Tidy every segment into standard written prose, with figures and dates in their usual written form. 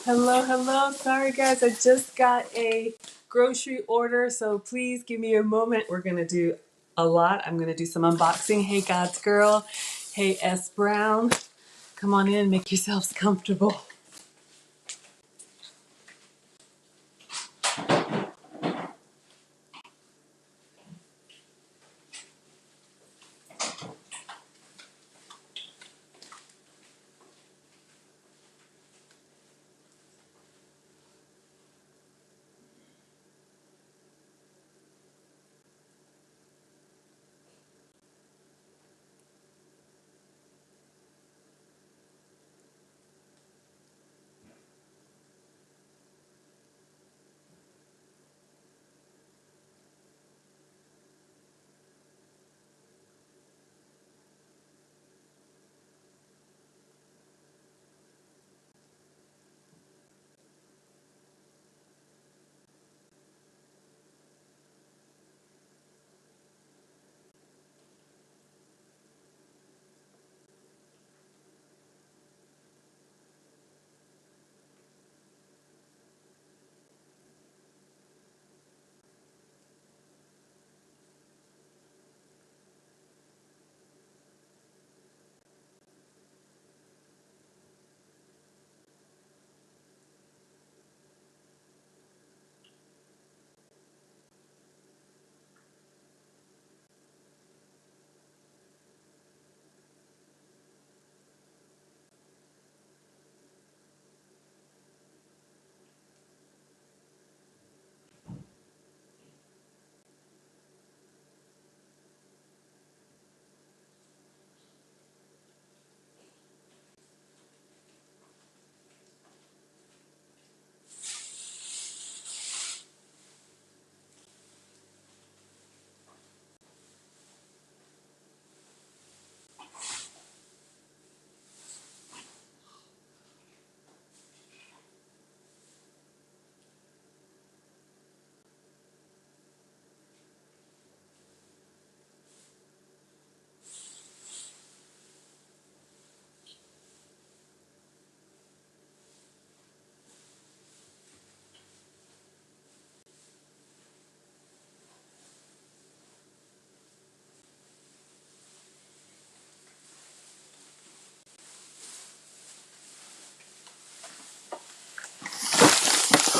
Hello, hello. Sorry, guys. I just got a grocery order, so please give me a moment. We're going to do a lot. I'm going to do some unboxing. Hey, God's Girl. Hey, S. Brown. Come on in, make yourselves comfortable.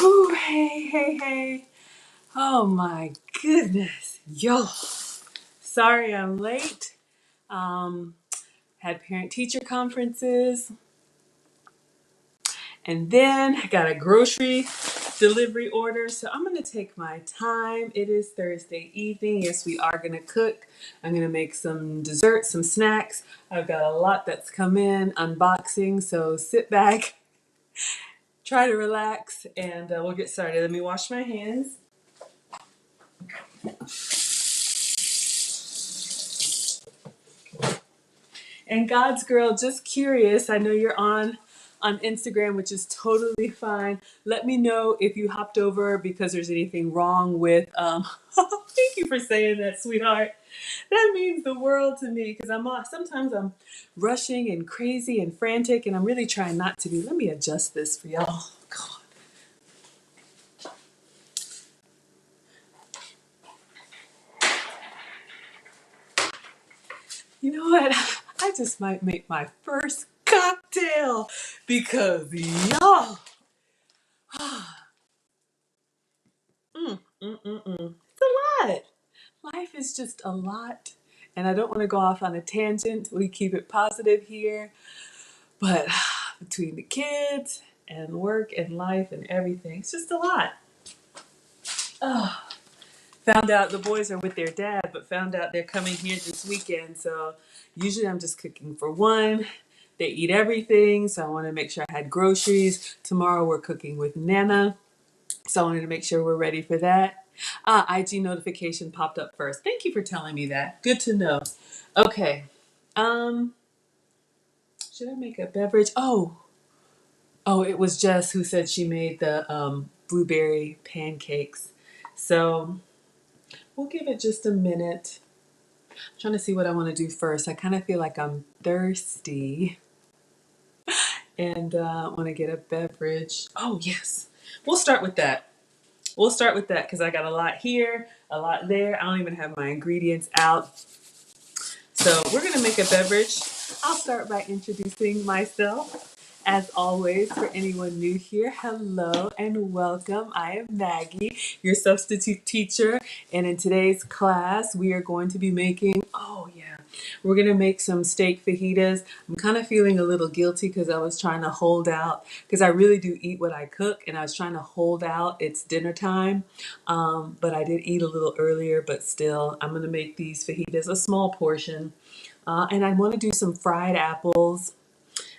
Ooh, hey, hey, hey. Oh my goodness. Yo. Sorry I'm late. Had parent-teacher conferences. And then I got a grocery delivery order. So I'm going to take my time. It is Thursday evening. Yes, we are going to cook. I'm going to make some desserts, some snacks. I've got a lot that's come in, unboxing. So sit back, try to relax, and we'll get started. Let me wash my hands. And God's Girl, just curious, I know you're on Instagram, which is totally fine. Let me know if you hopped over because there's anything wrong with thank you for saying that, sweetheart. That means the world to me because sometimes I'm rushing and crazy and frantic and I'm really trying not to be. Let me adjust this for y'all. God. You know what? I just might make my first cocktail because y'all. It's a lot. Life is just a lot. And I don't want to go off on a tangent. We keep it positive here. But between the kids and work and life and everything, it's just a lot. Oh, found out the boys are with their dad, but found out they're coming here this weekend. So usually I'm just cooking for one. They eat everything. So I want to make sure I had groceries. Tomorrow we're cooking with Nana. So I wanted to make sure we're ready for that. IG notification popped up first. Thank you for telling me that. Good to know. Okay. Um, should I make a beverage? Oh, it was Jess who said she made the blueberry pancakes. So we'll give it just a minute. I'm trying to see what I want to do first. I kind of feel like I'm thirsty. and I want to get a beverage. Oh, yes. We'll start with that. We'll start with that because I got a lot here, a lot there. I don't even have my ingredients out. So we're going to make a beverage. I'll start by introducing myself. As always, for anyone new here, hello and welcome. I am Maggie, your substitute teacher. And in today's class, we are going to be making, we're going to make some steak fajitas. I'm kind of feeling a little guilty because I was trying to hold out, because I really do eat what I cook, and I was trying to hold out. It's dinner time, but I did eat a little earlier, but still, I'm going to make these fajitas, a small portion. And I want to do some fried apples.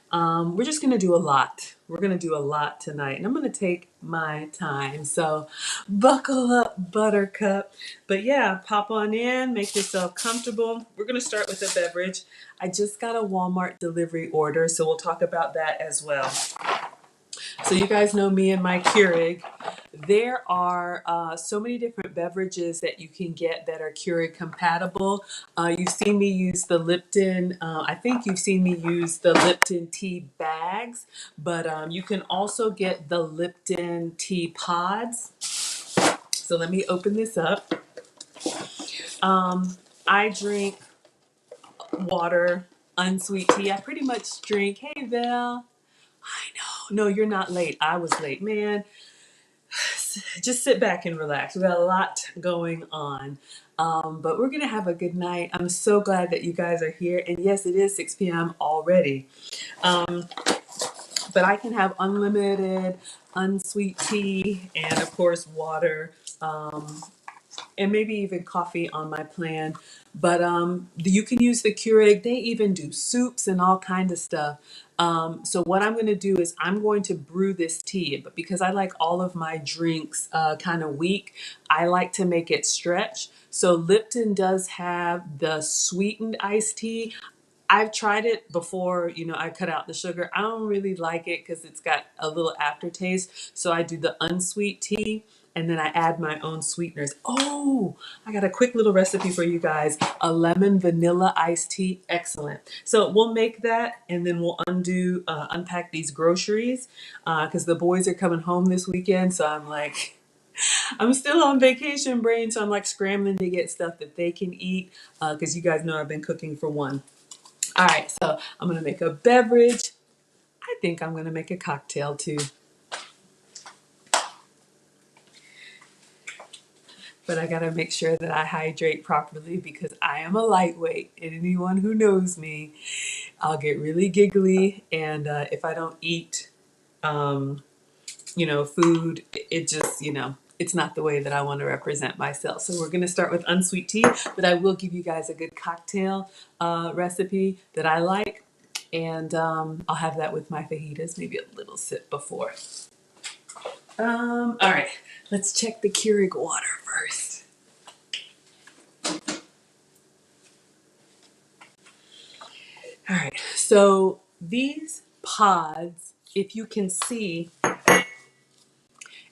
We're just going to do a lot. We're going to do a lot tonight, and I'm going to take my time. So buckle up, buttercup. But yeah, pop on in, make yourself comfortable. We're going to start with a beverage. I just got a Walmart delivery order, so we'll talk about that as well. So you guys know me and my Keurig. There are so many different beverages that you can get that are Keurig compatible. You've seen me use the Lipton, I think you've seen me use the Lipton tea bags, but you can also get the Lipton tea pods. So let me open this up. I drink water, unsweet tea. I pretty much drink, hey Val. I know, no, you're not late. I was late, man. Just sit back and relax. We got a lot going on, but we're gonna have a good night. I'm so glad that you guys are here, and yes, it is 6 p.m. already. But I can have unlimited unsweet tea and of course water. And maybe even coffee on my plan. But you can use the Keurig. They even do soups and all kinds of stuff. So what I'm going to do is I'm going to brew this tea. But because I like all of my drinks kind of weak, I like to make it stretch. So Lipton does have the sweetened iced tea. I've tried it before, I cut out the sugar. I don't really like it because it's got a little aftertaste. So I do the unsweet tea and then I add my own sweeteners. Oh, I got a quick little recipe for you guys. A lemon vanilla iced tea. Excellent. So we'll make that and then we'll unpack these groceries because the boys are coming home this weekend. So I'm still on vacation brain. So I'm like scrambling to get stuff that they can eat because you guys know I've been cooking for one. All right, so I'm gonna make a beverage. I think I'm gonna make a cocktail too. But I gotta make sure that I hydrate properly because I am a lightweight. And anyone who knows me, I'll get really giggly. And if I don't eat, food, it just, it's not the way that I want to represent myself. So we're gonna start with unsweet tea, but I will give you guys a good cocktail recipe that I like. And I'll have that with my fajitas, maybe a little sip before. All right, let's check the Keurig water first. All right, so these pods, if you can see,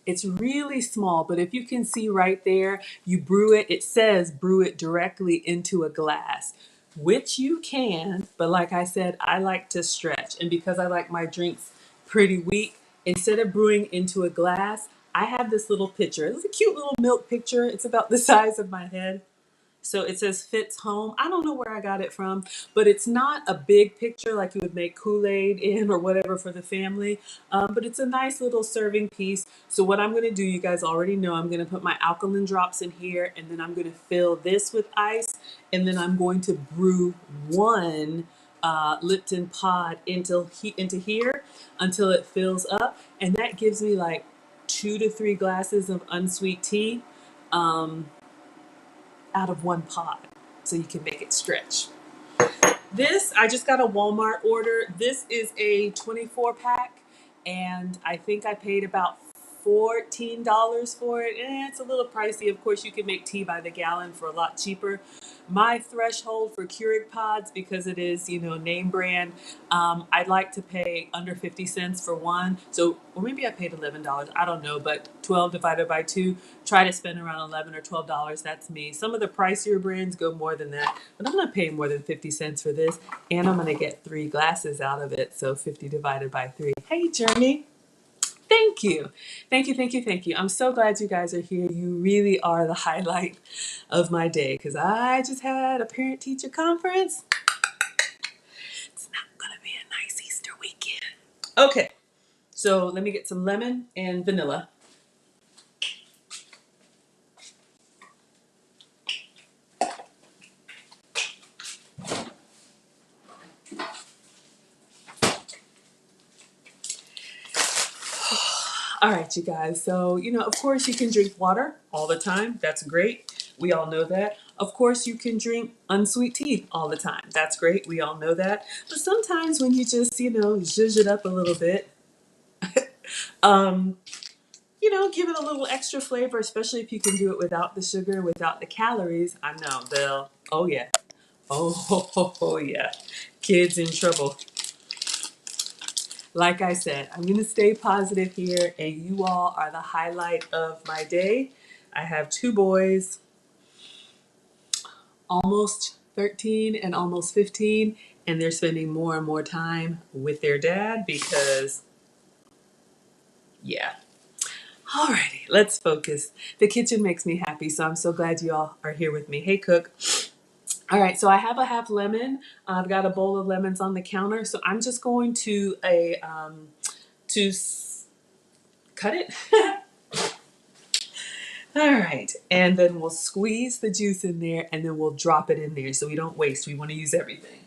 it's really small, but if you can see right there, you brew it, it says brew it directly into a glass, which you can, but like I said, I like to stretch. And because I like my drinks pretty weak, instead of brewing into a glass, I have this little pitcher. It's a cute little milk pitcher. It's about the size of my head. So it says fits home. I don't know where I got it from, but it's not a big picture like you would make Kool-Aid in or whatever for the family. But it's a nice little serving piece. So what I'm going to do, you guys already know, I'm going to put my alkaline drops in here and then I'm going to fill this with ice. And then I'm going to brew one Lipton pod into here until it fills up. And that gives me like 2 to 3 glasses of unsweet tea. Out of one pod so you can make it stretch. This, I just got a Walmart order. This is a 24 pack and I think I paid about $14 for it. It's a little pricey. Of course, you can make tea by the gallon for a lot cheaper. My threshold for Keurig pods, because it is, name brand, I'd like to pay under 50 cents for one. So, or maybe I paid $11. I don't know, but 12 divided by 2, try to spend around $11 or $12. That's me. Some of the pricier brands go more than that, but I'm not paying more than 50 cents for this. And I'm going to get 3 glasses out of it. So 50 divided by 3. Hey, Journey. Thank you. Thank you, thank you, thank you. I'm so glad you guys are here. You really are the highlight of my day because I just had a parent teacher conference. It's not going to be a nice Easter weekend. Okay, so let me get some lemon and vanilla. All right, you guys. So, of course, you can drink water all the time. That's great. We all know that. Of course, you can drink unsweet tea all the time. That's great. We all know that. But sometimes when you just, zhuzh it up a little bit, um, give it a little extra flavor, especially if you can do it without the sugar, without the calories. I know they'll, oh yeah. Oh, yeah. Kids in trouble. Like I said, I'm going to stay positive here, and you all are the highlight of my day. I have 2 boys, almost 13 and almost 15, and they're spending more and more time with their dad because, yeah. Alrighty, let's focus. The kitchen makes me happy, so I'm so glad you all are here with me. Hey, Cook. All right, so I have a half lemon. I've got a bowl of lemons on the counter, so I'm just going to cut it. All right, and then we'll squeeze the juice in there, and then we'll drop it in there so we don't waste. We want to use everything.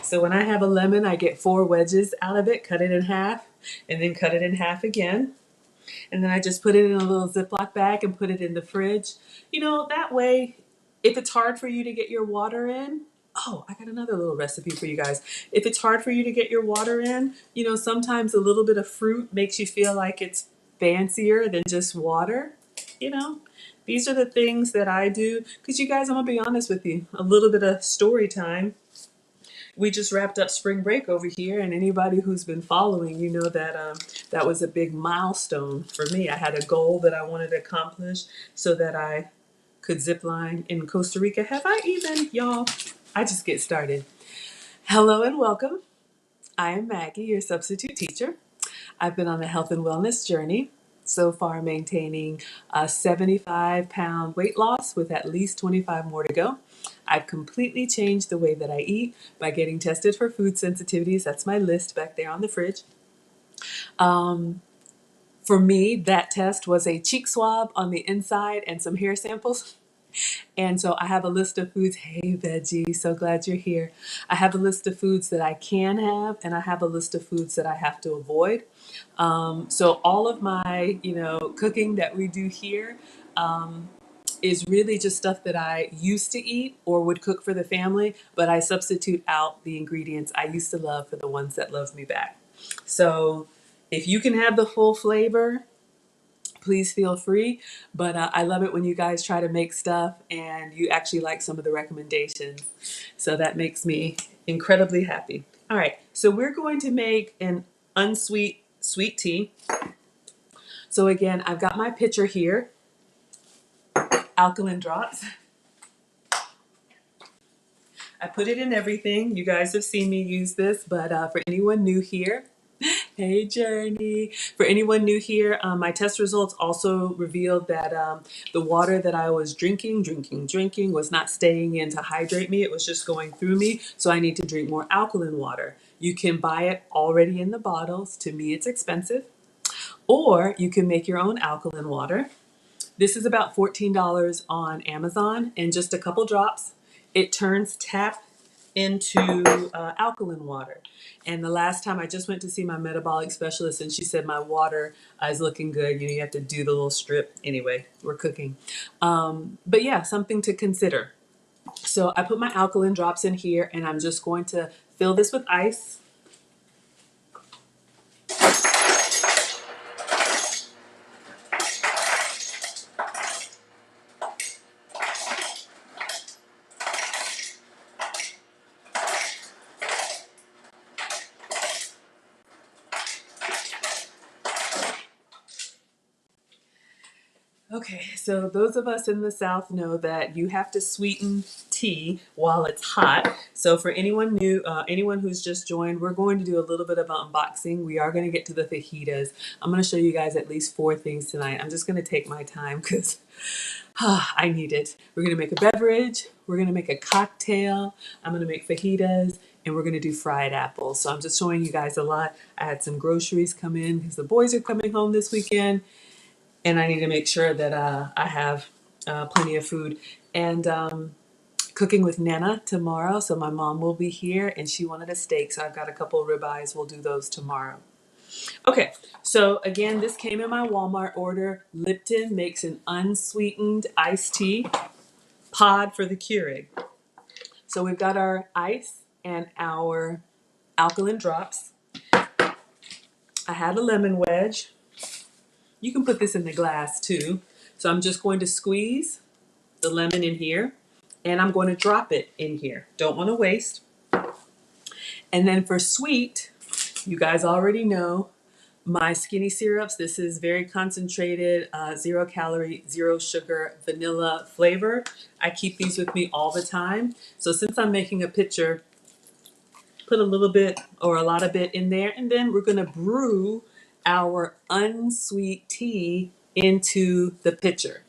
So when I have a lemon, I get 4 wedges out of it, cut it in half, and then cut it in half again. And then I just put it in a little Ziploc bag and put it in the fridge. That way, if it's hard for you to get your water in, oh, I got another little recipe for you guys. If it's hard for you to get your water in, sometimes a little bit of fruit makes you feel like it's fancier than just water. You know, these are the things that I do. Because you guys, I'm going to be honest with you, a little bit of story time. We just wrapped up spring break over here, and anybody who's been following, that was a big milestone for me. I had a goal that I wanted to accomplish so that I could zip line in Costa Rica. Have I even, y'all? I just get started. Hello and welcome. I am Maggie, your substitute teacher. I've been on a health and wellness journey, so far maintaining a 75-pound weight loss with at least 25 more to go. I've completely changed the way that I eat by getting tested for food sensitivities. That's my list back there on the fridge. For me, that test was a cheek swab on the inside and some hair samples. And so I have a list of foods. Hey, Veggie, so glad you're here. I have a list of foods that I can have, and I have a list of foods that I have to avoid. So all of my, cooking that we do here is really just stuff that I used to eat or would cook for the family, but I substitute out the ingredients I used to love for the ones that love me back. So if you can have the full flavor, please feel free. But I love it when you guys try to make stuff and you actually like some of the recommendations. So that makes me incredibly happy. All right, so we're going to make an unsweet sweet tea. So again, I've got my pitcher here, alkaline drops. I put it in everything. You guys have seen me use this, but for anyone new here, hey, Journey. For anyone new here, my test results also revealed that the water that I was drinking was not staying in to hydrate me. It was just going through me. So I need to drink more alkaline water. You can buy it already in the bottles. To me, it's expensive. Or you can make your own alkaline water. This is about $14 on Amazon, and just a couple drops. It turns tap into alkaline water. And the last time I just went to see my metabolic specialist, and she said my water is looking good. You have to do the little strip. Anyway, we're cooking. But yeah, something to consider. So I put my alkaline drops in here, and I'm just going to fill this with ice. Okay, so those of us in the South know that you have to sweeten tea while it's hot. So for anyone new, anyone who's just joined, we're going to do a little bit of unboxing. We are going to get to the fajitas. I'm going to show you guys at least 4 things tonight. I'm just going to take my time because I need it. We're going to make a beverage. We're going to make a cocktail. I'm going to make fajitas. And we're going to do fried apples. So I'm just showing you guys a lot. I had some groceries come in because the boys are coming home this weekend. And I need to make sure that I have plenty of food. And cooking with Nana tomorrow. So my mom will be here and she wanted a steak. So I've got a couple of ribeyes. We'll do those tomorrow. Okay, so again, this came in my Walmart order. Lipton makes an unsweetened iced tea pod for the Keurig. So we've got our ice and our alkaline drops. I had a lemon wedge. You can put this in the glass too. So I'm just going to squeeze the lemon in here and I'm going to drop it in here. Don't want to waste. And then for sweet, you guys already know my skinny syrups. This is very concentrated, 0 calorie, 0 sugar, vanilla flavor. I keep these with me all the time. So since I'm making a pitcher, put a little bit or a lot of it in there. And then we're going to brew our unsweet tea into the pitcher.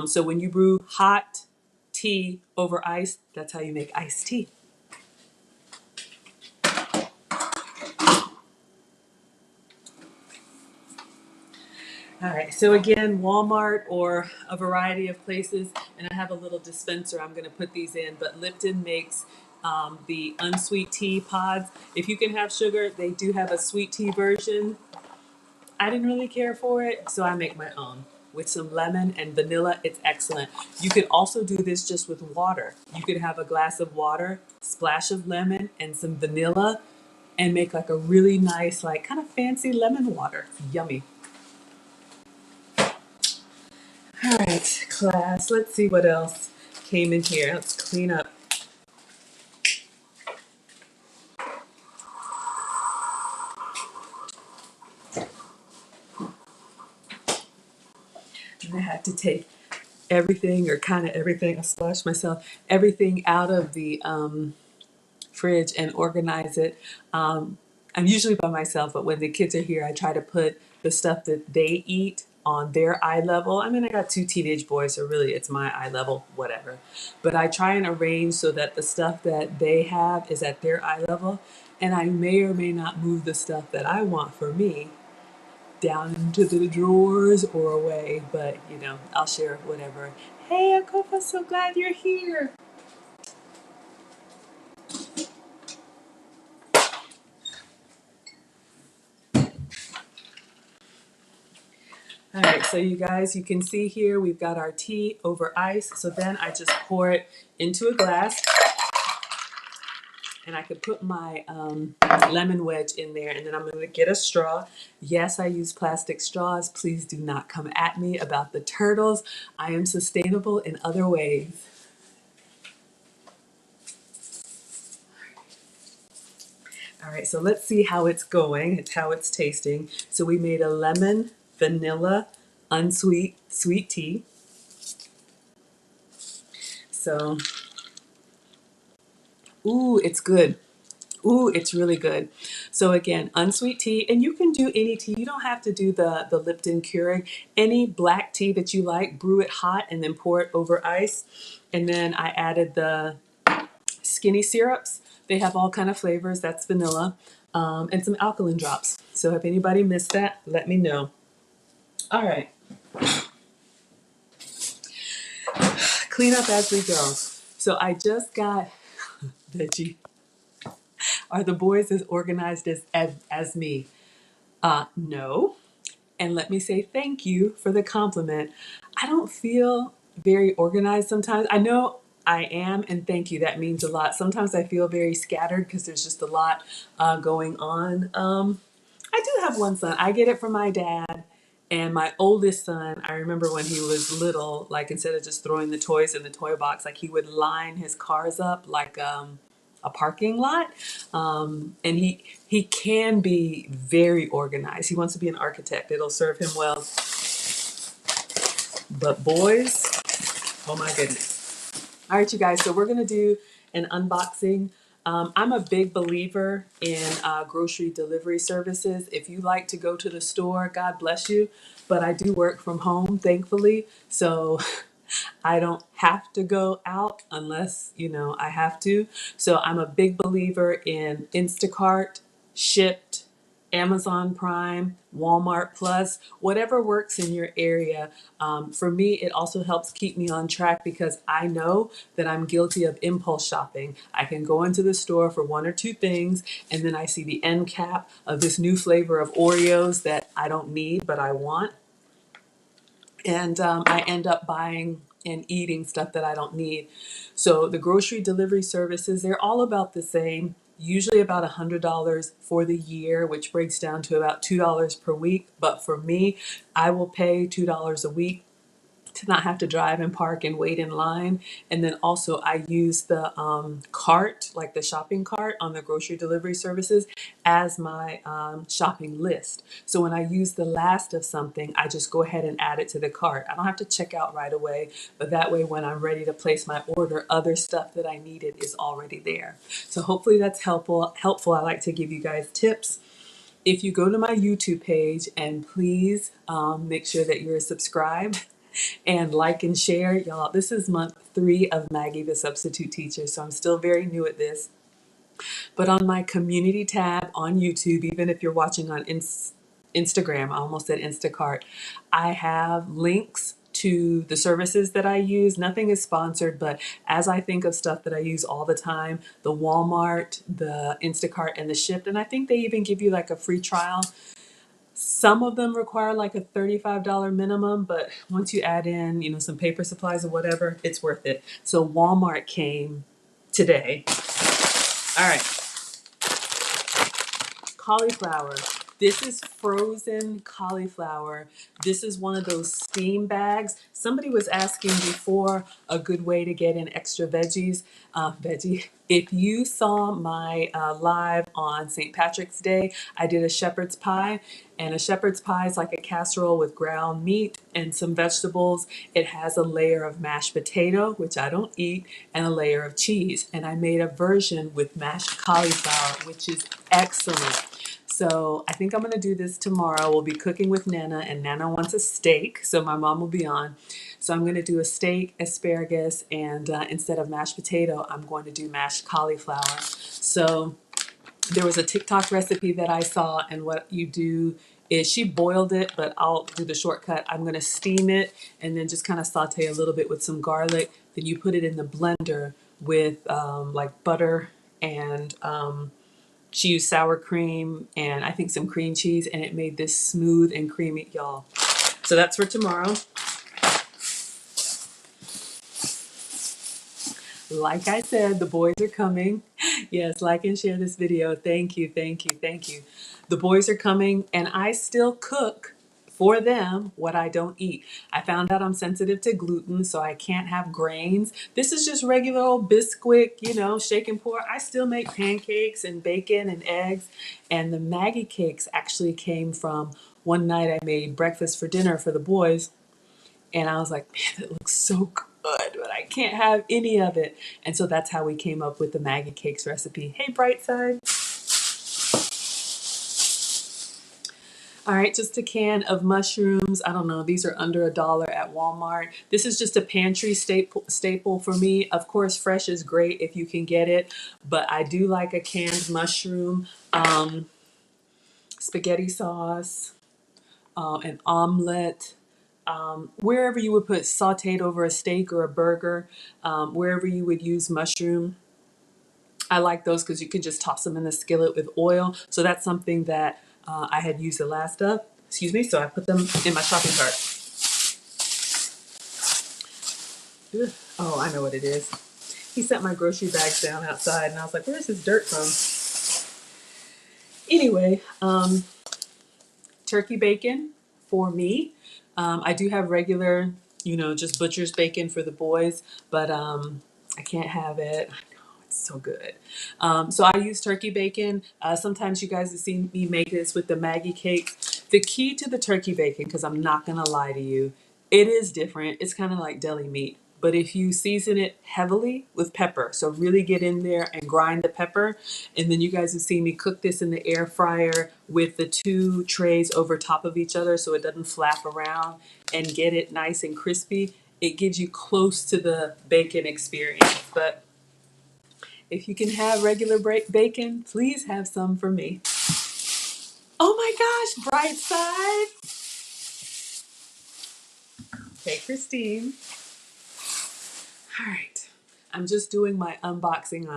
So when you brew hot tea over ice, that's how you make iced tea. All right, so again, Walmart or a variety of places, and I have a little dispenser I'm going to put these in, but Lipton makes the unsweet tea pods. If you can have sugar, they do have a sweet tea version. I didn't really care for it, so I make my own. With some lemon and vanilla, it's excellent. You could also do this just with water. You could have a glass of water, splash of lemon, and some vanilla, and make like a really nice, like kind of fancy lemon water. It's yummy. All right, class, let's see what else came in here. Let's clean up. And I had to take everything, or kind of everything, I splashed myself, everything out of the fridge and organize it. I'm usually by myself, but when the kids are here, I try to put the stuff that they eat on their eye level. I mean, I got 2 teenage boys, so really it's my eye level, whatever. But I try and arrange so that the stuff that they have is at their eye level, and I may or may not move the stuff that I want for me down into the drawers or away, but you know, I'll share whatever. Hey, Akofa, so glad you're here. All right, so you guys, you can see here we've got our tea over ice. So then I just pour it into a glass and I could put my lemon wedge in there, and then I'm gonna get a straw. Yes, I use plastic straws. Please do not come at me about the turtles. I am sustainable in other ways. All right, so let's see how it's going. It's how it's tasting. So we made a lemon, vanilla, unsweet, sweet tea. So, ooh, it's good. Ooh, it's really good. So again, unsweet tea, and you can do any tea. You don't have to do the Lipton Keurig. Any black tea that you like, brew it hot and then pour it over ice. And then I added the skinny syrups. They have all kind of flavors. That's vanilla, and some alkaline drops. So if anybody missed that, let me know. All right, clean up as we go. So I just got veggie. Are the boys as organized as me? No. And let me say thank you for the compliment. I don't feel very organized sometimes. I know I am, and thank you. That means a lot. Sometimes I feel very scattered because there's just a lot going on. I do have one son. I get it from my dad. And my oldest son, I remember when he was little, like instead of just throwing the toys in the toy box, like he would line his cars up like a parking lot. And he can be very organized. He wants to be an architect. It'll serve him well. But boys, oh my goodness. All right, you guys, so we're going to do an unboxing. I'm a big believer in grocery delivery services. If you like to go to the store, God bless you. But I do work from home, thankfully. So I don't have to go out unless, I have to. So I'm a big believer in Instacart, Shipt, Amazon Prime, Walmart Plus, whatever works in your area. For me, it also helps keep me on track because I know that I'm guilty of impulse shopping. I can go into the store for one or two things, and then I see the end cap of this new flavor of Oreos that I don't need, but I want. And I end up buying and eating stuff that I don't need. So the grocery delivery services, they're all about the same, usually about $100 for the year, which breaks down to about $2 per week. But for me, I will pay $2 a week to not have to drive and park and wait in line. And then also I use the cart, like the shopping cart on the grocery delivery services as my shopping list. So when I use the last of something, I just go ahead and add it to the cart. I don't have to check out right away, but that way when I'm ready to place my order, other stuff that I needed is already there. So hopefully that's helpful. I like to give you guys tips. If you go to my YouTube page, and please make sure that you're subscribed and like and share. Y'all, this is month 3 of Maggie the Substitute Teacher, so I'm still very new at this. But on my community tab on YouTube, even if you're watching on Instagram, I almost said Instacart, I have links to the services that I use. Nothing is sponsored, but as I think of stuff that I use all the time, the Walmart, the Instacart, and the Shipt, and I think they even give you like a free trial. Some of them require like a $35 minimum, but once you add in, some paper supplies or whatever, it's worth it. So Walmart came today. All right. Cauliflower. This is frozen cauliflower. This is one of those steam bags. Somebody was asking before a good way to get in extra veggies. If you saw my live on St. Patrick's Day, I did a shepherd's pie. And a shepherd's pie is like a casserole with ground meat and some vegetables. It has a layer of mashed potato, which I don't eat, and a layer of cheese. And I made a version with mashed cauliflower, which is excellent. So I think I'm going to do this tomorrow. We'll be cooking with Nana, and Nana wants a steak, so my mom will be on. So I'm going to do a steak, asparagus, and instead of mashed potato, I'm going to do mashed cauliflower. So there was a TikTok recipe that I saw, and what you do is she boiled it, but I'll do the shortcut. I'm going to steam it and then just kind of saute a little bit with some garlic. Then you put it in the blender with like butter and she used sour cream and I think some cream cheese, and it made this smooth and creamy, y'all. So that's for tomorrow. Like I said, the boys are coming. Yes, like and share this video. Thank you, thank you, thank you. The boys are coming, and I still cook for them what I don't eat. I found out I'm sensitive to gluten, so I can't have grains. This is just regular old Bisquick, shake and pour. I still make pancakes and bacon and eggs. And the Maggie cakes actually came from one night I made breakfast for dinner for the boys. And I was like, man, that looks so good, but I can't have any of it. And so that's how we came up with the Maggie cakes recipe. Hey, Brightside. All right, just a can of mushrooms. I don't know, these are under $1 at Walmart. This is just a pantry staple for me. Of course, fresh is great if you can get it, but I do like a canned mushroom, spaghetti sauce, an omelet. Wherever you would put sauteed over a steak or a burger, wherever you would use mushroom. I like those because you can just toss them in the skillet with oil. So that's something that I had used the last of. Excuse me. So I put them in my shopping cart. Ugh. Oh, I know what it is. He set my grocery bags down outside, and I was like, where's this dirt from? Anyway, turkey bacon for me. I do have regular, just butcher's bacon for the boys, but I can't have it. I know, it's so good. So I use turkey bacon. Sometimes you guys have seen me make this with the Maggie cake. The key to the turkey bacon, because I'm not going to lie to you, It is different. It's kind of like deli meat. But if you season it heavily with pepper, so really get in there and grind the pepper, and then you guys have seen me cook this in the air fryer with the two trays over top of each other so it doesn't flap around, and get it nice and crispy. It gives you close to the bacon experience. But if you can have regular bacon, please have some for me. Oh my gosh, bright side. Okay, Christine. All right. I'm just doing my unboxing.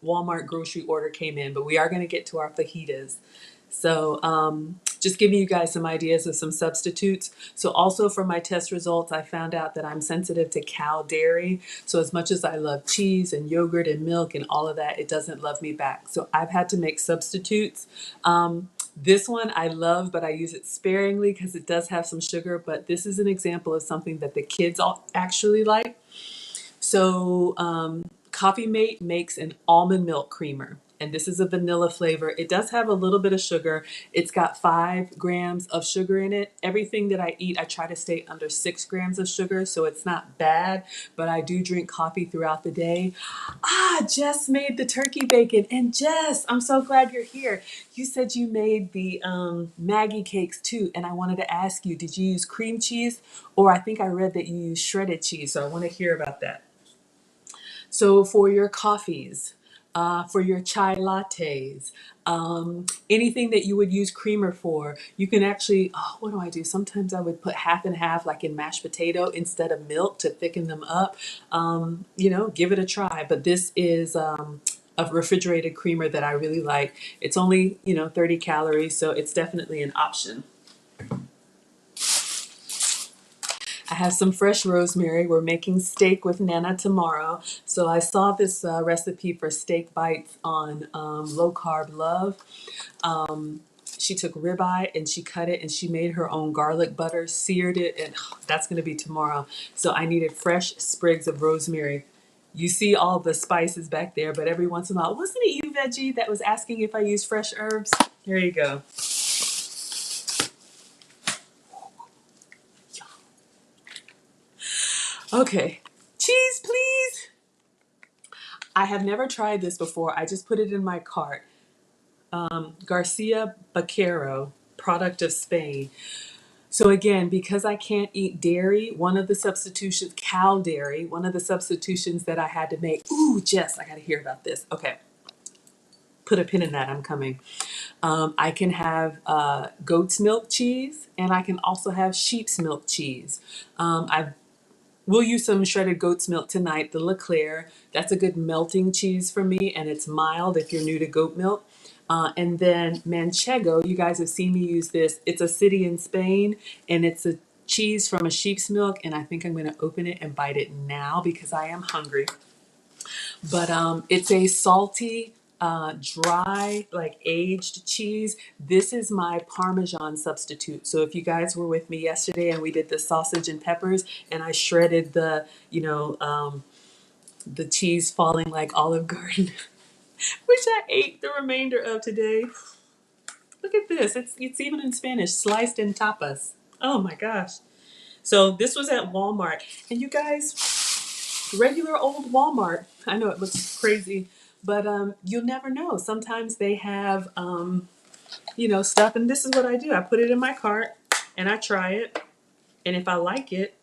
Walmart grocery order came in, but we are going to get to our fajitas. So, just giving you guys some ideas of some substitutes. So also for my test results, I found out that I'm sensitive to cow dairy. So as much as I love cheese and yogurt and milk and all of that, it doesn't love me back. So I've had to make substitutes. This one I love, but I use it sparingly because it does have some sugar. But this is an example of something that the kids all actually like. So, Coffee Mate makes an almond milk creamer, and this is a vanilla flavor. It does have a little bit of sugar. It's got 5 grams of sugar in it. Everything that I eat, I try to stay under 6 grams of sugar, so it's not bad, but I do drink coffee throughout the day. Jess made the turkey bacon, and Jess, I'm so glad you're here. You said you made the Maggie cakes too, and I wanted to ask you, did you use cream cheese, or I think I read that you use shredded cheese, so I want to hear about that. So for your coffees, for your chai lattes, anything that you would use creamer for, you can actually, what do I do? Sometimes I would put half and half like in mashed potato instead of milk to thicken them up. Give it a try. But this is a refrigerated creamer that I really like. It's only, 30 calories, so it's definitely an option. I have some fresh rosemary. We're making steak with Nana tomorrow. So I saw this recipe for steak bites on Low Carb Love. She took ribeye and she cut it and she made her own garlic butter, seared it, and that's going to be tomorrow. So I needed fresh sprigs of rosemary. You see all the spices back there, but every once in a while, wasn't it you, Veggie, that was asking if I use fresh herbs? Here you go. Okay. Cheese, please. I have never tried this before. I just put it in my cart. Garcia Baquero, product of Spain. So again, because I can't eat dairy, one of the substitutions, cow dairy, one of the substitutions that I had to make. Ooh, Jess, I got to hear about this. Okay. Put a pin in that. I'm coming. I can have goat's milk cheese, and I can also have sheep's milk cheese. We'll use some shredded goat's milk tonight, the Leclerc. That's a good melting cheese for me, and it's mild if you're new to goat milk. And then Manchego, you guys have seen me use this. It's a city in Spain, and it's a cheese from a sheep's milk, and I think I'm going to open it and bite it now because I am hungry. But it's a salty, dry, like aged cheese. This is my Parmesan substitute. So if you guys were with me yesterday and we did the sausage and peppers, and I shredded the cheese falling like Olive Garden, which I ate the remainder of today. Look at this. It's even in Spanish, sliced in tapas. Oh my gosh. So this was at Walmart. And you guys, regular old Walmart. I know it looks crazy, but you'll never know. Sometimes they have, stuff. And this is what I do. I put it in my cart and I try it. And if I like it,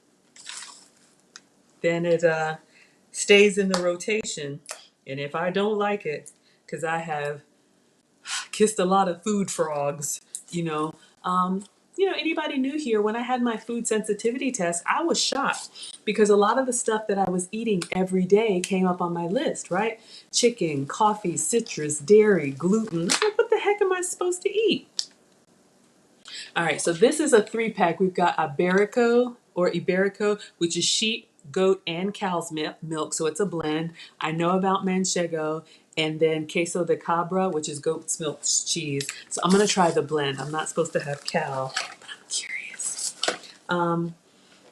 then it stays in the rotation. And if I don't like it, because I have kissed a lot of food frogs, anybody new here, when I had my food sensitivity test, I was shocked because a lot of the stuff that I was eating every day came up on my list, right? Chicken, coffee, citrus, dairy, gluten. I'm like, what the heck am I supposed to eat? All right, so this is a 3-pack. We've got Iberico, which is sheep, goat, and cow's milk, so it's a blend. I know about Manchego, and then queso de cabra, which is goat's milk cheese. So I'm gonna try the blend. I'm not supposed to have cow, but I'm curious.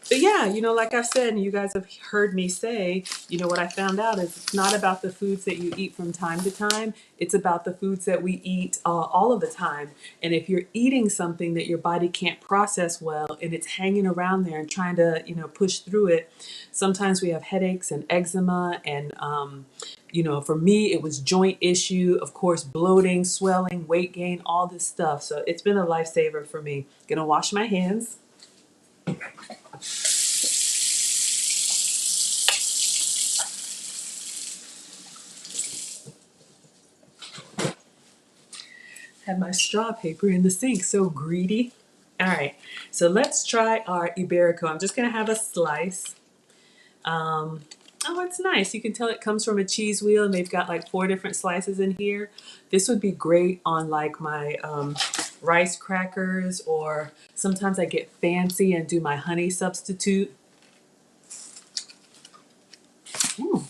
But yeah, like I said, and you guys have heard me say, what I found out is it's not about the foods that you eat from time to time. It's about the foods that we eat all of the time. And if you're eating something that your body can't process well and it's hanging around there and trying to, push through it, sometimes we have headaches and eczema. And, for me, it was joint issue, of course, bloating, swelling, weight gain, all this stuff. So it's been a lifesaver for me. Gonna wash my hands. Had my straw paper in the sink, so greedy. All right, so let's try our Iberico. I'm just gonna have a slice. Oh, it's nice. You can tell it comes from a cheese wheel, and they've got like 4 different slices in here. This would be great on like my rice crackers, or sometimes I get fancy and do my honey substitute. Mm.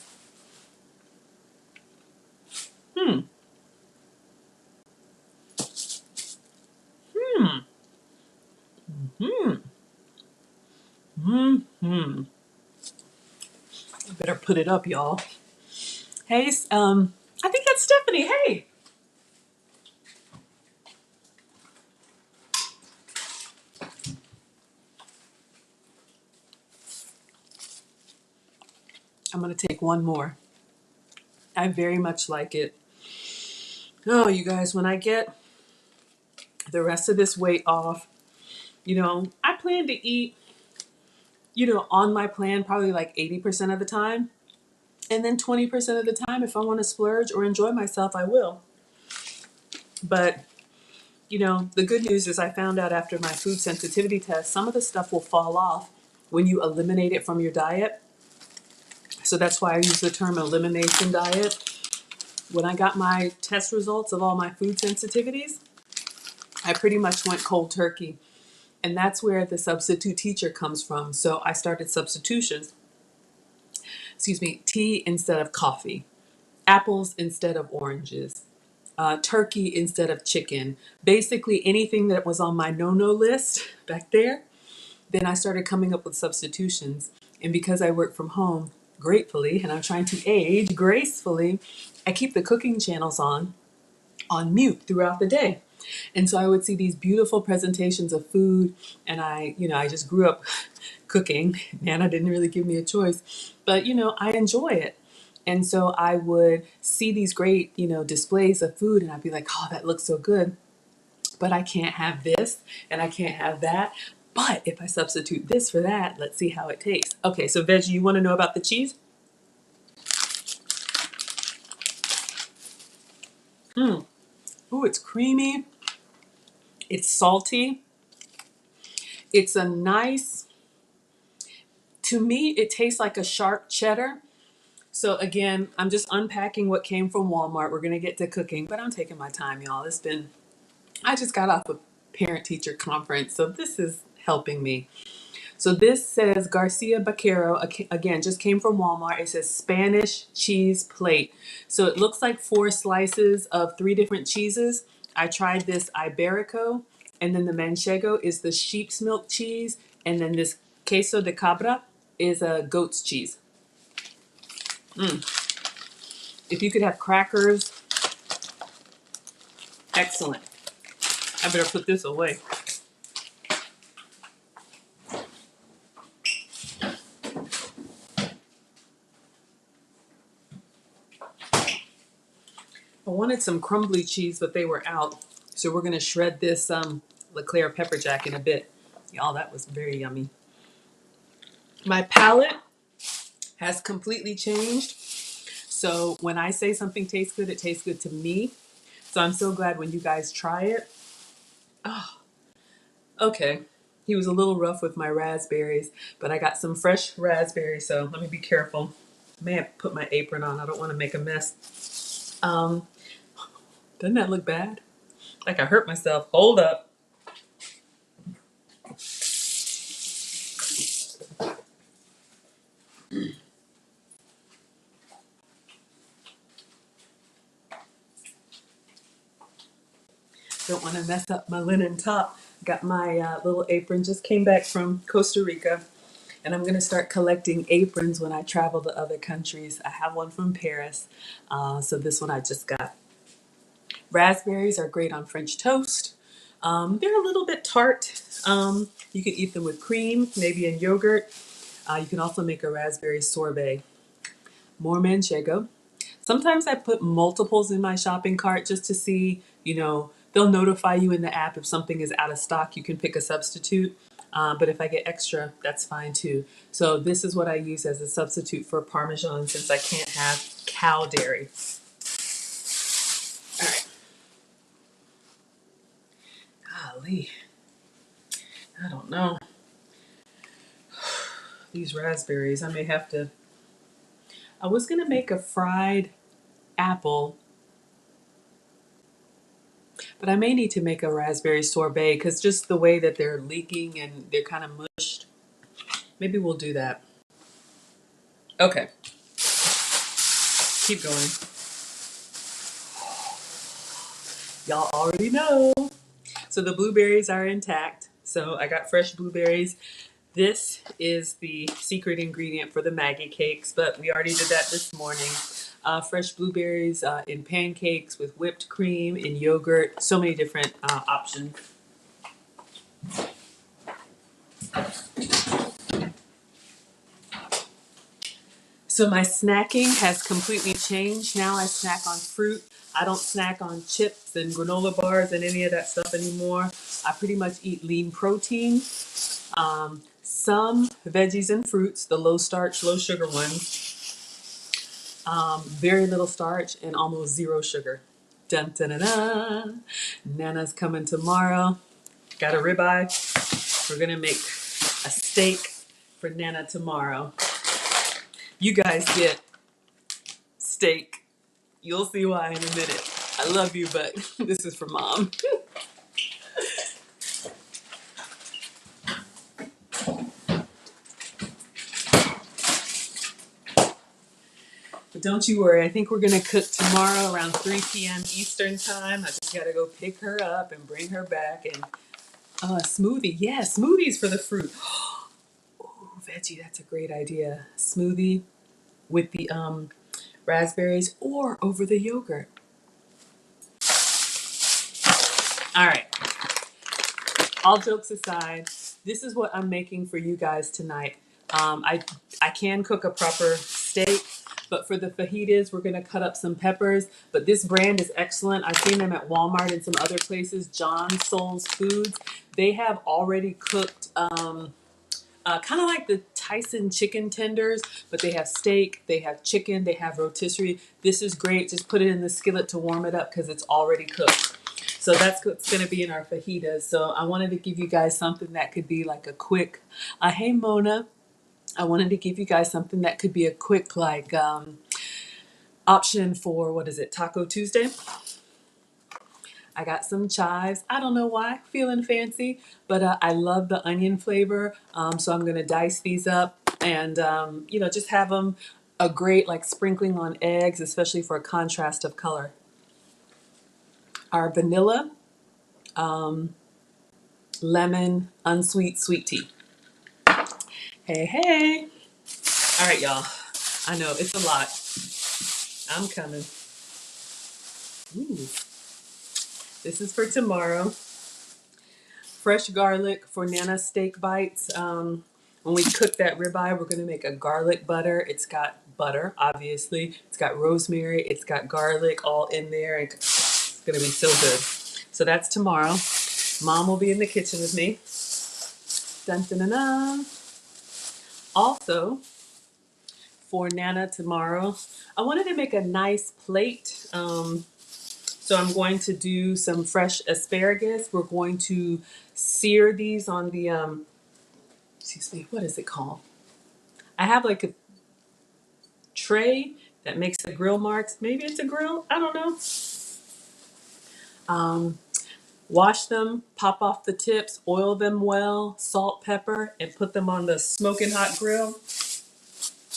Hmm. Hmm. Hmm. Hmm. Hmm. Better put it up, y'all. Hey, I think that's Stephanie. Hey. I'm gonna take one more. I very much like it. Oh, you guys, when I get the rest of this weight off, I plan to eat, on my plan probably like 80% of the time. And then 20% of the time, if I want to splurge or enjoy myself, I will. But, the good news is I found out after my food sensitivity test, some of the stuff will fall off when you eliminate it from your diet. So that's why I use the term elimination diet. When I got my test results of all my food sensitivities, I pretty much went cold turkey. And that's where the substitute teacher comes from. So I started substitutions. Excuse me, tea instead of coffee, apples instead of oranges, turkey instead of chicken. Basically anything that was on my no-no list back there, then I started coming up with substitutions. And because I work from home, gratefully, and I'm trying to age gracefully, I keep the cooking channels on mute throughout the day. And so I would see these beautiful presentations of food, and I just grew up cooking. Nana didn't really give me a choice, but I enjoy it. And so I would see these great, displays of food, and I'd be like, oh, that looks so good, but I can't have this and I can't have that. But if I substitute this for that, let's see how it tastes. Okay, so Veggie, you want to know about the cheese? Mm. Ooh, it's creamy. It's salty. It's a nice, to me, it tastes like a sharp cheddar. So again, I'm just unpacking what came from Walmart. We're gonna get to cooking, but I'm taking my time, y'all. I just got off a parent teacher conference, so this is helping me. So this says Garcia Baquero, again, just came from Walmart. It says Spanish cheese plate. So it looks like 4 slices of 3 different cheeses. I tried this Iberico, and then the Manchego is the sheep's milk cheese, and then this queso de cabra is a goat's cheese. If you could have crackers, excellent. I better put this away. I wanted some crumbly cheese, but they were out. So we're gonna shred this LeClaire pepper jack in a bit. Y'all, that was very yummy. My palate has completely changed. So when I say something tastes good, it tastes good to me. So I'm so glad when you guys try it. Oh, okay. He was a little rough with my raspberries, but I got some fresh raspberries, so let me be careful. I may have to put my apron on. I don't want to make a mess. Doesn't that look bad? Like I hurt myself. Hold up. Don't want to mess up my linen top. Got my little apron. Just came back from Costa Rica. And I'm going to start collecting aprons when I travel to other countries. I have one from Paris, so this one I just got. Raspberries are great on French toast. They're a little bit tart. You can eat them with cream, maybe in yogurt. You can also make a raspberry sorbet. More manchego. Sometimes I put multiples in my shopping cart just to see, they'll notify you in the app if something is out of stock. You can pick a substitute. But if I get extra, that's fine too. So this is what I use as a substitute for Parmesan since I can't have cow dairy. All right. Golly. I don't know. These raspberries, I may have to. I was going to make a fried apple, but I may need to make a raspberry sorbet because just the way that they're leaking and they're kind of mushed. Maybe we'll do that. Okay. Keep going. Y'all already know. So the blueberries are intact. So I got fresh blueberries. This is the secret ingredient for the Maggie cakes, but we already did that this morning. Fresh blueberries in pancakes with whipped cream, in yogurt, so many different options. So my snacking has completely changed. Now I snack on fruit. I don't snack on chips and granola bars and any of that stuff anymore. I pretty much eat lean protein, some veggies and fruits, the low starch, low sugar ones, very little starch and almost zero sugar. Dun dun dun dun. Nana's coming tomorrow. Got a ribeye. We're gonna make a steak for Nana tomorrow. You guys get steak. You'll see why in a minute. I love you, but this is for mom. But don't you worry. I think we're going to cook tomorrow around 3 p.m. Eastern time. I just got to go pick her up and bring her back. And a smoothie. Yeah, smoothies for the fruit. Ooh, veggie. That's a great idea. Smoothie with the raspberries or over the yogurt. All right. All jokes aside, this is what I'm making for you guys tonight. I can cook a proper steak, but for the fajitas, we're going to cut up some peppers. But this brand is excellent. I've seen them at Walmart and some other places. John Soul's Foods. They have already cooked, kind of like the Tyson chicken tenders, but they have steak, they have chicken, they have rotisserie. This is great. Just put it in the skillet to warm it up because it's already cooked. So that's what's going to be in our fajitas. So I wanted to give you guys something that could be like a quick, hey Mona, I wanted to give you guys something that could be a quick like option for, what is it, Taco Tuesday? I got some chives. I don't know why, feeling fancy, but I love the onion flavor. So I'm going to dice these up and, just have them a great like sprinkling on eggs, especially for a contrast of color. Our vanilla, lemon, unsweet, sweet tea. Hey, hey. All right, y'all. I know it's a lot. I'm coming. Ooh. This is for tomorrow. Fresh garlic for Nana steak bites. When we cook that ribeye, we're going to make a garlic butter. It's got butter, obviously. It's got rosemary. It's got garlic all in there. It's going to be so good. So that's tomorrow. Mom will be in the kitchen with me. Dun, dun, dun, dun. Also, for Nana tomorrow, I wanted to make a nice plate. So I'm going to do some fresh asparagus. We're going to sear these on the, excuse me, what is it called? I have like a tray that makes the grill marks. Maybe it's a grill. I don't know. Wash them, pop off the tips, oil them well, salt, pepper, and put them on the smoking hot grill.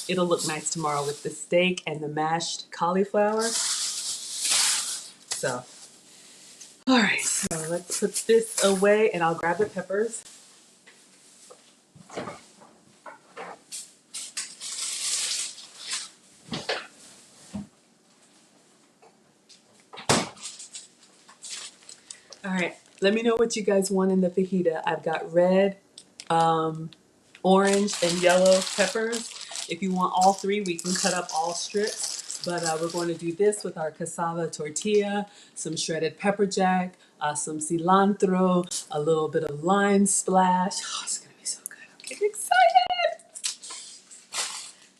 It'll look nice tomorrow with the steak and the mashed cauliflower. So, all right, so let's put this away and I'll grab the peppers. All right, let me know what you guys want in the fajita. I've got red, orange, and yellow peppers. If you want all three, we can cut up all strips. But we're going to do this with our cassava tortilla, some shredded pepper jack, some cilantro, a little bit of lime splash. Oh, it's going to be so good. I'm getting excited.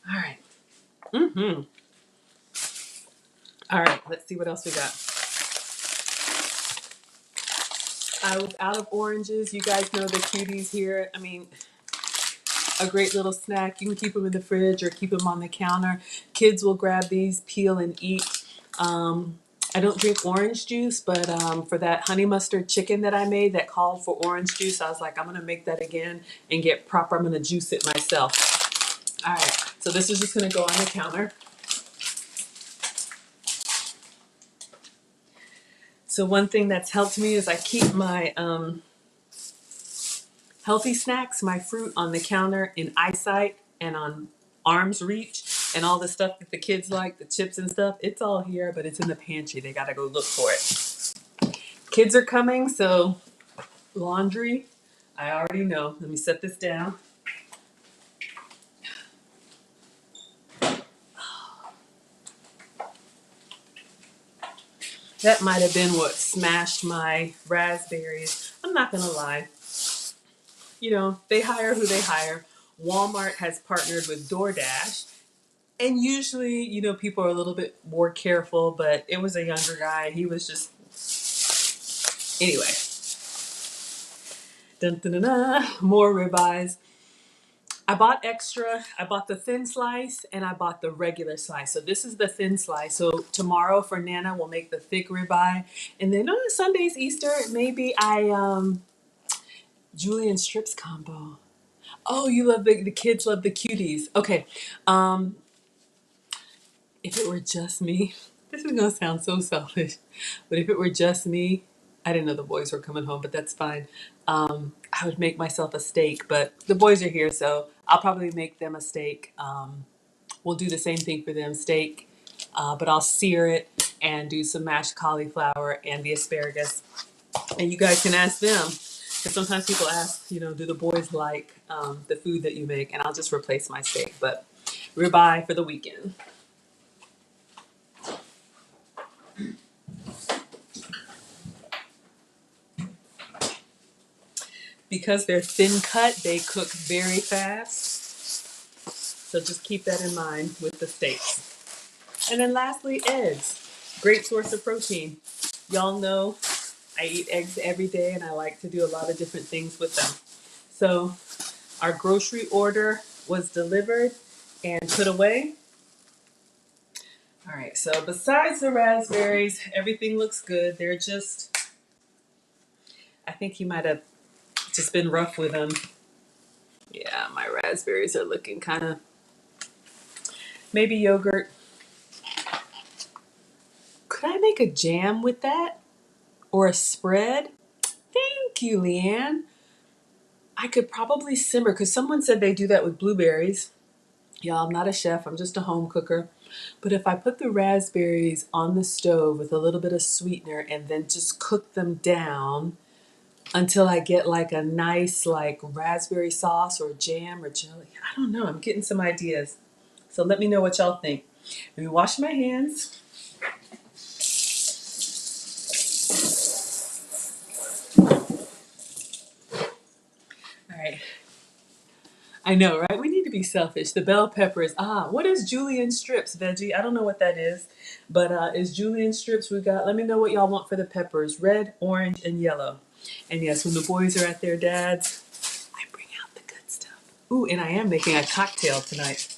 All right. Mm-hmm. All right, let's see what else we got. I was out of oranges. You guys know the cuties here. I mean, a great little snack. You can keep them in the fridge or keep them on the counter. Kids will grab these, peel, and eat. I don't drink orange juice, but for that honey mustard chicken that I made that called for orange juice, I was like, I'm going to make that again and get proper. I'm going to juice it myself. All right, so this is just going to go on the counter. So one thing that's helped me is I keep my healthy snacks, my fruit on the counter in eyesight and on arm's reach, and all the stuff that the kids like, the chips and stuff, it's all here, but it's in the pantry. They gotta go look for it. Kids are coming, so laundry, I already know. Let me set this down. That might have been what smashed my raspberries. I'm not gonna lie. You know, they hire who they hire. Walmart has partnered with DoorDash. And usually, you know, people are a little bit more careful, but it was a younger guy. He was just, anyway. Dun, dun, dun, dun. More ribeyes. I bought extra. I bought the thin slice and I bought the regular slice. So this is the thin slice. So tomorrow for Nana, we'll make the thick ribeye. And then on Sunday's Easter, maybe julienne strips combo. Oh, you love the kids love the cuties. Okay. If it were just me, this is gonna sound so selfish, but if it were just me, I didn't know the boys were coming home, but that's fine. I would make myself a steak, but the boys are here, so I'll probably make them a steak. We'll do the same thing for them, steak, but I'll sear it and do some mashed cauliflower and the asparagus. And you guys can ask them, because sometimes people ask, you know, do the boys like the food that you make? And I'll just replace my steak, but ribeye for the weekend. Because they're thin cut, they cook very fast. So just keep that in mind with the steaks. And then lastly, eggs. Great source of protein. Y'all know I eat eggs every day and I like to do a lot of different things with them. So our grocery order was delivered and put away. All right, so besides the raspberries, everything looks good. They're just, I think he might have just been rough with them. Yeah, my raspberries are looking kind of, maybe yogurt. Could I make a jam with that? Or a spread? Thank you, Leanne. I could probably simmer, because someone said they do that with blueberries. Y'all, I'm not a chef, I'm just a home cooker. But if I put the raspberries on the stove with a little bit of sweetener and then just cook them down until I get like a nice like raspberry sauce or jam or jelly. I don't know, I'm getting some ideas. So let me know what y'all think. Let me wash my hands. All right. I know, right? We need to be selfish. The bell peppers. What is julienne strips, veggie? I don't know what that is, but is julienne strips. We got. Let me know what y'all want for the peppers: red, orange, and yellow. And yes, when the boys are at their dad's, I bring out the good stuff. Ooh, and I am making a cocktail tonight.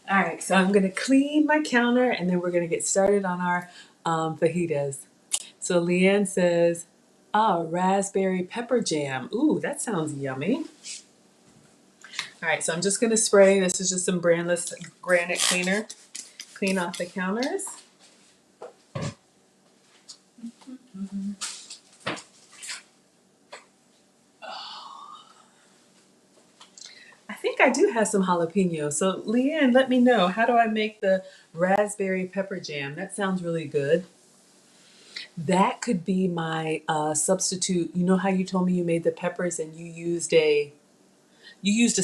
All right, so I'm gonna clean my counter, and then we're gonna get started on our fajitas. So Leanne says, raspberry pepper jam. Ooh, that sounds yummy. All right, so I'm just gonna spray. This is just some brandless granite cleaner. Clean off the counters. I think I do have some jalapeno. So Leanne, let me know, how do I make the raspberry pepper jam? That sounds really good. That could be my substitute. You know how you told me you made the peppers and you used a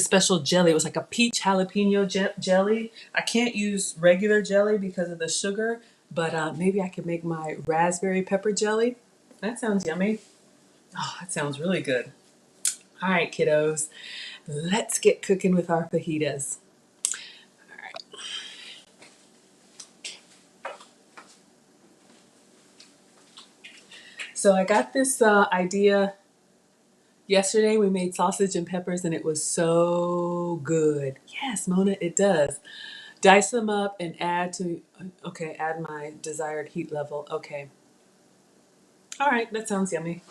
special jelly. It was like a peach jalapeno jelly. I can't use regular jelly because of the sugar, but maybe I could make my raspberry pepper jelly. That sounds yummy. Oh, that sounds really good. All right, kiddos, let's get cooking with our fajitas. All right. So I got this idea yesterday. We made sausage and peppers, and it was so good. Yes, Mona, it does. Dice them up and add to, okay, add my desired heat level. Okay. All right, that sounds yummy.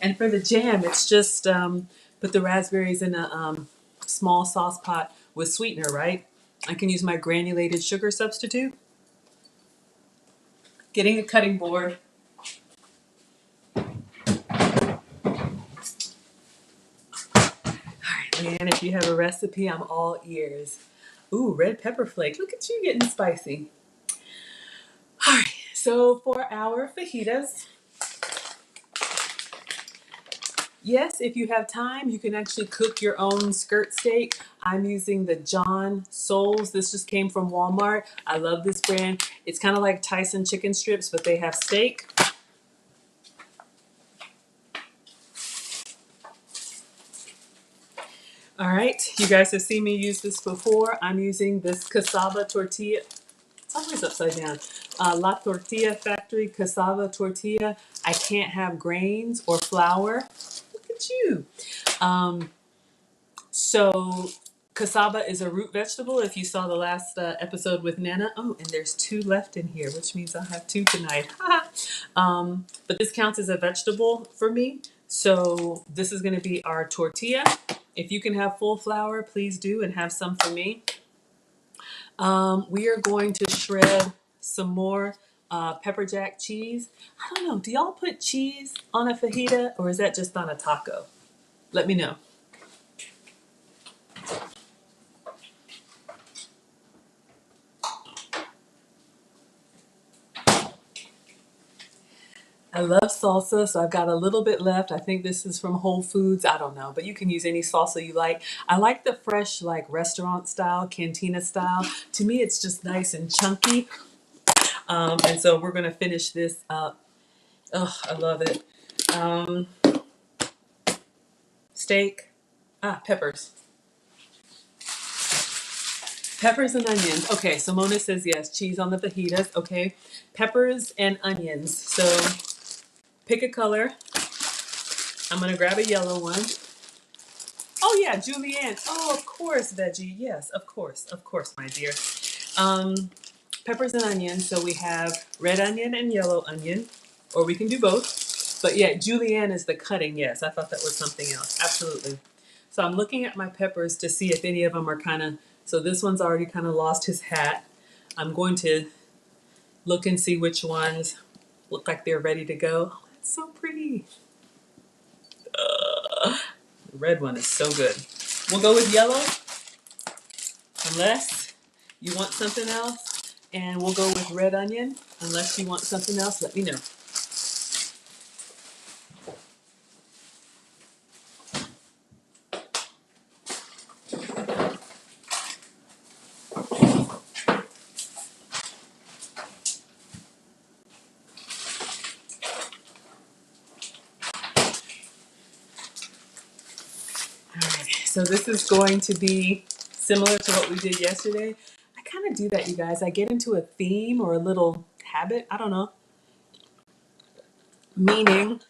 And for the jam, it's just put the raspberries in a small sauce pot with sweetener, right? I can use my granulated sugar substitute. Getting a cutting board. All right, Leanne, if you have a recipe, I'm all ears. Ooh, red pepper flake. Look at you getting spicy. All right, so for our fajitas, yes, if you have time, you can actually cook your own skirt steak. I'm using the John Souls. This just came from Walmart. I love this brand. It's kind of like Tyson chicken strips, but they have steak. All right, you guys have seen me use this before. I'm using this cassava tortilla. It's always upside down. La Tortilla Factory cassava tortilla. I can't have grains or flour. Look at you. Um, So, cassava is a root vegetable. If you saw the last episode with Nana, oh, and there's two left in here, which means I'll have two tonight. But this counts as a vegetable for me. So, this is going to be our tortilla. If you can have full flour, please do, and have some for me. We are going to shred some more pepper jack cheese. I don't know, do y'all put cheese on a fajita or is that just on a taco? Let me know. I love salsa, so I've got a little bit left. I think this is from Whole Foods. I don't know, but you can use any salsa you like. I like the fresh, like restaurant style, cantina style. To me, it's just nice and chunky. And so we're gonna finish this up. Oh, I love it. Um, Steak. Peppers. Peppers and onions. Okay, so Mona says yes. Cheese on the fajitas. Okay, peppers and onions. So pick a color. I'm gonna grab a yellow one. Oh yeah, julienne. Oh, of course, veggie. Yes, of course, my dear. Um, Peppers and onions. So we have red onion and yellow onion, or we can do both. But yeah, julienne is the cutting. Yes, I thought that was something else. Absolutely. So I'm looking at my peppers to see if any of them are kind of. So this one's already kind of lost his hat. I'm going to look and see which ones look like they're ready to go. Oh, that's so pretty. The red one is so good. We'll go with yellow. Unless you want something else, and we'll go with red onion. Unless you want something else, let me know. All right, so this is going to be similar to what we did yesterday. I kind of do that, you guys. I get into a theme or a little habit, I don't know, meaning,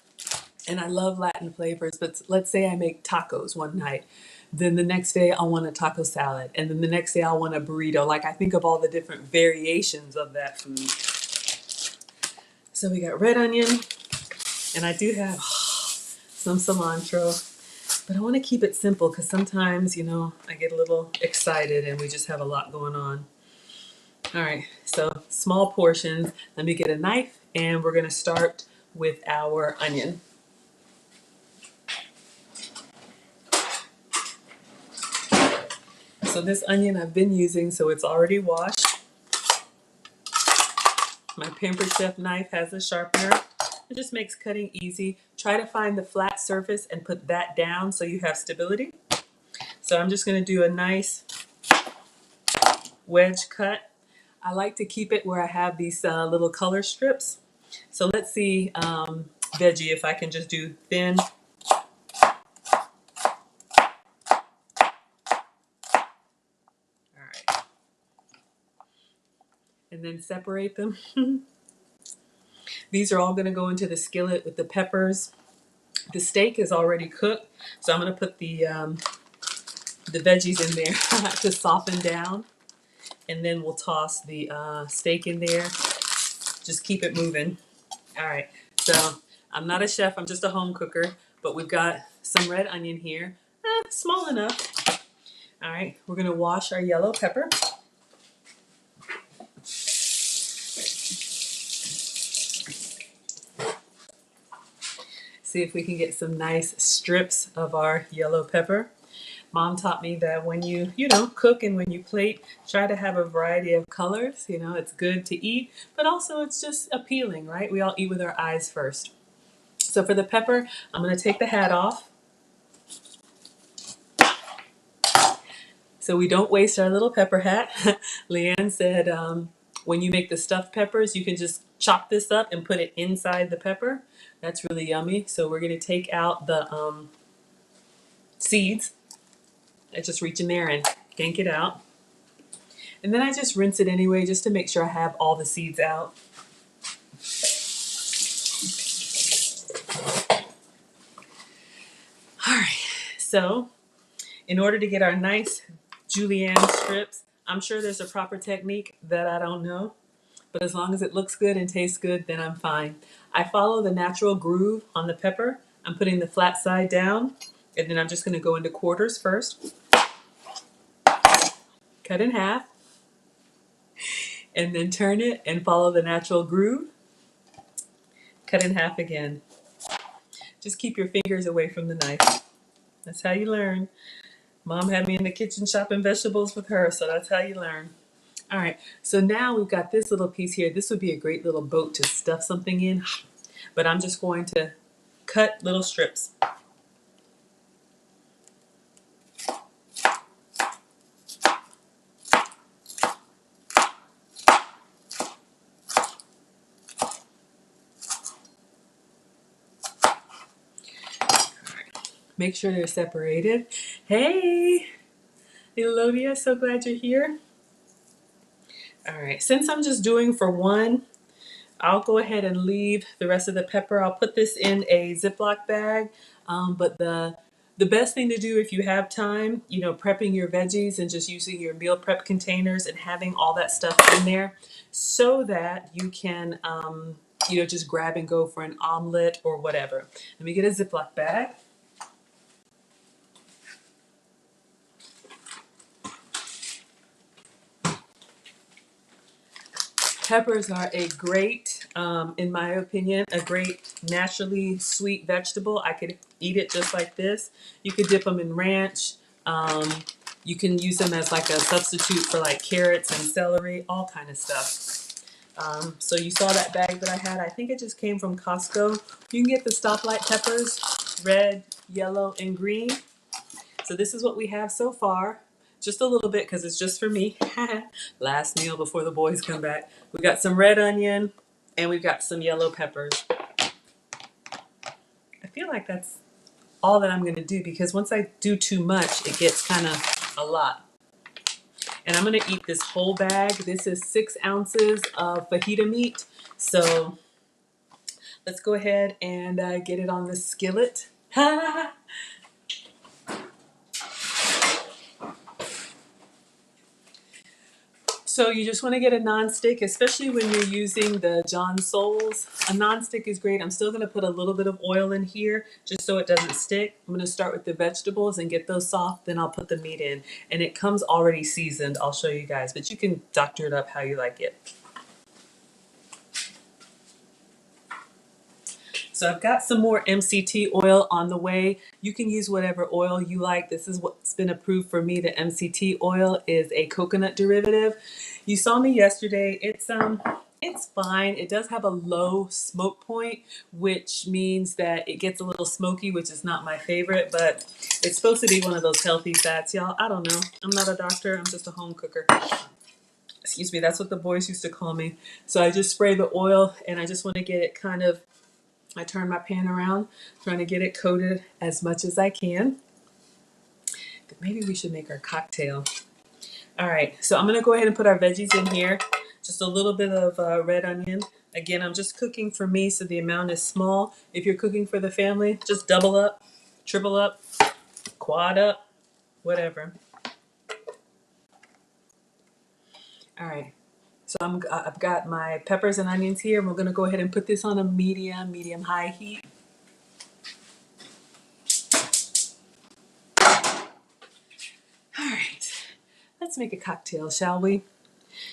and I love Latin flavors, but let's say I make tacos one night. Then the next day I'll want a taco salad. And then the next day I'll want a burrito. Like I think of all the different variations of that food. So we got red onion, and I do have some cilantro, but I want to keep it simple because sometimes, I get a little excited and we just have a lot going on. All right, so small portions. Let me get a knife and we're going to start with our onion. So this onion I've been using, so it's already washed. My Pampered Chef knife has a sharpener. It just makes cutting easy. Try to find the flat surface and put that down so you have stability. So I'm just going to do a nice wedge cut. I like to keep it where I have these little color strips. So let's see veggie if I can just do thin. All right. And then separate them. These are all going to go into the skillet with the peppers. The steak is already cooked, so I'm going to put the veggies in there to soften down, and then we'll toss the steak in there. Just keep it moving. All right, so I'm not a chef, I'm just a home cooker, but we've got some red onion here, small enough. All right, we're going to wash our yellow pepper. See if we can get some nice strips of our yellow pepper. Mom taught me that when you cook and when you plate, try to have a variety of colors. It's good to eat, but also it's just appealing, right? We all eat with our eyes first. So for the pepper, I'm going to take the hat off so we don't waste our little pepper hat. Leanne said when you make the stuffed peppers, you can just chop this up and put it inside the pepper. That's really yummy. So we're going to take out the seeds. I just reach in there and yank it out. And then I just rinse it anyway, just to make sure I have all the seeds out. All right, so in order to get our nice julienne strips, I'm sure there's a proper technique that I don't know, but as long as it looks good and tastes good, then I'm fine. I follow the natural groove on the pepper. I'm putting the flat side down, and then I'm just gonna go into quarters first. Cut in half, and then turn it and follow the natural groove. Cut in half again. Just keep your fingers away from the knife. That's how you learn. Mom had me in the kitchen chopping vegetables with her, so that's how you learn. All right, so now we've got this little piece here. This would be a great little boat to stuff something in, but I'm just going to cut little strips. Make sure they're separated. Hey, Elodia, so glad you're here. All right, since I'm just doing for one, I'll go ahead and leave the rest of the pepper. I'll put this in a Ziploc bag, but the best thing to do if you have time, prepping your veggies and just using your meal prep containers and having all that stuff in there so that you can, just grab and go for an omelet or whatever. Let me get a Ziploc bag. Peppers are a great, in my opinion, a great naturally sweet vegetable. I could eat it just like this. You could dip them in ranch. You can use them as like a substitute for like carrots and celery, all kind of stuff. So you saw that bag that I had. I think it just came from Costco. You can get the stoplight peppers, red, yellow, and green. So this is what we have so far. Just a little bit because it's just for me. Last meal before the boys come back. We got some red onion and we've got some yellow peppers. I feel like that's all that I'm going to do because once I do too much, it gets kind of a lot. And I'm going to eat this whole bag. This is 6 ounces of fajita meat. So let's go ahead and get it on the skillet. So you just want to get a nonstick, especially when you're using the John Souls. A nonstick is great. I'm still going to put a little bit of oil in here just so it doesn't stick. I'm going to start with the vegetables and get those soft. Then I'll put the meat in. And it comes already seasoned. I'll show you guys. But you can doctor it up how you like it. So I've got some more MCT oil on the way. You can use whatever oil you like. This is what's been approved for me. The MCT oil is a coconut derivative. You saw me yesterday. It's fine. It does have a low smoke point, which means that it gets a little smoky, which is not my favorite, but it's supposed to be one of those healthy fats, y'all. I don't know. I'm not a doctor. I'm just a home cooker. Excuse me. That's what the boys used to call me. So I just spray the oil and I just want to get it kind of, I turn my pan around, trying to get it coated as much as I can. But maybe we should make our cocktail. All right, so I'm gonna go ahead and put our veggies in here. Just a little bit of red onion. Again, I'm just cooking for me, so the amount is small. If you're cooking for the family, just double up, triple up, quad up, whatever. All right, so I've got my peppers and onions here. We're gonna go ahead and put this on a medium high heat. All right, let's make a cocktail, shall we?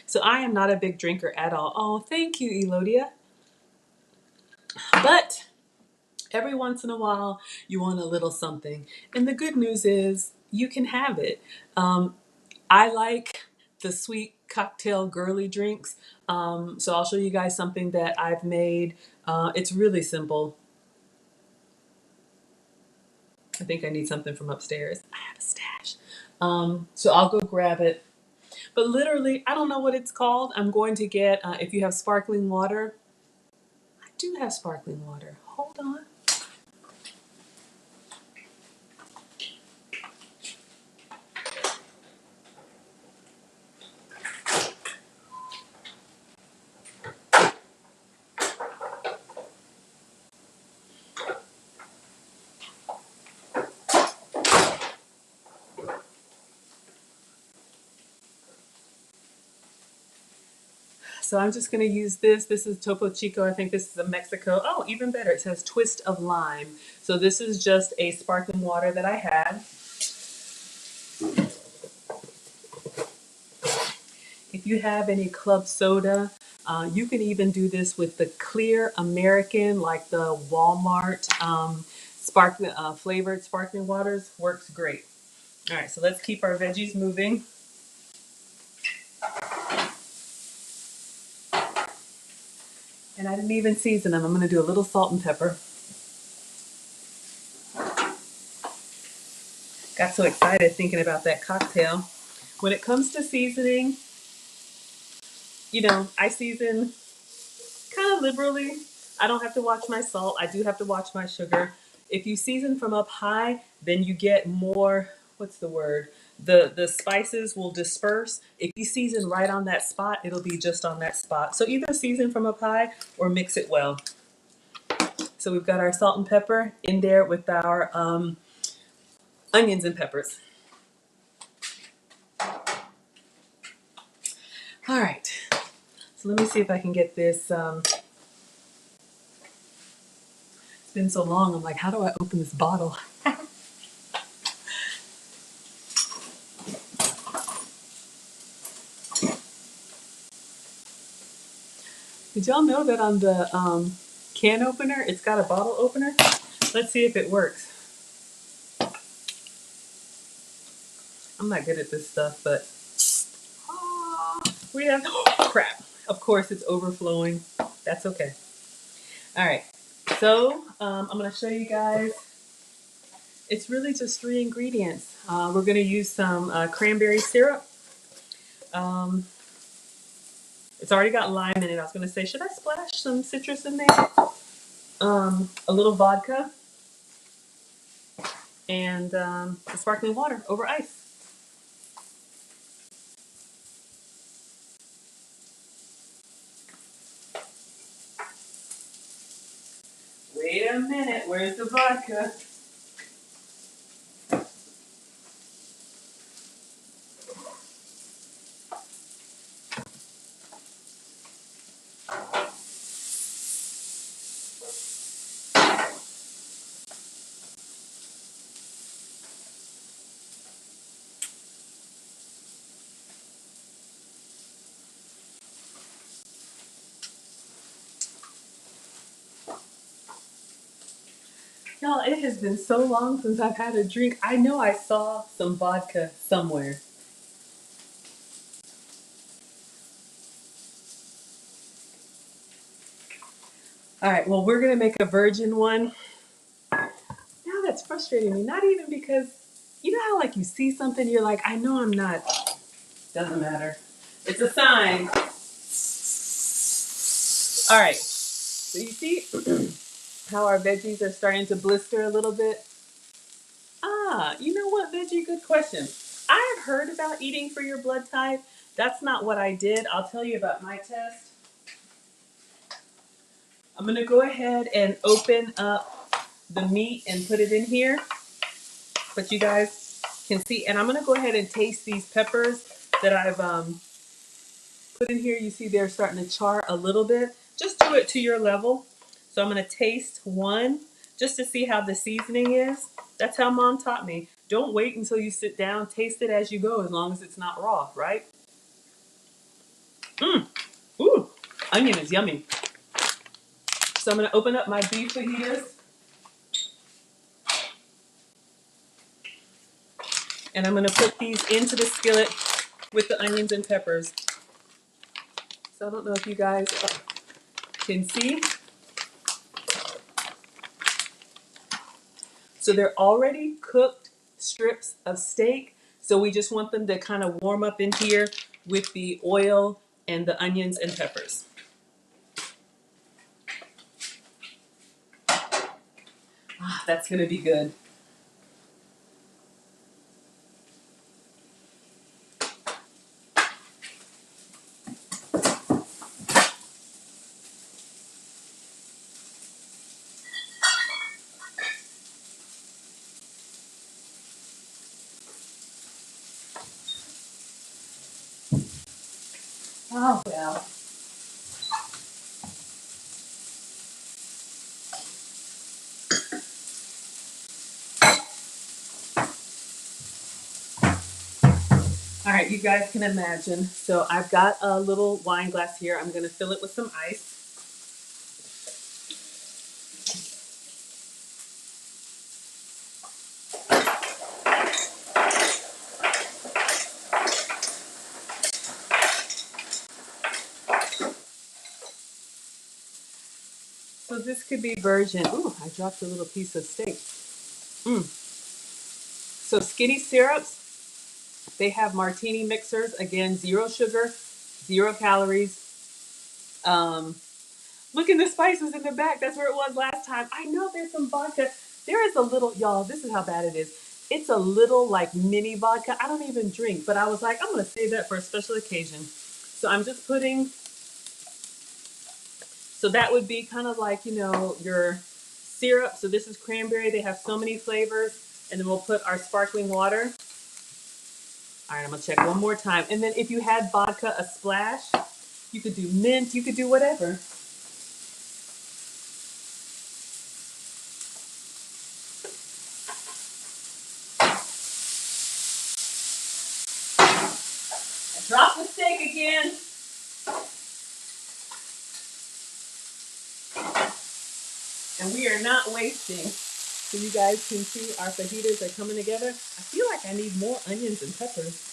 So I am not a big drinker at all. Oh, thank you, Elodia. But every once in a while, you want a little something. And the good news is you can have it. I like the sweet cocktail girly drinks. So I'll show you guys something that I've made. It's really simple. I think I need something from upstairs. I have a stash. So I'll go grab it. But literally, I don't know what it's called. I'm going to get, if you have sparkling water, I do have sparkling water. Hold on. So I'm just going to use this. This is Topo Chico. I think this is a Mexico. Oh, even better. It says twist of lime. So this is just a sparkling water that I had. If you have any club soda, you can even do this with the clear American, like the Walmart sparkling flavored sparkling waters. Works great. All right, so let's keep our veggies moving. And I didn't even season them. I'm going to do a little salt and pepper. Got so excited thinking about that cocktail. When it comes to seasoning, I season kind of liberally. I don't have to watch my salt. I do have to watch my sugar. If you season from up high, then you get more, what's the word? The spices will disperse. If you season right on that spot, it'll be just on that spot. So either season from up high or mix it well. So we've got our salt and pepper in there with our onions and peppers. All right. So let me see if I can get this. It's been so long. I'm like, how do I open this bottle? Did y'all know that on the can opener, it's got a bottle opener? Let's see if it works. I'm not good at this stuff, but we have, oh, crap. Of course, it's overflowing. That's okay. All right. So I'm going to show you guys. It's really just 3 ingredients. We're going to use some cranberry syrup. It's already got lime in it. I was going to say, should I splash some citrus in there? A little vodka and sparkling water over ice. Wait a minute, where's the vodka? Y'all, it has been so long since I've had a drink. I know I saw some vodka somewhere. All right, well, we're going to make a virgin one. Now that's frustrating me. Not even because, you know how like you see something, you're like, I know I'm not. Doesn't matter. It's a sign. All right, so you see how our veggies are starting to blister a little bit? Ah, you know what, veggie? Good question. I have heard about eating for your blood type. That's not what I did. I'll tell you about my test. I'm gonna go ahead and open up the meat and put it in here, but you guys can see. And I'm gonna go ahead and taste these peppers that I've put in here. You see they're starting to char a little bit. Just do it to your level. So I'm gonna taste one just to see how the seasoning is. That's how mom taught me. Don't wait until you sit down. Taste it as you go, as long as it's not raw, right? Mmm. Ooh. Onion is yummy. So I'm gonna open up my beef fajitas. And I'm gonna put these into the skillet with the onions and peppers. So I don't know if you guys can see. So they're already cooked strips of steak. So we just want them to kind of warm up in here with the oil and the onions and peppers. Ah, that's gonna be good. Oh well. All right, you guys can imagine. So I've got a little wine glass here. I'm gonna fill it with some ice. So this could be virgin. Ooh, I dropped a little piece of steak. Mm. So skinny syrups, they have martini mixers. Again, zero sugar, 0 calories. Um, Look in the spices in the back. That's where it was last time. I know there's some vodka. There is a little, y'all, this is how bad it is. It's a little like mini vodka. I don't even drink, but I was like, I'm going to save that for a special occasion. So I'm just putting, so that would be kind of like, your syrup. So this is cranberry. They have so many flavors. And then we'll put our sparkling water. All right, I'm going to check one more time. And then if you had vodka, a splash, you could do mint, you could do whatever. Drop the steak again. And we are not wasting. So you guys can see our fajitas are coming together. I feel like I need more onions and peppers.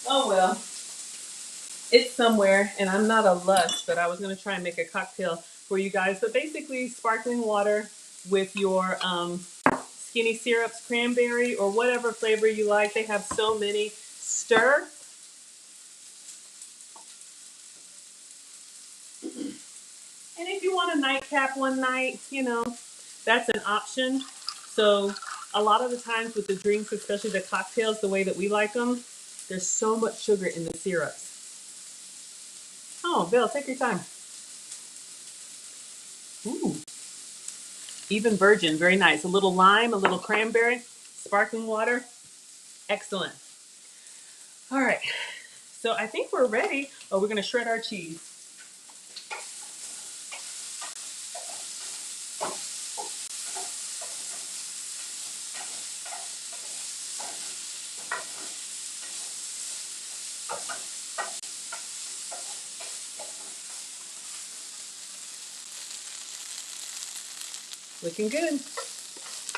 Oh well, it's somewhere, and I'm not a lust, but I was gonna try and make a cocktail for you guys. But basically, sparkling water with your skinny syrups, cranberry, or whatever flavor you like. They have so many. Stir. And if you want a nightcap one night, that's an option. So a lot of the times with the drinks, especially the cocktails, the way that we like them, there's so much sugar in the syrups. Oh, Bill, take your time. Ooh, even virgin, very nice. A little lime, a little cranberry, sparkling water. Excellent. All right, so I think we're ready. Oh, we're gonna shred our cheese. Looking good.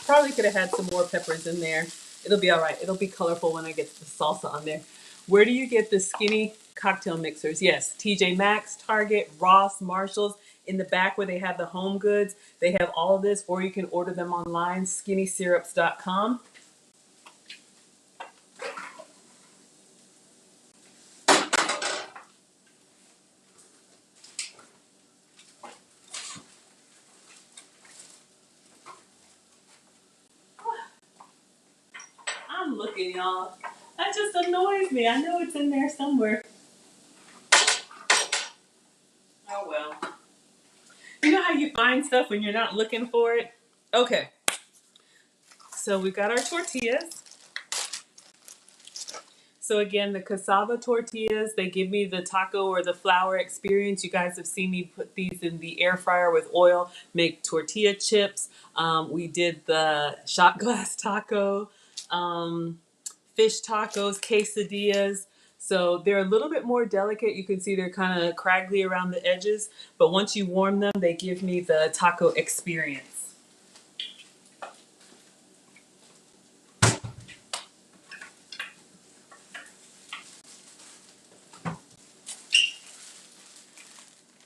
Probably could have had some more peppers in there. It'll be all right. It'll be colorful when I get the salsa on there. Where do you get the skinny cocktail mixers? Yes, TJ Maxx, Target, Ross, Marshalls. In the back where they have the home goods, they have all of this, or you can order them online, skinnysyrups.com. I'm looking, y'all. That just annoys me. I know it's in there somewhere. Oh well. You know how you find stuff when you're not looking for it? Okay. So we've got our tortillas. So again, the cassava tortillas, they give me the taco or the flour experience. You guys have seen me put these in the air fryer with oil, make tortilla chips. We did the shot glass taco, fish tacos, quesadillas. So they're a little bit more delicate. You can see they're kind of craggly around the edges, but once you warm them, they give me the taco experience.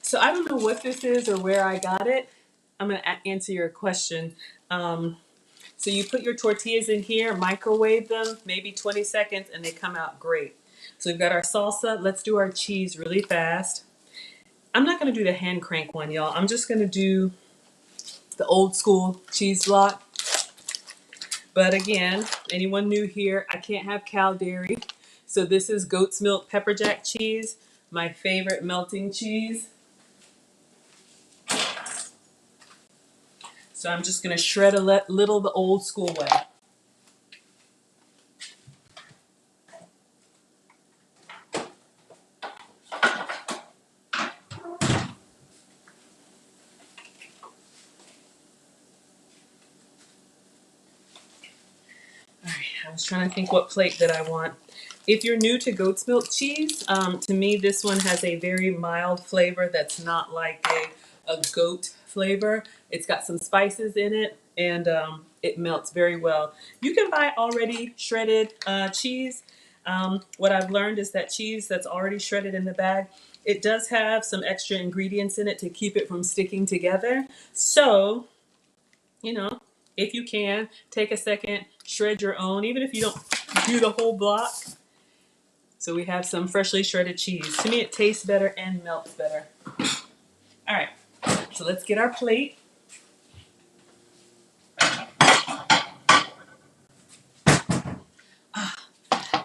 So I don't know what this is or where I got it. I'm going to answer your question. So you put your tortillas in here, microwave them, maybe 20 seconds, and they come out great. So we've got our salsa. Let's do our cheese really fast. I'm not going to do the hand crank one, y'all. I'm just going to do the old school cheese block. But again, anyone new here, I can't have cow dairy. So this is goat's milk pepper jack cheese, my favorite melting cheese. So I'm just going to shred a little the old school way. All right, I was trying to think what plate that I want. If you're new to goat's milk cheese, to me this one has a very mild flavor that's not like a goat flavor. It's got some spices in it and it melts very well. You can buy already shredded cheese. What I've learned is that cheese that's already shredded in the bag, it does have some extra ingredients in it to keep it from sticking together. So, you know, if you can, take a second, shred your own, even if you don't do the whole block. So we have some freshly shredded cheese. To me, it tastes better and melts better. All right, so let's get our plate.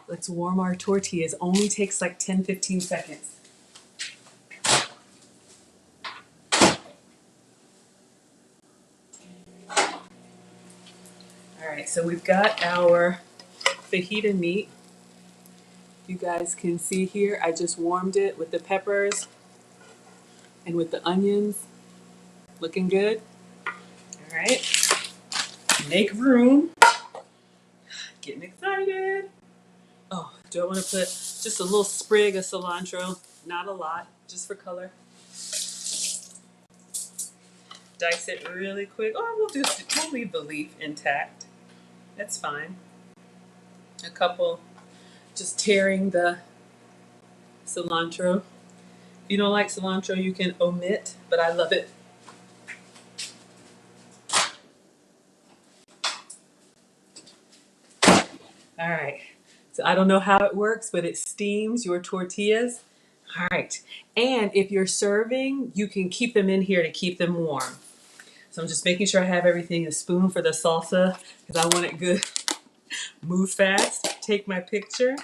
Let's warm our tortillas. Only takes like 10-15 seconds. All right, so we've got our fajita meat. You guys can see here, I just warmed it with the peppers and with the onions. Looking good. All right, make room. Getting excited. Oh, do I want to put just a little sprig of cilantro? Not a lot, just for color. Dice it really quick. Oh, we'll leave the leaf intact. That's fine. A couple, just tearing the cilantro. If you don't like cilantro, you can omit, but I love it. All right. So I don't know how it works, but it steams your tortillas. All right. And if you're serving, you can keep them in here to keep them warm. So I'm just making sure I have everything, a spoon for the salsa, because I want it good. Move fast, take my picture,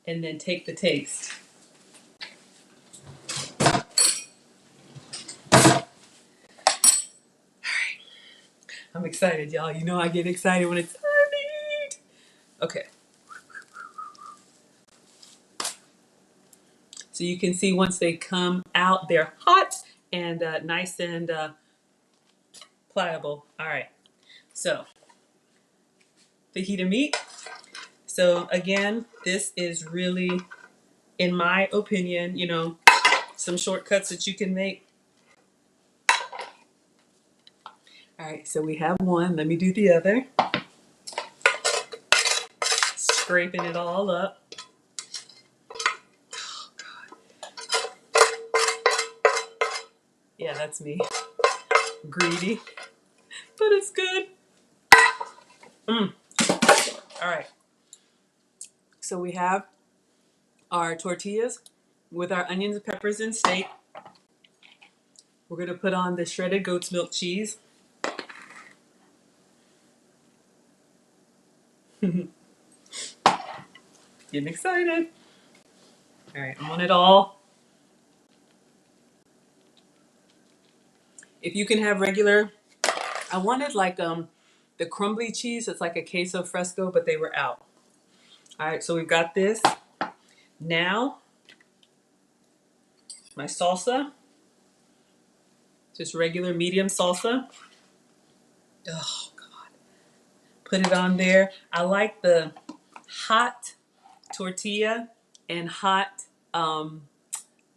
and then take the taste. I'm excited, y'all. You know I get excited when it's time to eat. Okay. So you can see once they come out, they're hot and nice and pliable. All right. So fajita meat. So again, this is really, in my opinion, you know, some shortcuts that you can make. All right, so we have one. Let me do the other. Scraping it all up. Oh, God. Yeah, that's me. Greedy, but it's good. All right, so we have our tortillas with our onions, peppers, and steak. We're going to put on the shredded goat's milk cheese. Getting excited. All right, I want it all. If you can have regular, I wanted like the crumbly cheese. It's like a queso fresco, but they were out. All right, so we've got this. Now, my salsa, just regular medium salsa. Oh, God. Put it on there. I like the hot tortilla and hot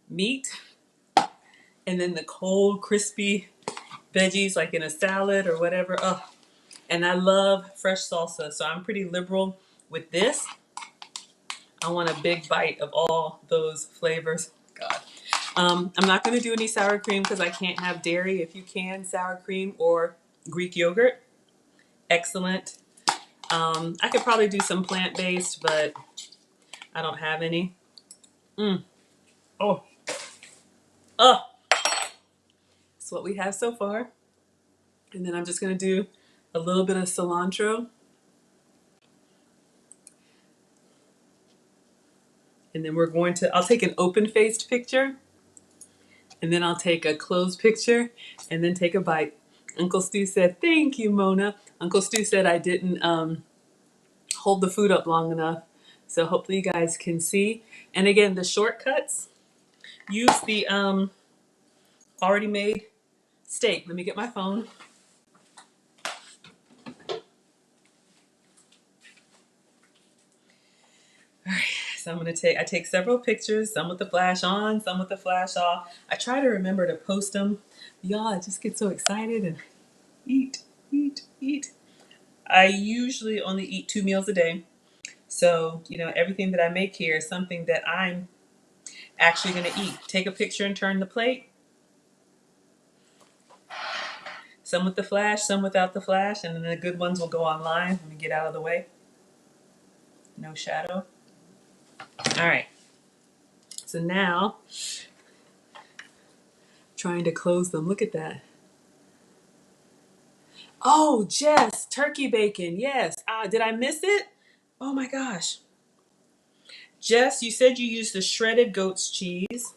meat, and then the cold, crispy veggies like in a salad or whatever. Oh, and I love fresh salsa, so I'm pretty liberal with this. I want a big bite of all those flavors. God. I'm not going to do any sour cream because I can't have dairy. If you can, sour cream or Greek yogurt, excellent. I could probably do some plant-based, but I don't have any. Oh, oh, that's what we have so far. And then I'm just going to do a little bit of cilantro. And then we're going to, I'll take an open-faced picture. And then I'll take a closed picture and then take a bite. Uncle Stu said, "Thank you, Mona." Uncle Stu said I didn't hold the food up long enough. So hopefully you guys can see. And again, the shortcuts, use the already made steak. Let me get my phone. All right, so I take several pictures, some with the flash on, some with the flash off. I try to remember to post them. Y'all, I just get so excited and eat, eat, eat. I usually only eat 2 meals a day. So, everything that I make here is something that I'm actually going to eat. Take a picture and turn the plate. Some with the flash, some without the flash, and then the good ones will go online. Let me get out of the way. No shadow. All right. So now, trying to close them. Look at that. Oh, Jess, turkey bacon. Yes. Did I miss it? Oh my gosh. Jess, you said you used the shredded goat's cheese.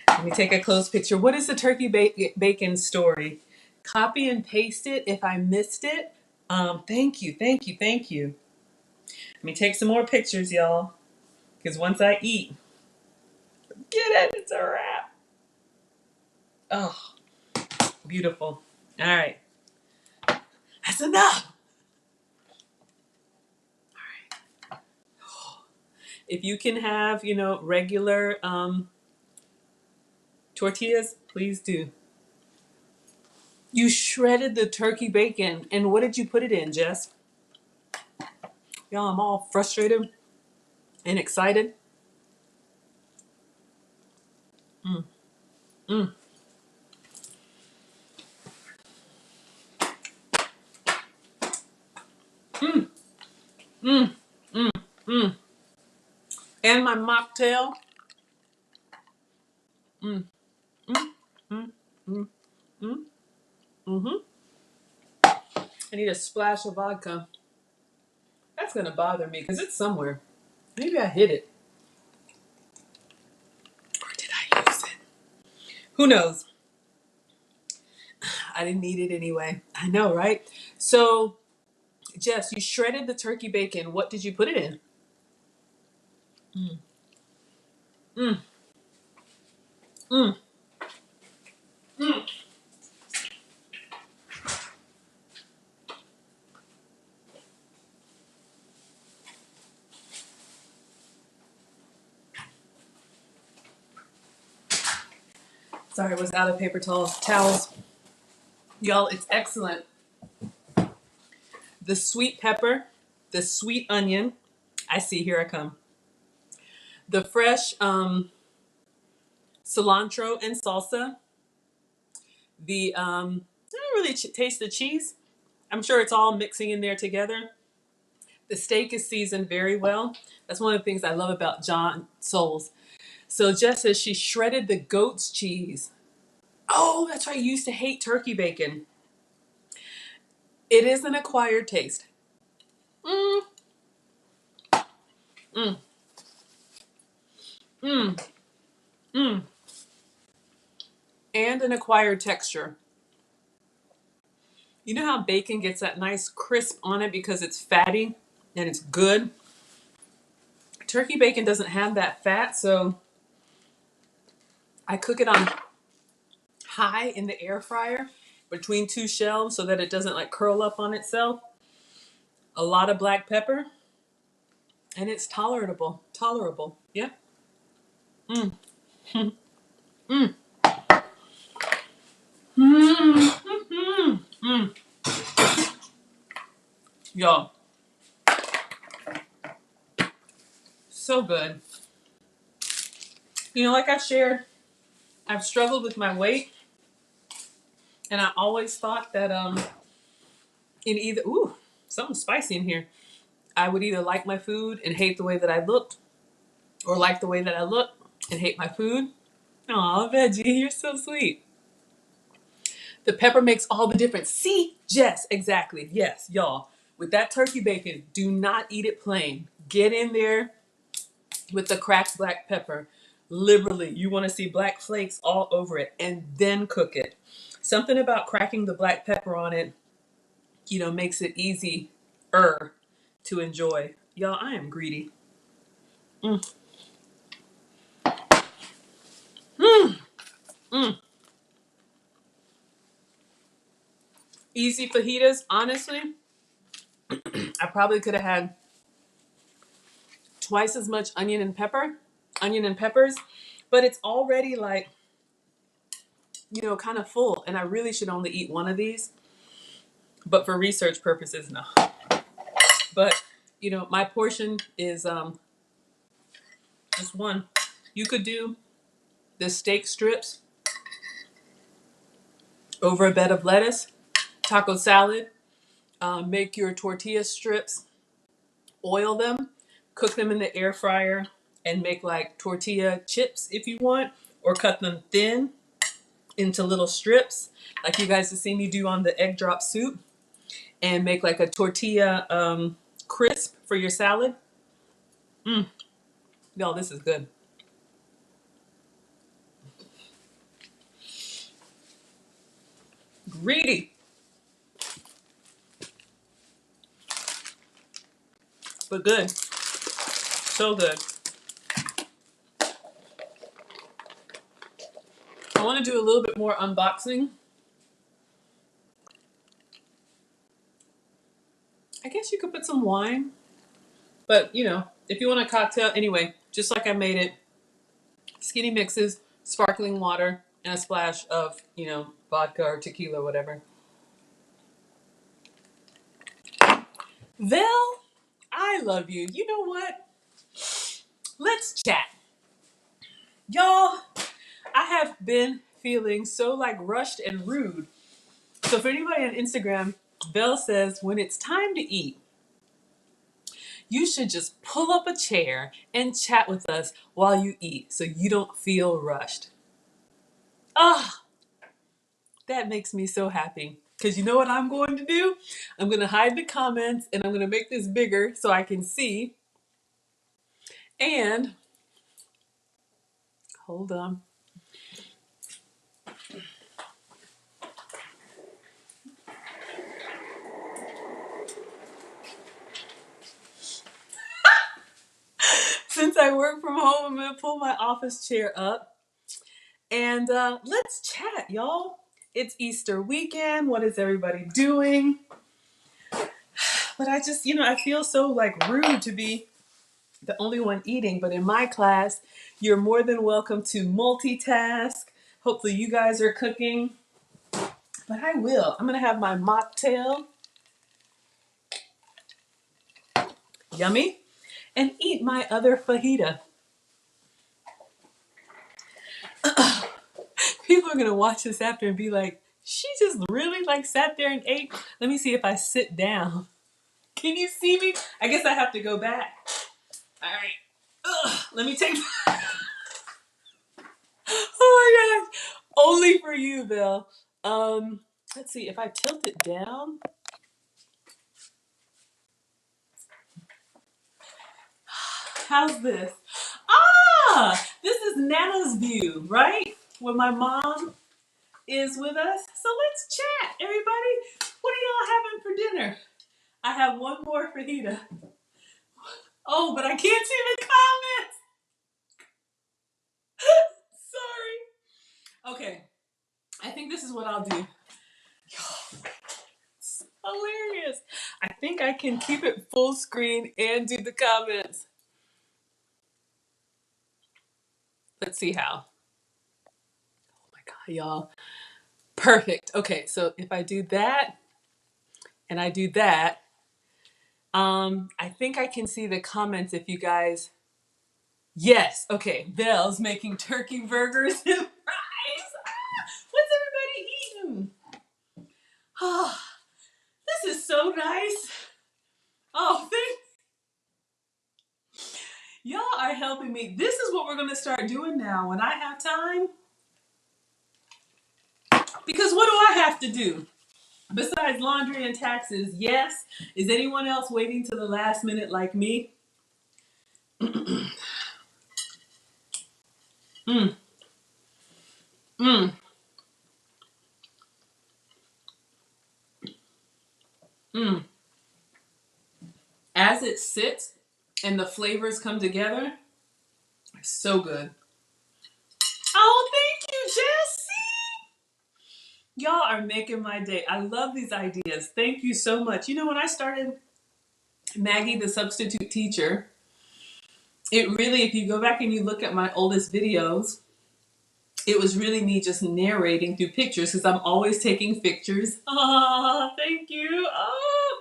Let me take a close picture. What is the turkey bacon story? Copy and paste it if I missed it. Thank you, thank you, thank you. Let me take some more pictures, y'all. Because once I eat, get it, it's a wrap. Oh, beautiful. All right. That's enough. All right. If you can have, regular tortillas, please do. You shredded the turkey bacon. And what did you put it in, Jess? Y'all, I'm all frustrated and excited. Mm, mm, mm, mm, mm, mm. And my mocktail. Mm, mm, mm, mm, mm, mm-hmm. I need a splash of vodka. That's going to bother me because it's somewhere. Maybe I hid it. Or did I use it? Who knows? I didn't need it anyway. I know, right? So, Jess, you shredded the turkey bacon. What did you put it in? Mm, mm, mm, mm. Sorry, I was out of paper towels. Y'all, it's excellent. The sweet pepper, the sweet onion. I see, here I come. The fresh cilantro and salsa. I don't really taste the cheese. I'm sure it's all mixing in there together. The steak is seasoned very well. That's one of the things I love about John Souls. So Jess says she shredded the goat's cheese. Oh, that's right. You used to hate turkey bacon. It is an acquired taste. Mm, mm, mm, mm. And an acquired texture. You know how bacon gets that nice crisp on it because it's fatty and it's good? Turkey bacon doesn't have that fat, so I cook it on high in the air fryer between two shelves so that it doesn't like curl up on itself. A lot of black pepper, and it's tolerable. Tolerable. Yep. Mm. Mm. Mm. Mm. Mm. Y'all, so good. You know, like I shared, I've struggled with my weight, and I always thought that in either something spicy in here. I would either like my food and hate the way that I looked, or like the way that I look and hate my food. Aw, Veggie, you're so sweet. The pepper makes all the difference. See, Jess, exactly. Yes, y'all. With that turkey bacon, do not eat it plain. Get in there with the cracked black pepper. Liberally, you want to see black flakes all over it, and then cook it. Something about cracking the black pepper on it, makes it easier to enjoy. Y'all, I am greedy. Mm. Mm. Mm. Easy fajitas, honestly, I probably could have had twice as much onion and peppers, but it's already like, kind of full, and I really should only eat one of these, but for research purposes, no. But, my portion is just one. You could do the steak strips over a bed of lettuce, taco salad, make your tortilla strips, oil them, cook them in the air fryer, and make like tortilla chips if you want, or cut them thin into little strips, like you guys have seen me do on the egg drop soup, and make like a tortilla crisp for your salad. Mm. Y'all, this is good. Greedy, but good. So good. I want to do a little bit more unboxing. I guess you could put some wine, but if you want a cocktail, anyway, just like I made it, skinny mixes, sparkling water, and a splash of, vodka or tequila, whatever. Vel, I love you. You know what? Let's chat. Y'all, I have been feeling so like rushed and rude. So for anybody on Instagram, Vel says when it's time to eat, you should just pull up a chair and chat with us while you eat so you don't feel rushed. Ah, that makes me so happy. Because you know what I'm going to do? I'm going to hide the comments and I'm going to make this bigger so I can see. And hold on. Since I work from home, I'm going to pull my office chair up and let's chat, y'all. It's Easter weekend. What is everybody doing? But I just, I feel so like rude to be the only one eating. But in my class, you're more than welcome to multitask. Hopefully you guys are cooking, but I will. I'm gonna have my mocktail, yummy, and eat my other fajita. People are gonna watch this after and be like, she just really like sat there and ate. Let me see if I sit down. Can you see me? I guess I have to go back. All right. Let me take. Oh my gosh. Only for you, Bill. Let's see if I tilt it down. How's this? Ah, this is Nana's view, right? When my mom is with us. So let's chat, everybody. What are y'all having for dinner? I have one more fajita. Oh, but I can't see the comments. Sorry. Okay, I think this is what I'll do. It's hilarious. I think I can keep it full screen and do the comments. Let's see how. Oh my God, y'all. Perfect. Okay, so if I do that and I do that, I think I can see the comments if you guys. Yes. Okay. Belle's making turkey burgers and fries. What's everybody eating? Oh, this is so nice. Oh, y'all are helping me. This is what we're gonna start doing now when I have time. Because what do I have to do? Besides laundry and taxes, yes. Is anyone else waiting to the last minute like me? Mm, mm, mm. As it sits and the flavors come together, it's so good. Oh, thank you, Jessie. Y'all are making my day. I love these ideas. Thank you so much. You know, when I started Maggie the Substitute Teacher, it really, if you go back and you look at my oldest videos, it was really me just narrating through pictures because I'm always taking pictures. Oh, thank you. Oh,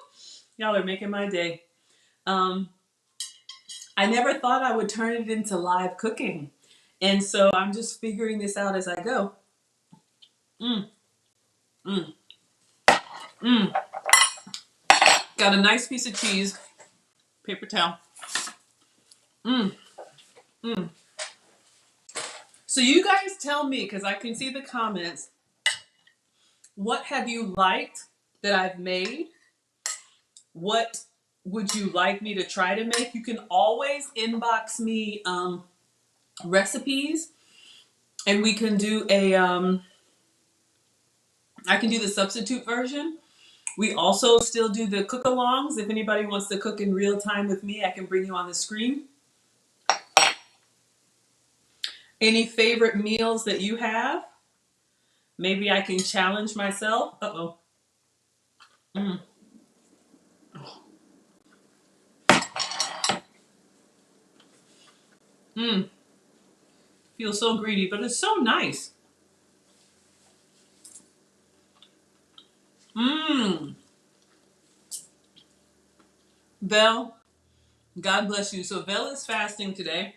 y'all are making my day. Um, I never thought I would turn it into live cooking. And so I'm just figuring this out as I go. Mm, mm, mm. Got a nice piece of cheese. Paper towel. Mm, mm. So you guys tell me, because I can see the comments, what have you liked that I've made? What would you like me to try to make? You can always inbox me recipes, and we can do I can do the substitute version. We also still do the cook-alongs. If anybody wants to cook in real time with me, I can bring you on the screen. Any favorite meals that you have? Maybe I can challenge myself. Uh-oh. Mm. Mm. Feel so greedy, but it's so nice. Mmm. Belle, God bless you. So Belle is fasting today.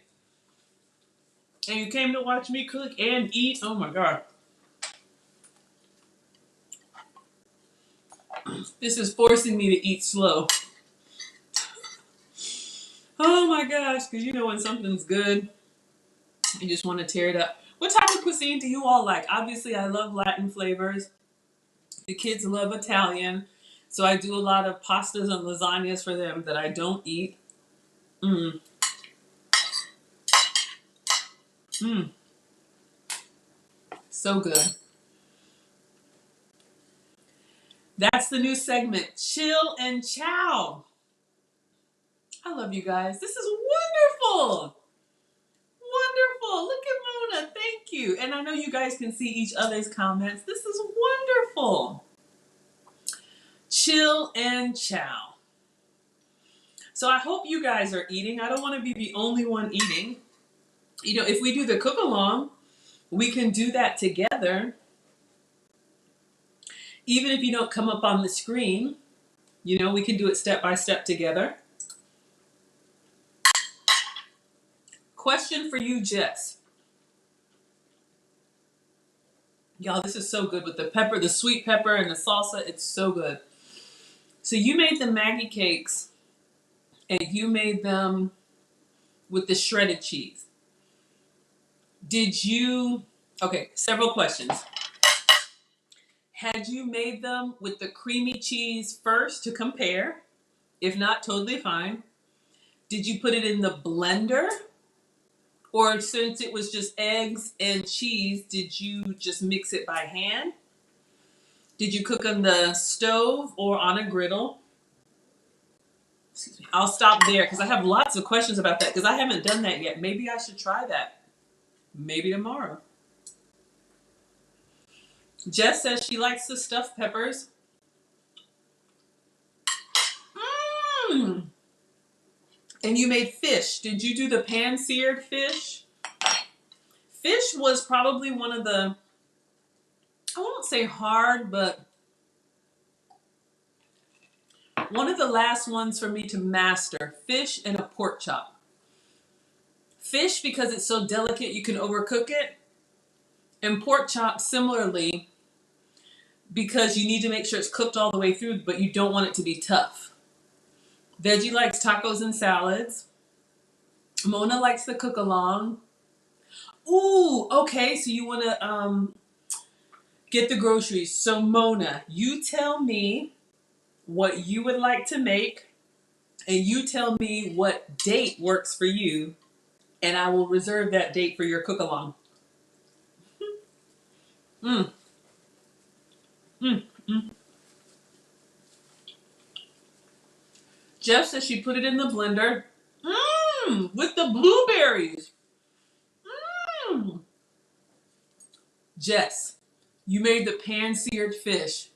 And you came to watch me cook and eat. Oh my God. This is forcing me to eat slow. Oh my gosh. Because you know when something's good, you just want to tear it up. What type of cuisine do you all like? Obviously, I love Latin flavors. The kids love Italian. So I do a lot of pastas and lasagnas for them that I don't eat. Mmm. Mmm. So good. That's the new segment, Chill and Chow. I love you guys. This is wonderful. Wonderful. Look at Mona. Thank you. And I know you guys can see each other's comments. This is wonderful. Chill and Chow. So I hope you guys are eating. I don't want to be the only one eating. You know, if we do the cook along, we can do that together. Even if you don't come up on the screen, you know, we can do it step by step together. Question for you, Jess. Y'all, this is so good with the pepper, the sweet pepper and the salsa. It's so good. So you made the Maggie cakes and you made them with the shredded cheese. Did you, okay, several questions. Had you made them with the creamy cheese first to compare? If not, totally fine. Did you put it in the blender? Or since it was just eggs and cheese, did you just mix it by hand? Did you cook on the stove or on a griddle? Excuse me. I'll stop there because I have lots of questions about that because I haven't done that yet. Maybe I should try that. Maybe tomorrow. Jess says she likes the stuffed peppers. Mmm. And you made fish. Did you do the pan-seared fish? Fish was probably one of the, I won't say hard, but one of the last ones for me to master. Fish and a pork chop. Fish, because it's so delicate, you can overcook it. And pork chop, similarly, because you need to make sure it's cooked all the way through, but you don't want it to be tough. Veggie likes tacos and salads. Mona likes the cook along. Ooh, okay, so you want to get the groceries. So Mona, you tell me what you would like to make, and you tell me what date works for you, and I will reserve that date for your cook along. Mm. Mm. Mm. Jeff says she put it in the blender. Mmm, with the blueberries. Mmm. Jess, you made the pan-seared fish.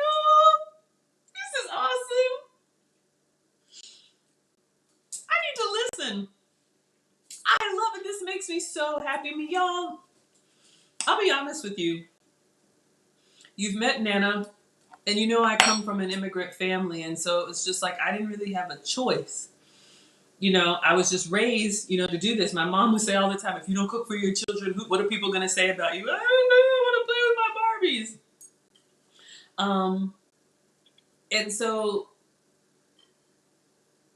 Oh, this is awesome. I need to listen. I love it. This makes me so happy. Y'all, I'll be honest with you. You've met Nana, and you know I come from an immigrant family, and so it was just like I didn't really have a choice. You know, I was just raised, you know, to do this. My mom would say all the time, if you don't cook for your children, what are people going to say about you? I don't know, I want to play with my Barbies. And so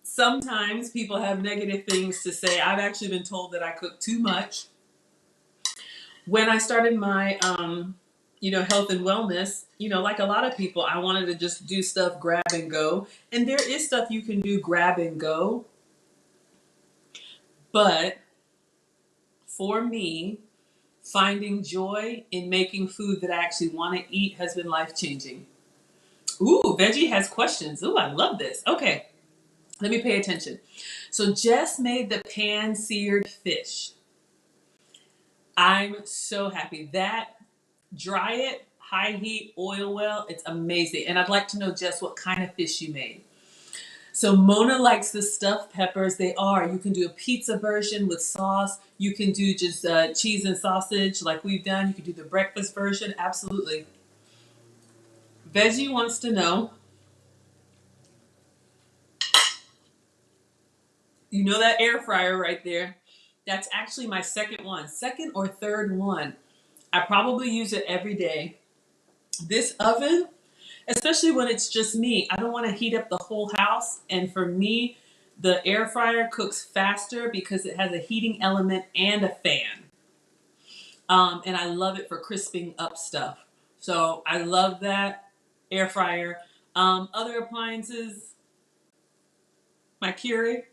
sometimes people have negative things to say. I've actually been told that I cook too much. When I started my, health and wellness, you know, like a lot of people, I wanted to just do stuff grab and go. And there is stuff you can do grab and go. But for me, finding joy in making food that I actually want to eat has been life-changing. Ooh, Veggie has questions. Ooh, I love this. Okay, let me pay attention. So Jess made the pan-seared fish. I'm so happy. That, dry it, high heat, oil well, it's amazing. And I'd like to know, Jess, what kind of fish you made. So Mona likes the stuffed peppers. They are. You can do a pizza version with sauce. You can do just cheese and sausage like we've done. You can do the breakfast version. Absolutely. Veggie wants to know, you know that air fryer right there? That's actually my second one. Second or third one. I probably use it every day. This oven, especially when it's just me, I don't want to heat up the whole house. And for me, the air fryer cooks faster because it has a heating element and a fan. And I love it for crisping up stuff. So I love that air fryer. Other appliances, my Keurig.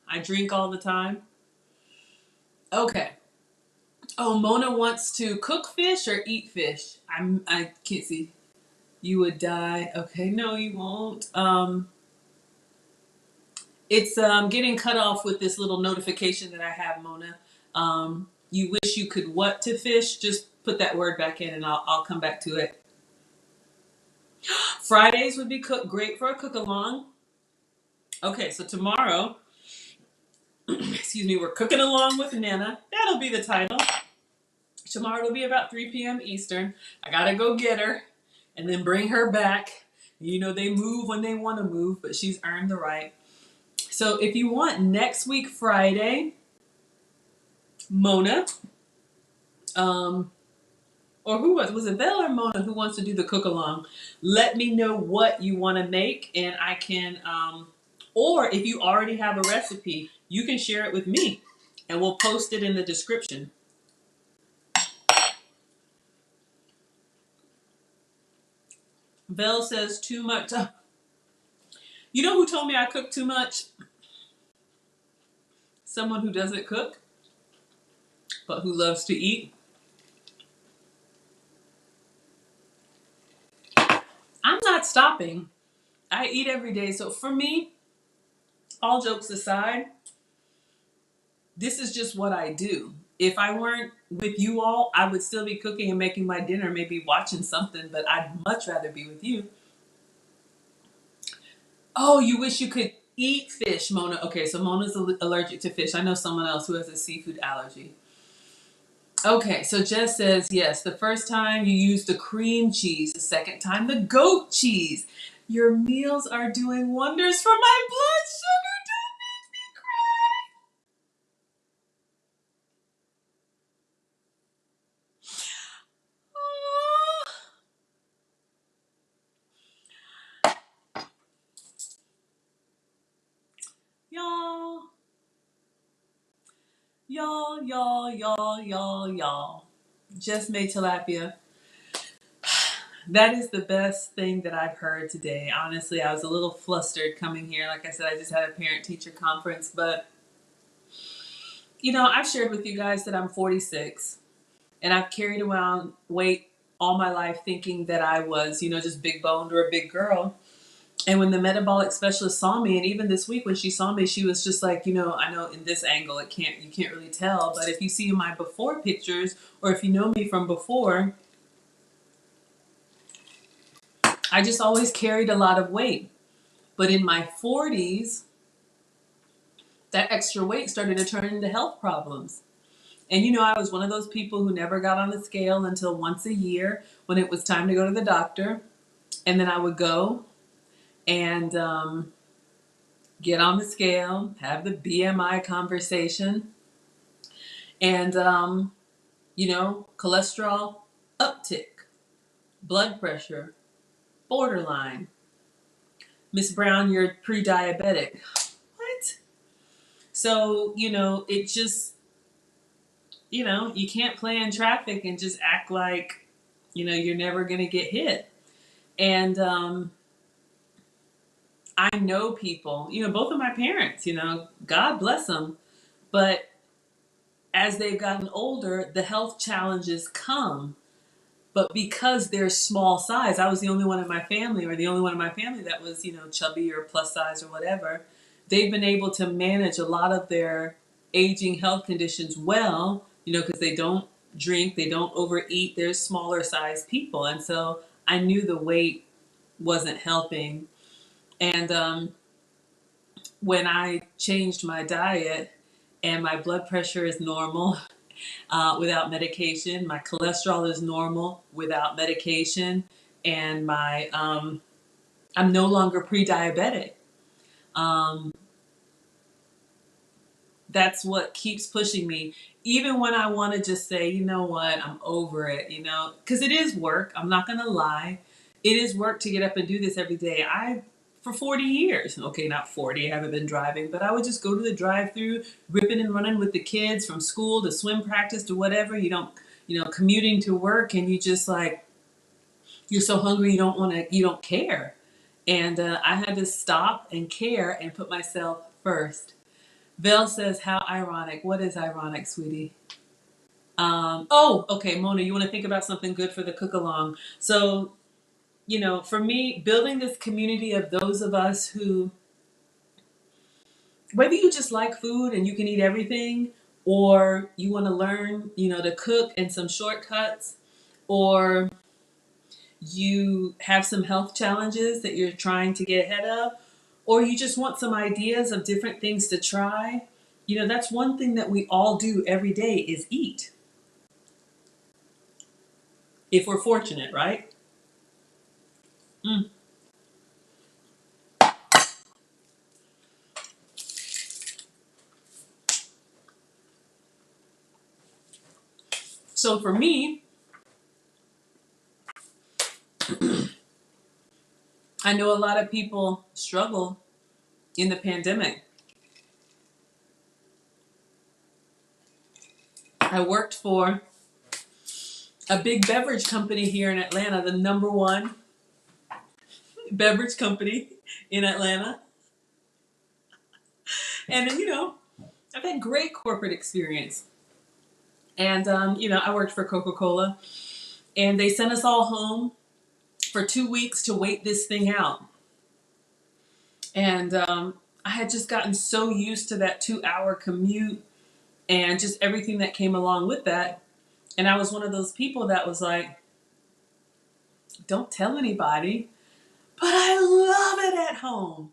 I drink all the time. Okay. Oh, Mona wants to cook fish or eat fish. I can't see. You would die. Okay, no, you won't. It's getting cut off with this little notification that I have, Mona. You wish you could what to fish? Just put that word back in and I'll come back to it. Fridays would be great for a cook-along. Okay, so tomorrow, excuse me, we're cooking along with Nana. That'll be the title. Tomorrow it'll be about 3 p.m. Eastern. I gotta go get her and then bring her back. You know, they move when they want to move, but she's earned the right. So if you want next week, Friday, Mona, or who was it Belle or Mona who wants to do the cook along? Let me know what you want to make, and I can, or if you already have a recipe, you can share it with me, and we'll post it in the description. Belle says too much. You know who told me I cook too much? Someone who doesn't cook, but who loves to eat. I'm not stopping. I eat every day. So for me, all jokes aside, this is just what I do. If I weren't with you all, I would still be cooking and making my dinner, maybe watching something, but I'd much rather be with you. Oh, you wish you could eat fish, Mona. Okay, so Mona's allergic to fish. I know someone else who has a seafood allergy. Okay, so Jess says, yes, the first time you used the cream cheese, the second time the goat cheese. Your meals are doing wonders for my blood sugar. Don't make me cry. Oh. Y'all, y'all. Just made tilapia. That is the best thing that I've heard today. Honestly, I was a little flustered coming here. Like I said, I just had a parent-teacher conference, but you know, I've shared with you guys that I'm 46 and I've carried around weight all my life thinking that I was, you know, just big boned or a big girl. And when the metabolic specialist saw me, and even this week when she saw me, she was just like, you know, I know in this angle you can't really tell, but if you see my before pictures or if you know me from before, I just always carried a lot of weight. But in my 40s, that extra weight started to turn into health problems. And you know, I was one of those people who never got on the scale until once a year when it was time to go to the doctor. And then I would go and get on the scale, have the BMI conversation, and, you know, cholesterol uptick, blood pressure, borderline. Miss Brown, you're pre diabetic. What? So, you know, it just, you know, you can't play in traffic and just act like, you know, you're never going to get hit. And I know people, you know, both of my parents, you know, God bless them. But as they've gotten older, the health challenges come. But because they're small size, I was the only one in my family, or the only one in my family that was, you know, chubby or plus size or whatever. They've been able to manage a lot of their aging health conditions well, you know, because they don't drink, they don't overeat, they're smaller size people. And so I knew the weight wasn't helping. And when I changed my diet and my blood pressure is normal without medication, my cholesterol is normal without medication, and my I'm no longer pre-diabetic. Um, that's what keeps pushing me, even when I want to just say, you know what, I'm over it, you know, because it is work. I'm not gonna lie, it is work to get up and do this every day. For 40 years, okay, not 40, I haven't been driving, but I would just go to the drive-through, ripping and running with the kids from school to swim practice to whatever. You don't, you know, commuting to work, and you just like, you're so hungry, you don't care. And I had to stop and care and put myself first. Vel says, how ironic. What is ironic, sweetie? Oh, okay, Mona, you want to think about something good for the cook along. So, you know, for me, building this community of those of us who, whether you just like food and you can eat everything, or you want to learn, you know, to cook and some shortcuts, or you have some health challenges that you're trying to get ahead of, or you just want some ideas of different things to try, you know, that's one thing that we all do every day is eat. if we're fortunate, right? Mm. So for me, I know a lot of people struggle in the pandemic. I worked for a big beverage company here in Atlanta, the number one beverage company in Atlanta. And then, I've had great corporate experience. And, I worked for Coca-Cola, and they sent us all home for 2 weeks to wait this thing out. And I had just gotten so used to that 2 hour commute and just everything that came along with that. And I was one of those people that was like, don't tell anybody, but I love it at home.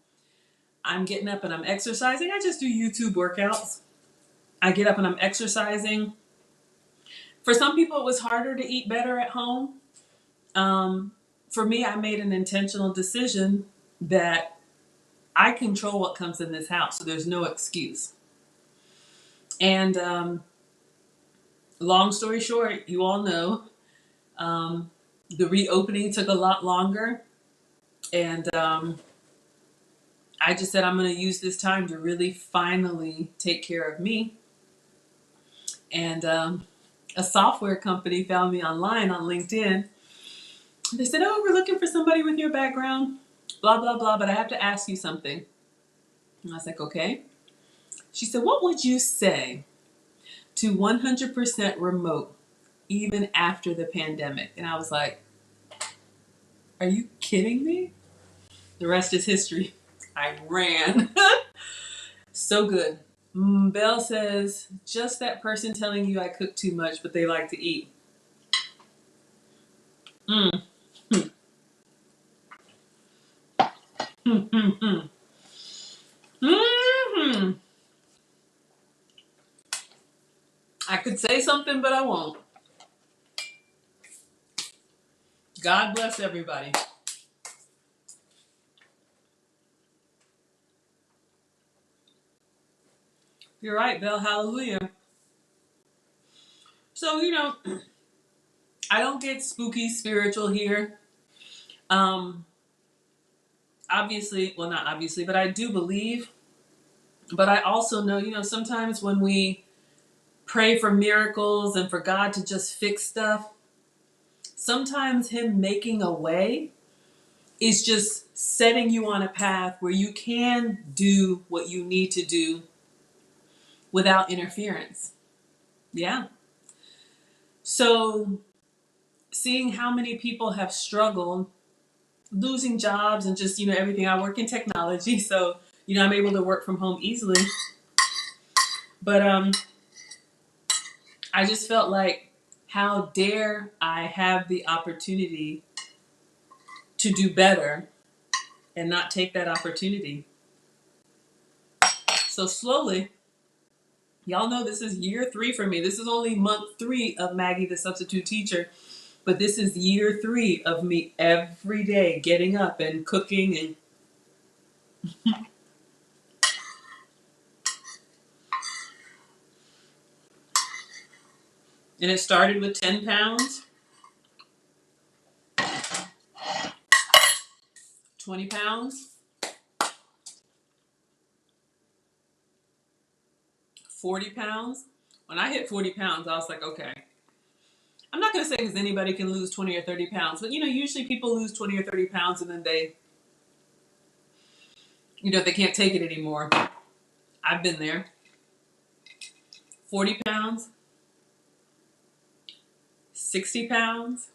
I'm getting up and I'm exercising. I just do YouTube workouts. I get up and I'm exercising. For some people, it was harder to eat better at home. For me, I made an intentional decision that I control what comes in this house, so there's no excuse. And long story short, you all know the reopening took a lot longer. And I just said, I'm going to use this time to really finally take care of me. And a software company found me online on LinkedIn. They said, oh, we're looking for somebody with your background, blah, blah, blah, but I have to ask you something. And I was like, okay. She said, what would you say to 100% remote even after the pandemic? And I was like, are you kidding me? The rest is history. I ran. So good. Belle says, just that person telling you I cook too much, but they like to eat. Mm. Mm-hmm. I could say something, but I won't. God bless everybody. You're right, Belle. Hallelujah. So, I don't get spooky spiritual here. Um, Obviously, well, not obviously, but I do believe. But I also know, sometimes when we pray for miracles and for God to just fix stuff, sometimes Him making a way is just setting you on a path where you can do what you need to do without interference. Yeah. So, seeing how many people have struggled losing jobs and just, everything. I work in technology, so, I'm able to work from home easily. But I just felt like, how dare I have the opportunity to do better and not take that opportunity? So slowly, y'all know this is year 3 for me. This is only month 3 of Maggie the Substitute Teacher, but this is year 3 of me every day getting up and cooking and and it started with 10 pounds, 20 pounds, 40 pounds. When I hit 40 pounds, I was like, okay. I'm not going to say because anybody can lose 20 or 30 pounds, but usually people lose 20 or 30 pounds and then they can't take it anymore. I've been there. 40 pounds, 60 pounds,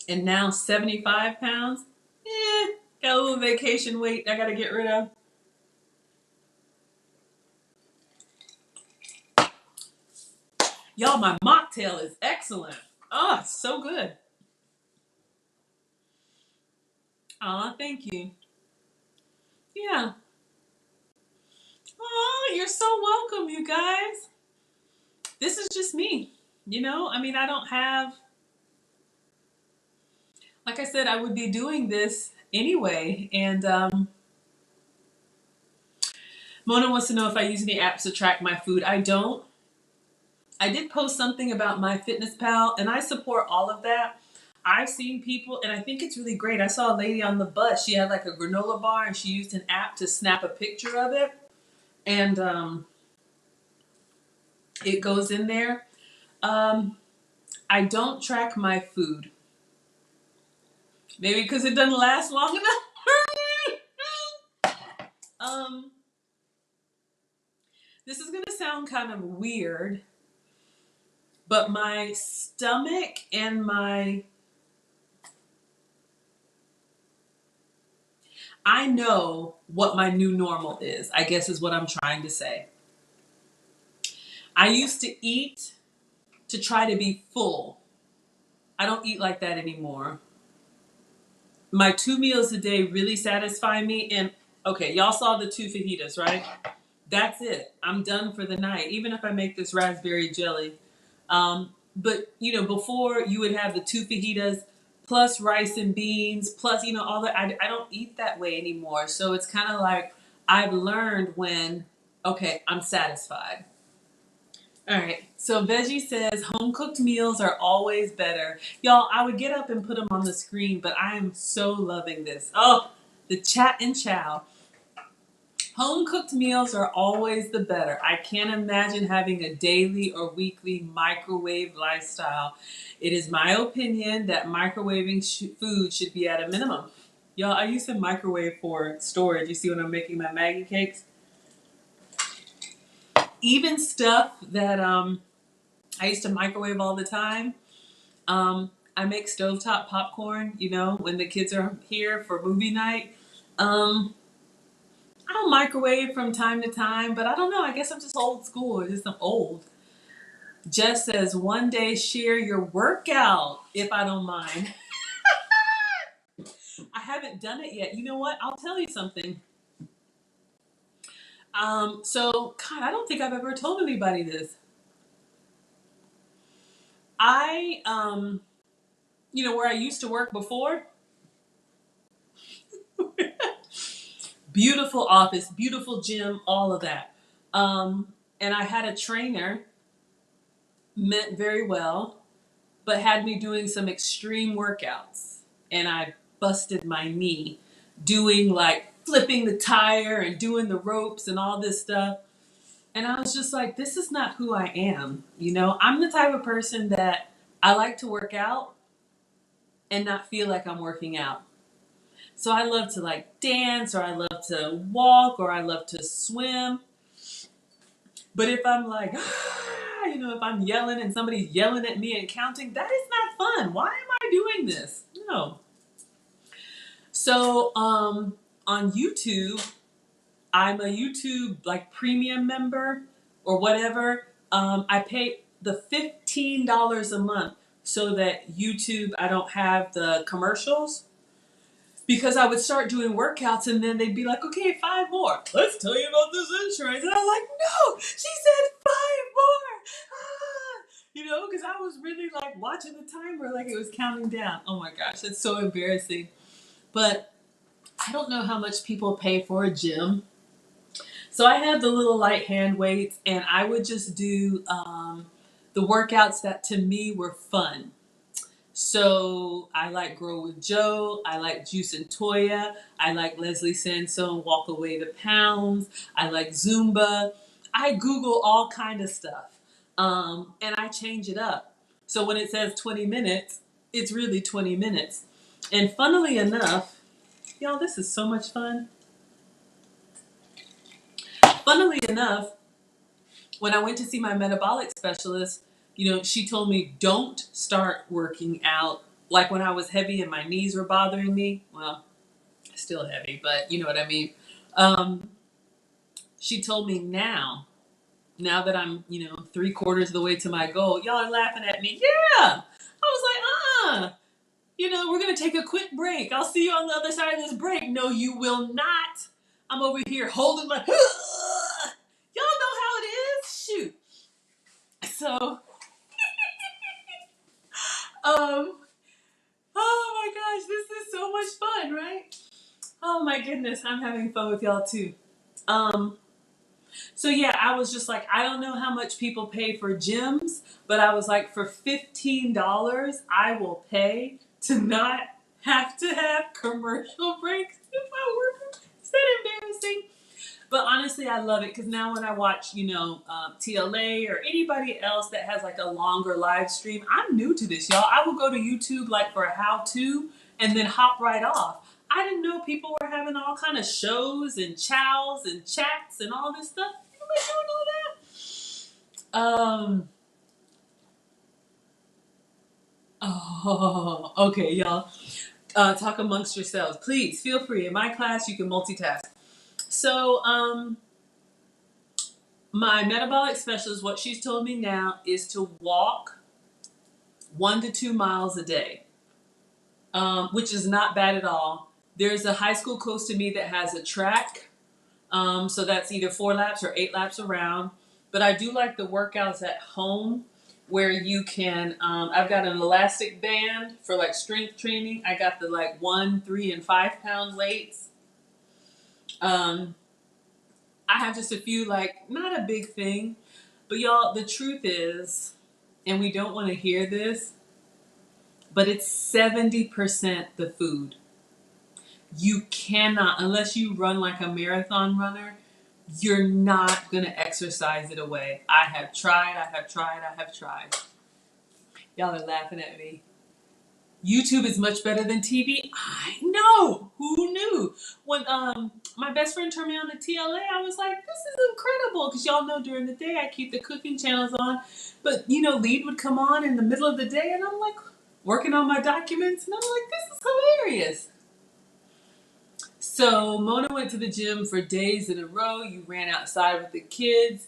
and now 75 pounds. Got a little vacation weight I got to get rid of. Y'all, my mocktail is excellent. Oh, it's so good. Aw, thank you. Yeah. Oh, you're so welcome, you guys. This is just me. I mean, I don't have, like I said, I would be doing this anyway. And Mona wants to know if I use any apps to track my food. I don't. I did post something about MyFitnessPal, and I support all of that. I've seen people, and I think it's really great. I saw a lady on the bus. She had like a granola bar, and she used an app to snap a picture of it, and it goes in there. Um, I don't track my food. Maybe because it doesn't last long enough. um, this is gonna sound kind of weird, but my stomach and I know what my new normal is, I guess is what I'm trying to say. I used to eat to try to be full. I don't eat like that anymore. My 2 meals a day really satisfy me. And okay, y'all saw the 2 fajitas, right? That's it. I'm done for the night, even if I make this raspberry jelly. But before you would have the 2 fajitas plus rice and beans plus all that. I don't eat that way anymore. So it's kind of like I've learned when okay, I'm satisfied. All right. So Veggie says home cooked meals are always better. Y'all, I would get up and put them on the screen, but I am so loving this. Oh, the chat and chow. Home cooked meals are always the better. I can't imagine having a daily or weekly microwave lifestyle. It is my opinion that microwaving food should be at a minimum. Y'all, I use a microwave for storage. You see when I'm making my Maggie cakes? Even stuff that I used to microwave all the time. I make stovetop popcorn, when the kids are here for movie night. I'll microwave from time to time, but I don't know. I guess I'm just old school. I just I'm old. Jess says, one day share your workout if I don't mind. I haven't done it yet. You know what? I'll tell you something. God, I don't think I've ever told anybody this. I, where I used to work before, beautiful office, beautiful gym, all of that. And I had a trainer, meant very well, but had me doing some extreme workouts. And I busted my knee doing like flipping the tire and doing the ropes and all this stuff. And I was just like, this is not who I am. I'm the type of person that I like to work out and not feel like I'm working out. So I love to like dance, or I love to walk, or I love to swim. But if I'm like, if I'm yelling and somebody's yelling at me and counting, that is not fun. Why am I doing this? No. So on YouTube, I'm a YouTube like premium member or whatever. I pay the $15 a month so that YouTube, I don't have the commercials. Because I would start doing workouts and then they'd be like, okay, 5 more. Let's tell you about this insurance. And I'm like, no, she said 5 more. Because I was really like watching the timer like it was counting down. Oh my gosh, that's so embarrassing. But I don't know how much people pay for a gym. So I had the little light hand weights and I would just do the workouts that to me were fun. So I like Grow with Joe. I like Juice and Toya. I like Leslie Sansone, Walk Away the Pounds. I like Zumba. I Google all kind of stuff. And I change it up. So when it says 20 minutes, it's really 20 minutes. And funnily enough, y'all, this is so much fun. Funnily enough, when I went to see my metabolic specialist, she told me don't start working out. Like when I was heavy and my knees were bothering me. Well, still heavy, but you know what I mean. She told me now that I'm, 3/4 of the way to my goal, y'all are laughing at me. Yeah. I was like, we're going to take a quick break. I'll see you on the other side of this break. No, you will not. I'm over here holding my, y'all know how it is. Shoot. So Um, oh my gosh, this is so much fun, right? Oh my goodness, I'm having fun with y'all too. Um, so yeah, I was just like, I don't know how much people pay for gyms, but I was like, for $15, I will pay to not have to have commercial breaks if I work. Is that embarrassing? But honestly, I love it because now when I watch, TLA or anybody else that has like a longer live stream, I'm new to this, y'all. I will go to YouTube like for a how-to and then hop right off. I didn't know people were having all kind of shows and chows and chats and all this stuff. Anybody doing all that? Oh, okay, y'all. Talk amongst yourselves. Please feel free. In my class, you can multitask. So, my metabolic specialist, what she's told me now is to walk 1 to 2 miles a day, which is not bad at all. There's a high school close to me that has a track, so that's either 4 laps or 8 laps around. But I do like the workouts at home where you can. I've got an elastic band for like strength training. I got the like 1, 3, and 5 pound weights. Um, I have just a few, like, not a big thing, but y'all, the truth is, and we don't want to hear this, but it's 70% the food. You cannot, unless you run like a marathon runner, you're not going to exercise it away. I have tried, I have tried, I have tried. Y'all are laughing at me. YouTube is much better than TV. I know. Who knew? When my best friend turned me on to TLA, I was like, this is incredible. Because y'all know during the day I keep the cooking channels on. But Lead would come on in the middle of the day and I'm like working on my documents and I'm like, this is hilarious. So Mona went to the gym for days in a row. You ran outside with the kids.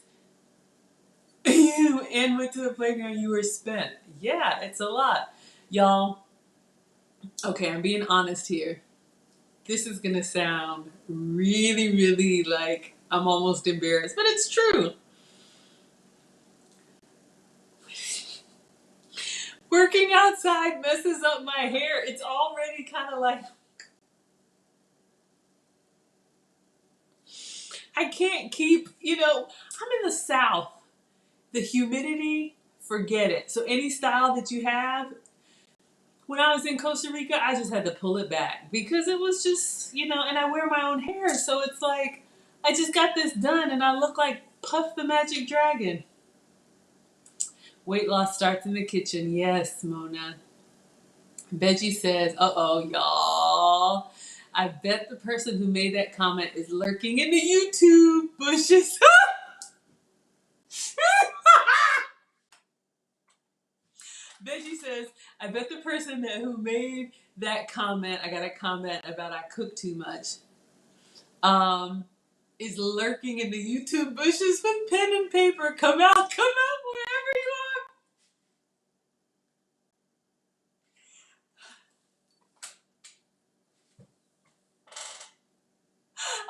And went to the playground. You were spent. Yeah, it's a lot. Y'all, okay, I'm being honest here. This is gonna sound really, really like I'm almost embarrassed, but it's true. Working outside messes up my hair. It's already kind of like I can't keep, I'm in the South. The humidity, forget it. So any style that you have, when I was in Costa Rica, I just had to pull it back because it was just, and I wear my own hair. So it's like, I just got this done and I look like Puff the Magic Dragon. Weight loss starts in the kitchen. Yes, Mona. Veggie says, uh-oh, y'all. I bet the person who made that comment is lurking in the YouTube bushes. Veggie says, I bet the person who made that comment, I got a comment about I cook too much, is lurking in the YouTube bushes with pen and paper. Come out wherever you are.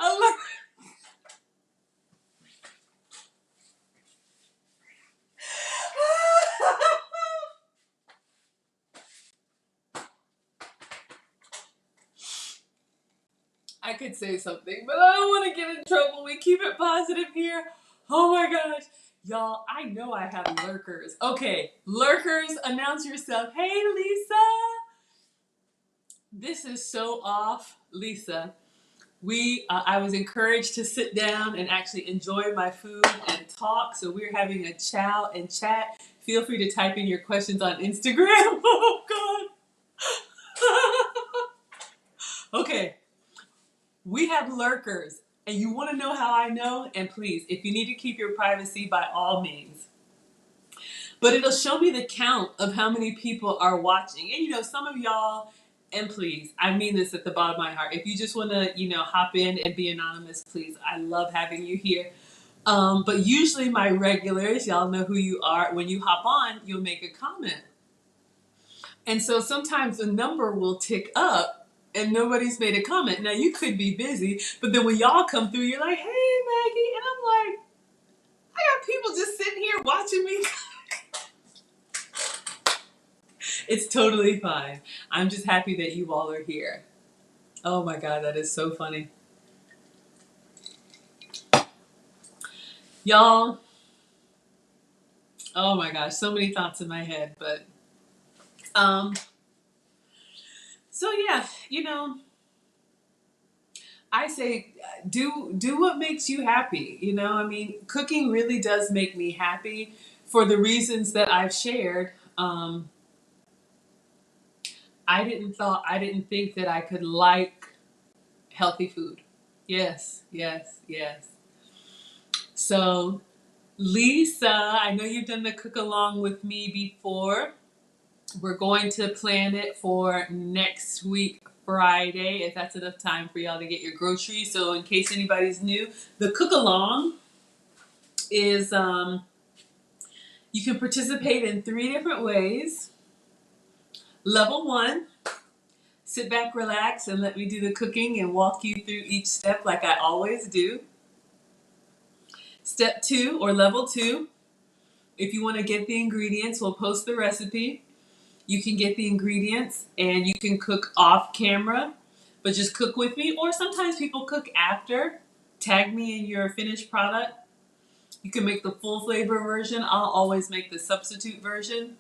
Alert. I could say something, but I don't want to get in trouble. We keep it positive here. Oh my gosh. Y'all, I know I have lurkers. Okay, lurkers, announce yourself. Hey, Lisa. This is so off, Lisa. I was encouraged to sit down and actually enjoy my food and talk. So we're having a chow and chat. Feel free to type in your questions on Instagram. Oh God. Okay. We have lurkers, and you want to know how I know? And please, if you need to keep your privacy, by all means. But it'll show me the count of how many people are watching. And some of y'all, and please, I mean this at the bottom of my heart. If you just want to, hop in and be anonymous, please. I love having you here. But usually my regulars, y'all know who you are. When you hop on, you'll make a comment. And so sometimes the number will tick up and nobody's made a comment. Now you could be busy, but then when y'all come through, you're like, hey Maggie. And I'm like, I got people just sitting here watching me. It's totally fine. I'm just happy that you all are here. Oh my God, that is so funny. Y'all, oh my gosh, so many thoughts in my head, but um so yeah, I say do what makes you happy. I mean, cooking really does make me happy for the reasons that I've shared. I didn't think that I could like healthy food. Yes, yes, yes. So, Lisa, I know you've done the cook along with me before. We're going to plan it for next week, Friday, if that's enough time for y'all to get your groceries. So, in case anybody's new, the cook along is you can participate in 3 different ways. Level 1, sit back, relax, and let me do the cooking and walk you through each step like I always do. Step 2 or level 2, if you want to get the ingredients, we'll post the recipe. You can get the ingredients and you can cook off camera, but just cook with me. Or sometimes people cook after. Tag me in your finished product. You can make the full flavor version. I'll always make the substitute version.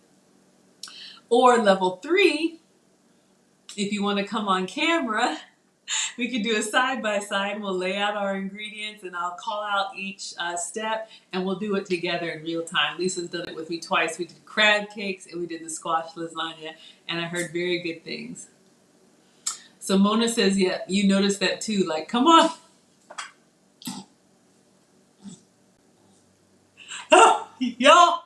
Or level 3, if you want to come on camera, we could do a side by side. We'll lay out our ingredients and I'll call out each step and we'll do it together in real time. Lisa's done it with me twice. We did crab cakes and we did the squash lasagna, and I heard very good things. So Mona says, yeah, you noticed that too. Like, come on. Y'all,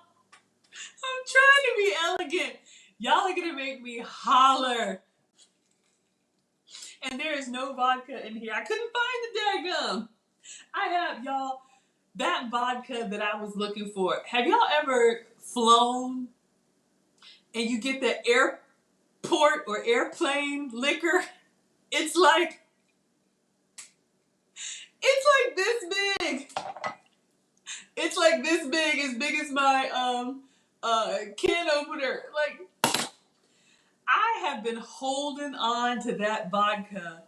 I'm trying to be elegant. Y'all are going to make me holler. And there is no vodka in here. I couldn't find the daggum. I have, y'all, that vodka that I was looking for. Have y'all ever flown and you get the airport or airplane liquor? It's like this big. It's like this big, as big as my can opener. Like, I have been holding on to that vodka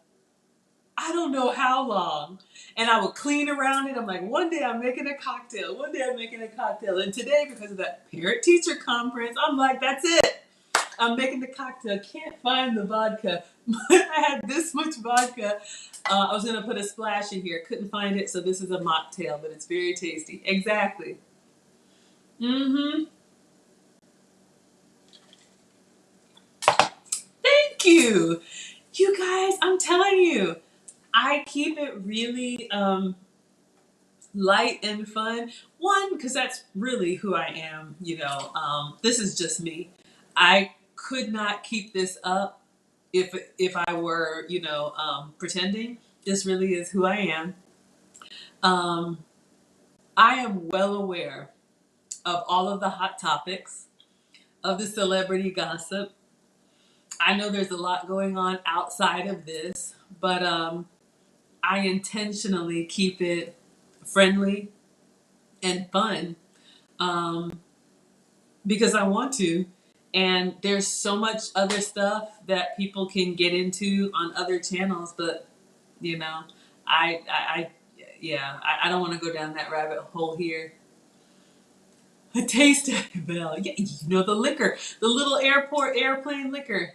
I don't know how long. And I would clean around it. I'm like, one day I'm making a cocktail. One day I'm making a cocktail. And today, because of that parent teacher conference, I'm like, that's it. I'm making the cocktail. Can't find the vodka. I had this much vodka. I was going to put a splash in here. Couldn't find it. So this is a mocktail, but it's very tasty. Exactly. Mm-hmm. Thank you. You guys, I'm telling you, I keep it really light and fun. One, because that's really who I am. This is just me. I could not keep this up if I were, pretending. This really is who I am. Um, I am well aware of all of the hot topics, of the celebrity gossip. I know there's a lot going on outside of this, but I intentionally keep it friendly and fun. Um, because I want to. And there's so much other stuff that people can get into on other channels, but you know, I yeah, I don't want to go down that rabbit hole here. A taste of Bell, yeah, the liquor, the little airport airplane liquor.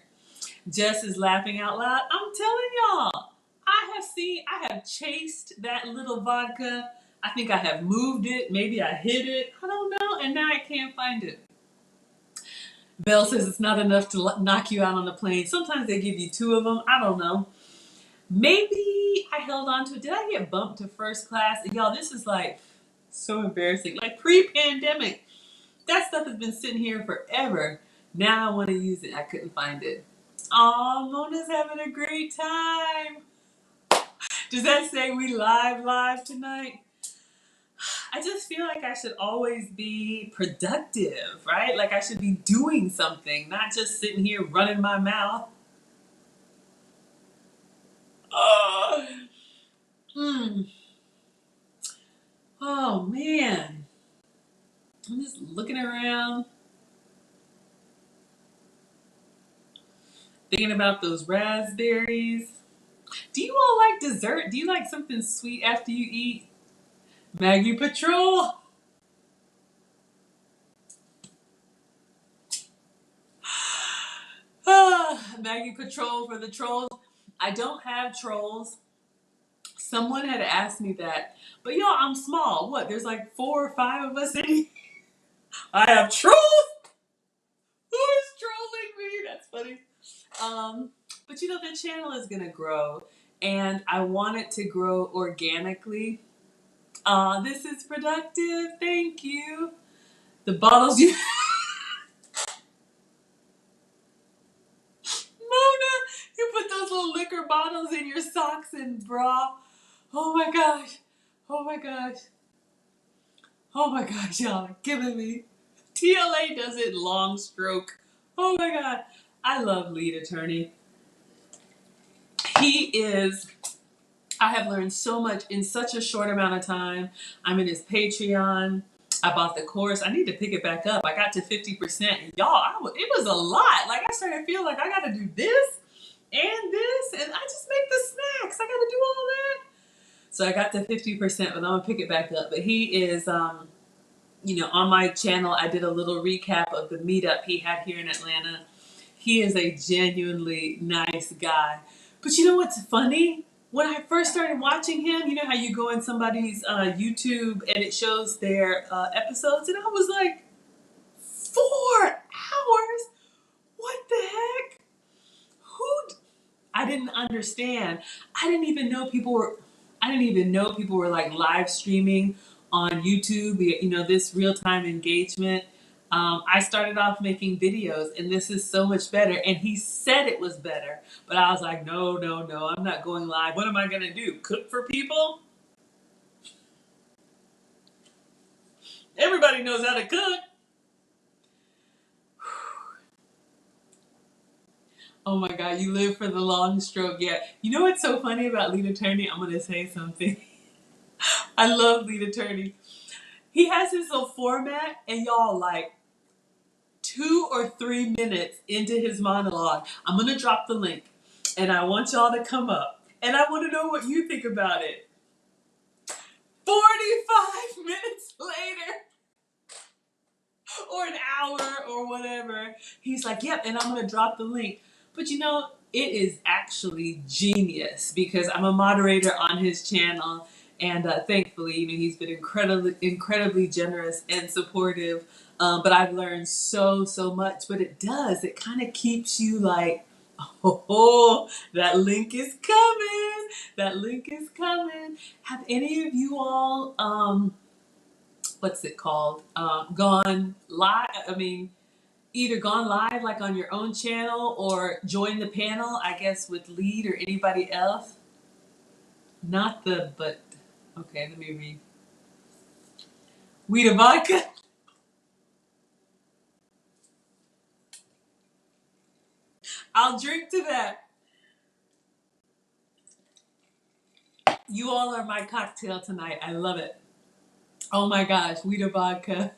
Jess is laughing out loud. I'm telling y'all, I have chased that little vodka. I think I have moved it. Maybe I hid it. I don't know, and now I can't find it. Belle says it's not enough to knock you out on the plane. Sometimes they give you 2 of them. I don't know. Maybe I held on to it. Did I get bumped to first class? Y'all, this is like so embarrassing. Like pre-pandemic. That stuff has been sitting here forever. Now I want to use it. I couldn't find it. Aw, Mona's having a great time. Does that say we live tonight? I just feel like I should always be productive, right? Like I should be doing something, not just sitting here running my mouth. Oh, oh man. I'm just looking around. Thinking about those raspberries. Do you all like dessert? Do you like something sweet after you eat? Maggie Patrol. Maggie Patrol for the trolls. I don't have trolls. Someone had asked me that. But y'all, I'm small. What? There's like 4 or 5 of us in here. I have trolls? Who is trolling me? That's funny. But the channel is gonna grow and I want it to grow organically. This is productive. Thank you. The bottles you Mona, you put those little liquor bottles in your socks and bra. Oh my gosh. Oh my gosh. Oh my gosh, y'all are killing me. TLA does it long stroke. Oh my god. I love lead attorney. He is, I have learned so much in such a short amount of time. I'm in his Patreon. I bought the course. I need to pick it back up. I got to 50%. And y'all, it was a lot. Like I started to feel like I got to do this and this. And I just make the snacks. I got to do all that. So I got to 50%, but I'm going to pick it back up. But he is, on my channel, I did a little recap of the meetup he had here in Atlanta. He is a genuinely nice guy. But you know what's funny? When I first started watching him, you know how you go on somebody's YouTube and it shows their episodes, and I was like, 4 hours? What the heck? Who? I didn't understand. I didn't even know people were like live streaming on YouTube. This real time engagement. I started off making videos, and this is so much better. And he said it was better, but I was like, no, no, no, I'm not going live. What am I gonna do? Cook for people? Everybody knows how to cook. Oh my God, you live for the long stroke. Yeah. You know what's so funny about lead attorney? I'm gonna say something. I love lead attorney. He has his little format, and y'all, like 2 or 3 minutes into his monologue, I'm gonna drop the link, and I want y'all to come up, and I want to know what you think about it. 45 minutes later, or an hour, or whatever, he's like, "Yep," and I'm gonna drop the link. But it is actually genius because I'm a moderator on his channel, and thankfully, he's been incredibly generous and supportive. But I've learned so much. But it kind of keeps you like, oh, that link is coming. That link is coming. Have any of you all, what's it called? Gone live? I mean, either gone live like on your own channel or joined the panel, I guess, with Lead or anybody else. Okay, let me read. Weed vodka. I'll drink to that. You all are my cocktail tonight. I love it. Oh my gosh, weed vodka.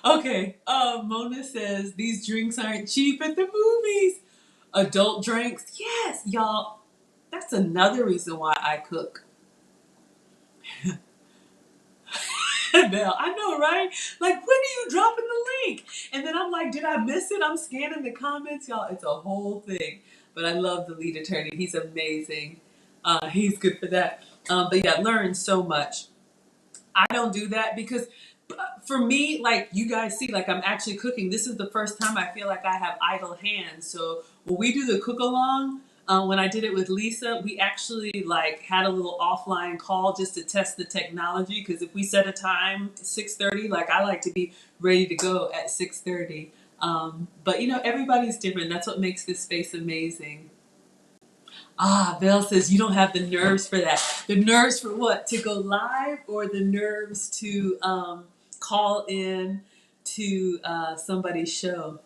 Okay, Mona says these drinks aren't cheap at the movies. Adult drinks, yes, y'all. That's another reason why I cook. Bell, I know, right? Like, when are you dropping the link? And then I'm like, did I miss it? I'm scanning the comments, y'all. It's a whole thing. But I love the lead attorney. He's amazing. He's good for that. But yeah, learned so much. I don't do that because for me, like you guys see, like I'm actually cooking. This is the first time I feel like I have idle hands. So when we do the cook along, when I did it with Lisa, we actually like had a little offline call just to test the technology. Because if we set a time 6:30, like I like to be ready to go at 6:30. But everybody's different. That's what makes this space amazing. Val says you don't have the nerves for that. The nerves for what? To go live, or the nerves to call in to somebody's show?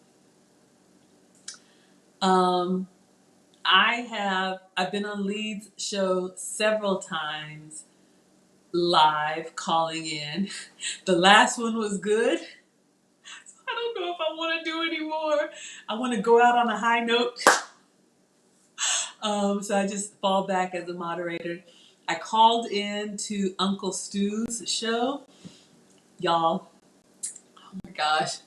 I've been on Lead's show several times live calling in. The last one was good. I don't know if I want to do anymore. I want to go out on a high note. So I just fall back as a moderator. I called in to Uncle Stu's show. Y'all, oh my gosh.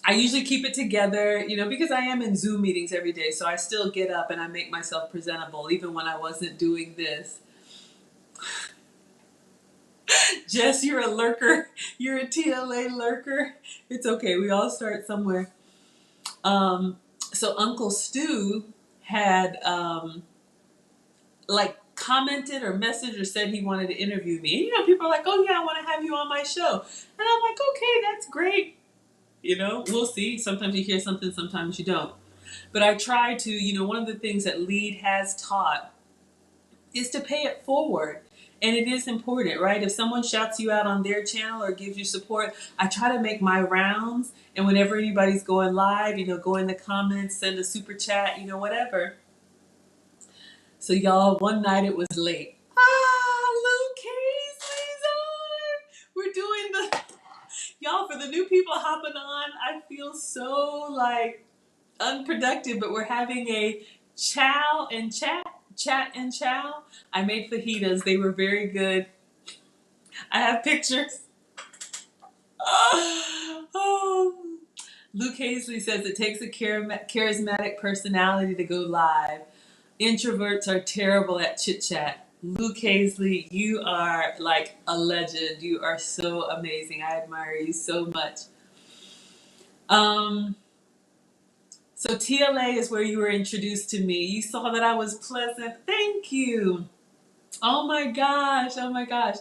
I usually keep it together, because I am in Zoom meetings every day. So I still get up and I make myself presentable, even when I wasn't doing this. Jess, you're a lurker. You're a TLA lurker. It's okay. We all start somewhere. So Uncle Stu had commented or messaged or said he wanted to interview me. And, people are like, oh yeah, I want to have you on my show. And I'm like, okay, that's great. We'll see. Sometimes you hear something, sometimes you don't. But I try to, one of the things that LEAD has taught is to pay it forward. And it is important, right? If someone shouts you out on their channel or gives you support, I try to make my rounds. And whenever anybody's going live, go in the comments, send a super chat, whatever. So y'all, one night it was late. Luke Casey's on! We're doing y'all, for the new people hopping on, I feel so unproductive, but we're having a chow and chat and chow. I made fajitas. They were very good. I have pictures. Oh. Luke Hazley says it takes a charismatic personality to go live. Introverts are terrible at chit chat. Luke Hazley, you are like a legend. You are so amazing. I admire you so much. So TLA is where you were introduced to me. You saw that I was pleasant. Thank you. Oh my gosh. Oh my gosh.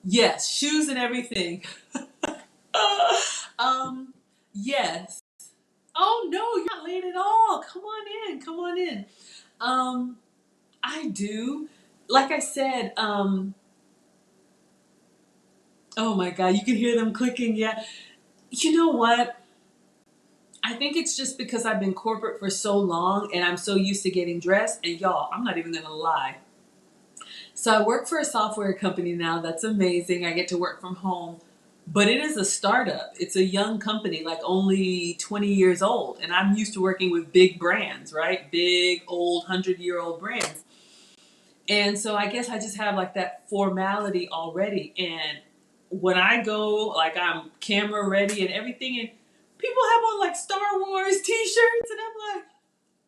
Yes, shoes and everything. Yes. Oh no, you're not late at all. Come on in. Come on in. I do. Like I said, oh my God, you can hear them clicking. Yeah. You know what? I think it's just because I've been corporate for so long and I'm so used to getting dressed. And y'all, I'm not even going to lie. So I work for a software company now. That's amazing. I get to work from home. But it is a startup. It's a young company, like only 20 years old. And I'm used to working with big brands, right? Big, old, 100-year-old brands. And so I guess I just have like that formality already. And when I go, I'm camera ready and everything, and people have on like Star Wars t-shirts, and I'm like,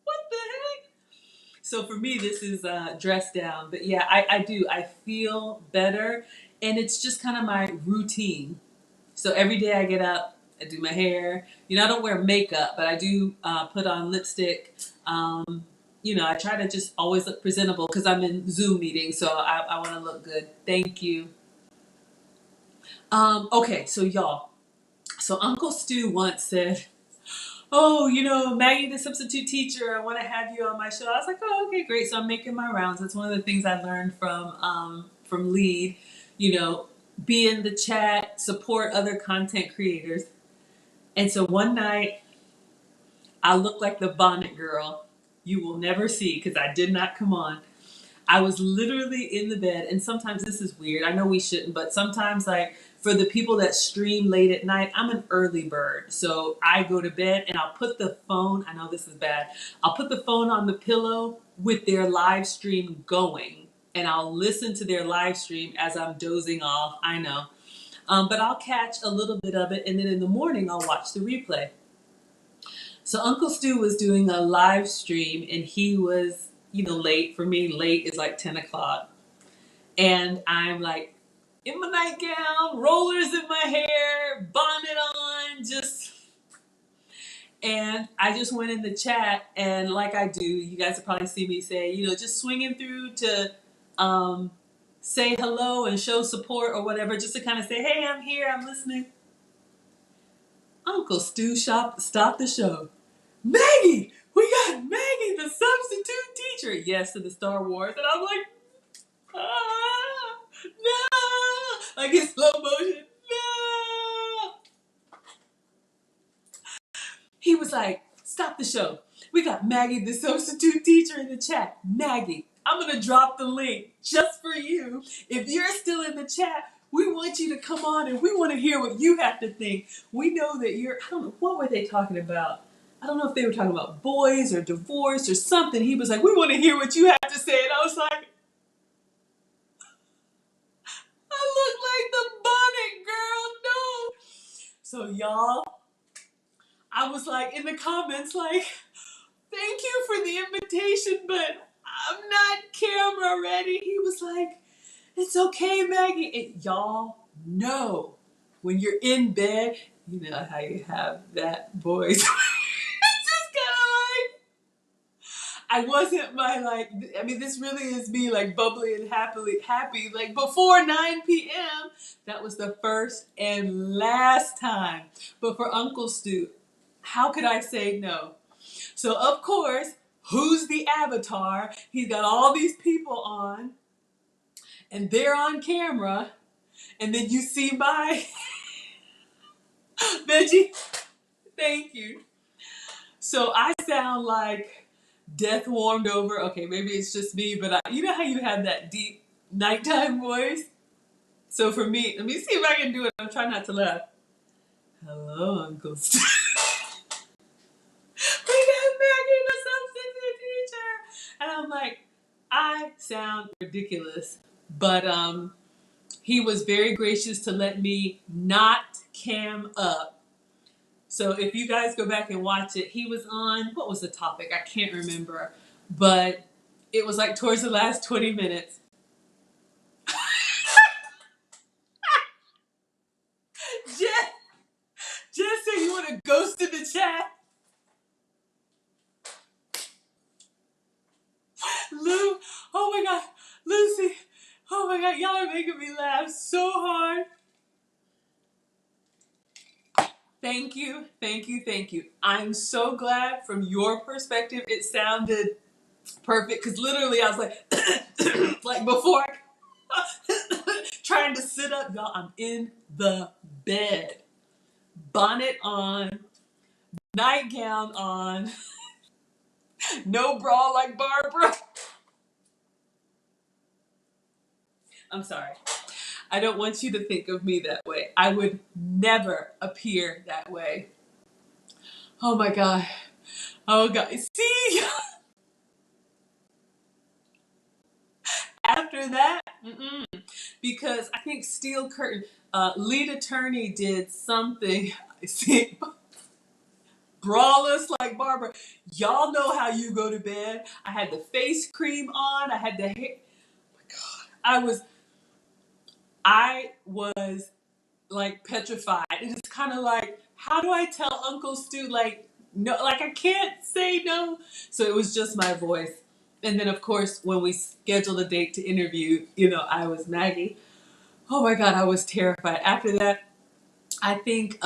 what the heck? So for me, this is dress down. But yeah, I do. I feel better. And it's just kind of my routine. So every day I get up, I do my hair. I don't wear makeup, but I do put on lipstick. I try to just always look presentable because I'm in Zoom meetings, so I want to look good. Thank you. Okay, so y'all. So Uncle Stu once said, oh, Maggie, the substitute teacher, I want to have you on my show. I was like, oh, okay, great. So I'm making my rounds. That's one of the things I learned from LEAD. Be in the chat, support other content creators. And so one night, I looked like the bonnet girl you will never see because I did not come on. I was literally in the bed, and sometimes this is weird. I know we shouldn't, but sometimes, for the people that stream late at night, I'm an early bird. So I go to bed and I'll put the phone, I know this is bad, I'll put the phone on the pillow with their live stream going, and I'll listen to their live stream as I'm dozing off. I know. But I'll catch a little bit of it, and then in the morning, I'll watch the replay. So Uncle Stu was doing a live stream, and he was, late. For me, late is like 10 o'clock. And I'm like in my nightgown, rollers in my hair, bonnet on, and I just went in the chat, and like I do, you guys have probably seen me say, just swinging through to say hello and show support or whatever, just to kind of say, hey, I'm here, I'm listening. Uncle Stu stopped the show. Maggie, we got Maggie, the substitute teacher. Yes, to the Star Wars. And I'm like, no, like in slow motion, no. He was like, stop the show. We got Maggie, the substitute teacher, in the chat. Maggie, I'm going to drop the link just for you. If you're still in the chat, We want you to come on and we want to hear what you have to think. We know that you're, I don't know, what were they talking about? I don't know if they were talking about boys or divorce or something. He was like, we want to hear what you have to say. And I was like, I look like the bonnet girl. No. So y'all, I was like in the comments like, thank you for the invitation, but I'm not camera ready. He was like, it's okay, Maggie. And y'all know when you're in bed, you know how you have that voice. It's just kind of like, I wasn't I mean, this really is me like bubbly and happy. Like before 9 p.m., that was the first and last time. But for Uncle Stu, how could I say no? So of course, who's the avatar? He's got all these people on, and they're on camera, and then you see my veggie. Thank you. So I sound like death warmed over. Okay, maybe it's just me, but you know how you have that deep nighttime voice? So for me, let me see if I can do it. I'm trying not to laugh. Hello, Uncle Stu. We got Maggie, the substitute teacher. And I'm like, I sound ridiculous. But he was very gracious to let me not cam up. So if you guys go back and watch it, he was on, what was the topic? I can't remember. But it was like towards the last 20 minutes. Jess, Jess said you want to ghost in the chat. Lou, oh my God, Lucy, oh my God, y'all are making me laugh so hard. Thank you, thank you, thank you. I'm so glad from your perspective it sounded perfect because literally I was like, like before, trying to sit up, y'all. I'm in the bed, bonnet on, nightgown on, no bra like Barbara. I'm sorry. I don't want you to think of me that way. I would never appear that way. Oh my God. Oh God. See? After that, because I think Steel Curtain, lead attorney did something. See, braless like Barbara. Y'all know how you go to bed. I had the face cream on. I had the hair. Oh my God. I was like petrified. It's kind of like, how do I tell Uncle Stu like no, like I can't say no. So it was just my voice. And then of course when we scheduled a date to interview, I was Maggie. Oh my God, I was terrified. After that, I think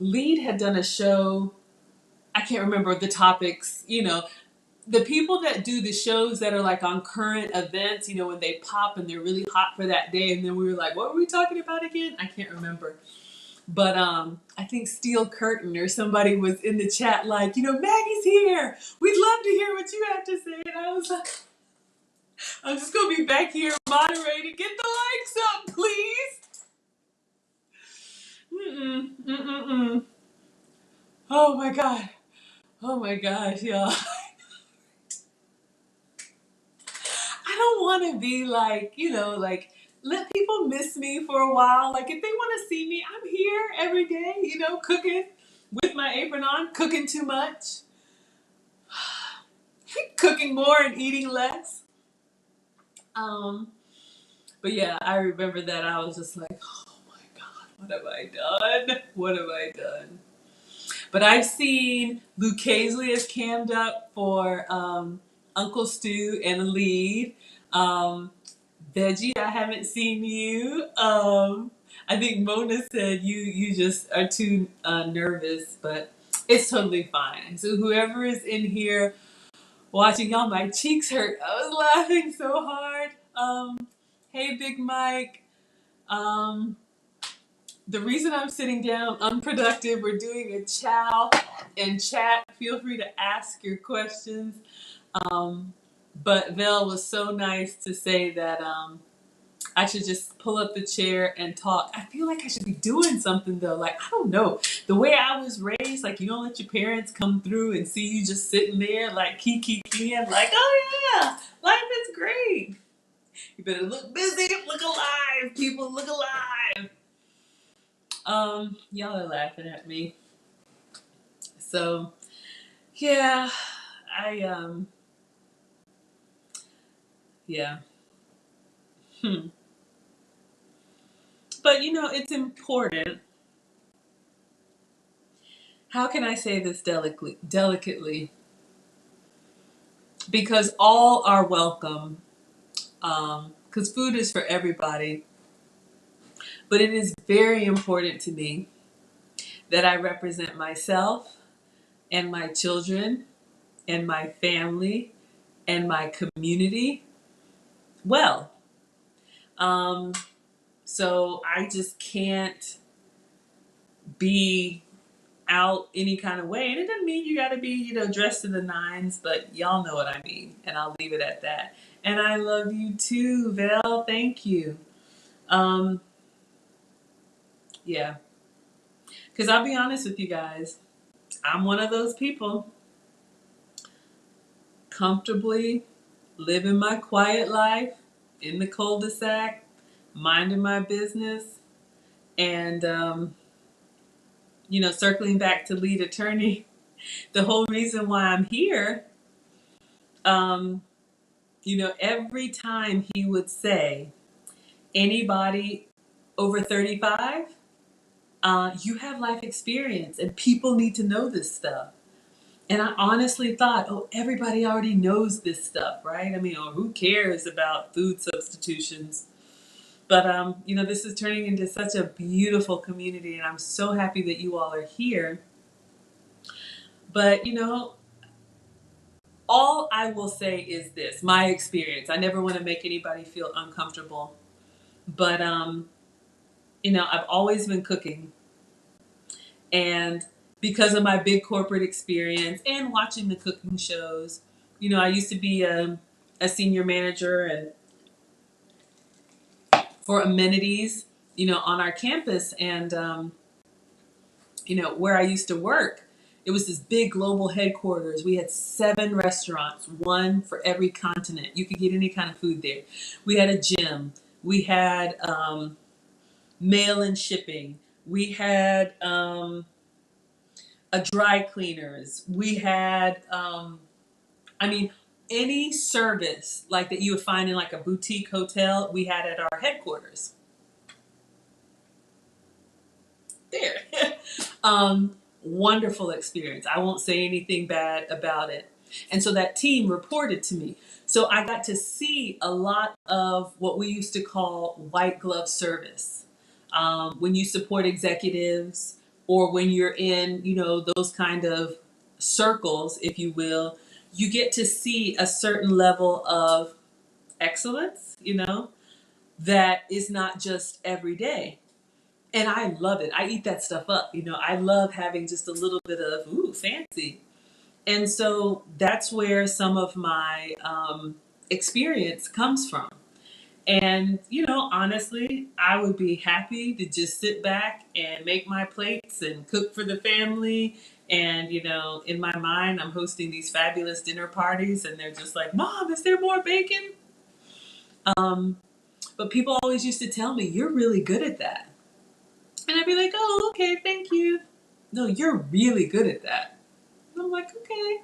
Lead had done a show. I can't remember the topics. The people that do the shows that are like on current events, when they pop and they're really hot for that day, and then we were like, what were we talking about again? I can't remember. But I think Steel Curtain or somebody was in the chat like, Maggie's here. We'd love to hear what you have to say. And I was like, I'm just going to be back here moderating. Get the likes up, please. Oh my God. Oh my gosh, y'all. I don't want to be like, let people miss me for a while. Like if they want to see me, I'm here every day, cooking with my apron on, cooking too much, cooking more and eating less. But yeah, I remember that I was just like, oh my God, what have I done? What have I done? But I've seen Luke Casely is cammed up for Uncle Stu and the lead. Veggie, I haven't seen you. I think Mona said you just are too nervous, but it's totally fine. So whoever is in here watching, y'all, my cheeks hurt. I was laughing so hard. Hey, Big Mike. The reason I'm sitting down unproductive, we're doing a chow and chat. Feel free to ask your questions. But Vel was so nice to say that I should just pull up the chair and talk. I feel like I should be doing something though. Like, I don't know. The way I was raised, like, you don't let your parents come through and see you just sitting there, like, kikiing, like, oh yeah, life is great. You better look busy, look alive, people, look alive. Y'all are laughing at me. So, yeah, I, yeah. Hmm. But, it's important. How can I say this delicately? Because all are welcome. Because food is for everybody. But it is very important to me that I represent myself and my children and my family and my community well. Um, so I just can't be out any kind of way. And it doesn't mean you got to be, dressed to the nines, but y'all know what I mean. And I'll leave it at that. And I love you too, Val. Thank you. Um, yeah. Because I'll be honest with you guys, I'm one of those people comfortably living my quiet life in the cul-de-sac, minding my business, and, circling back to lead attorney. The whole reason why I'm here, um, every time he would say, anybody over 35, you have life experience and people need to know this stuff. And I honestly thought, oh, everybody already knows this stuff, right? I mean, or who cares about food substitutions? But, this is turning into such a beautiful community, and I'm so happy that you all are here. But, all I will say is this, my experience. I never want to make anybody feel uncomfortable. But, I've always been cooking. And because of my big corporate experience and watching the cooking shows, I used to be a senior manager and for amenities, on our campus. And, where I used to work, it was this big global headquarters. We had 7 restaurants, one for every continent. You could get any kind of food there. We had a gym. We had mail and shipping. We had a dry cleaners. We had, I mean, any service like that you would find in like a boutique hotel, we had at our headquarters. There. Wonderful experience. I won't say anything bad about it. And so that team reported to me. So I got to see a lot of what we used to call white glove service. When you support executives or when you're in, those kind of circles, if you will, you get to see a certain level of excellence, that is not just every day. And I love it. I eat that stuff up. I love having just a little bit of, ooh, fancy. And so that's where some of my experience comes from. And, honestly, I would be happy to just sit back and make my plates and cook for the family. And, in my mind, I'm hosting these fabulous dinner parties and they're just like, Mom, is there more bacon? Um, but people always used to tell me, you're really good at that. And I'd be like, oh, okay, thank you. No, you're really good at that. And I'm like, okay.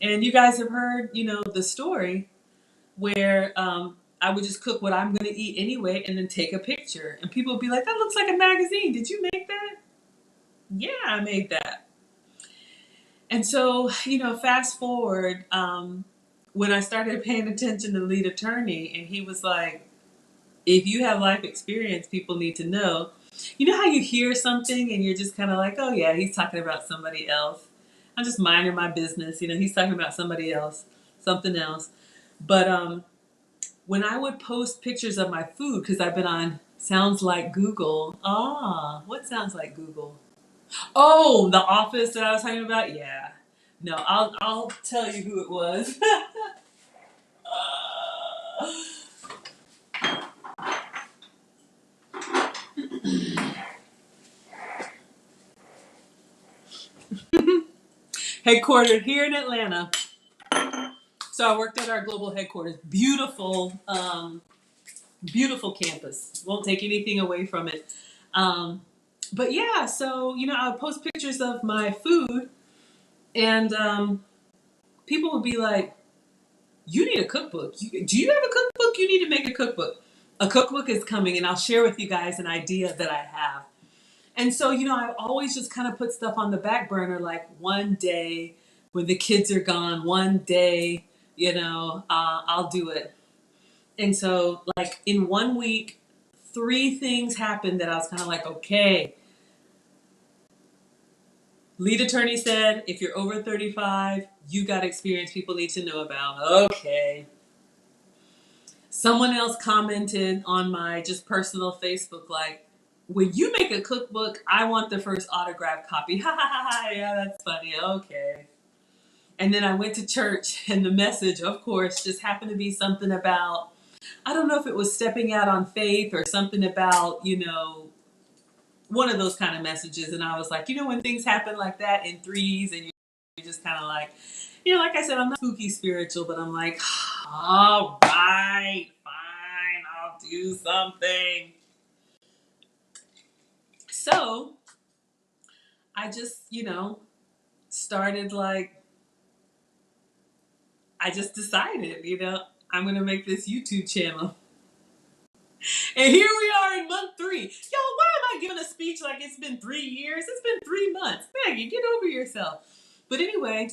And you guys have heard, the story where I would just cook what I'm going to eat anyway and then take a picture. And people would be like, that looks like a magazine. Did you make that? Yeah, I made that. And so, fast forward, when I started paying attention to the lead attorney, and he was like, if you have life experience, people need to know. You know how you hear something and you're just kind of like, oh yeah, he's talking about somebody else. I'm just minding my business. He's talking about somebody else, something else. But when I would post pictures of my food, because I've been on Sounds Like Google. What sounds like Google? Oh, The Office that I was talking about? Yeah. No, I'll tell you who it was. headquartered here in Atlanta. So I worked at our global headquarters. Beautiful, beautiful campus. Won't take anything away from it. But yeah, so I would post pictures of my food, and people would be like, "You need a cookbook. Do you have a cookbook? You need to make a cookbook." A cookbook is coming, and I'll share with you guys an idea that I have. And so, I always just kind of put stuff on the back burner, like one day when the kids are gone, one day, I'll do it. And so, like in 1 week, 3 things happened that I was kind of like, okay. Lead attorney said, if you're over 35, you got experience people need to know about. Okay. Someone else commented on my just personal Facebook, like, when you make a cookbook, I want the first autographed copy. Ha ha ha ha. Yeah, that's funny. Okay. And then I went to church, and the message, of course, just happened to be something about, I don't know if it was stepping out on faith or something about, one of those kind of messages. And I was like, when things happen like that in threes, and you're just kind of like, like I said, I'm not spooky spiritual, but I'm like, all right, fine, I'll do something. So I just, started like, I just decided, I'm going to make this YouTube channel. And here we are in month 3. Yo, why am I giving a speech like it's been 3 years? It's been 3 months. Maggie, get over yourself. But anyway,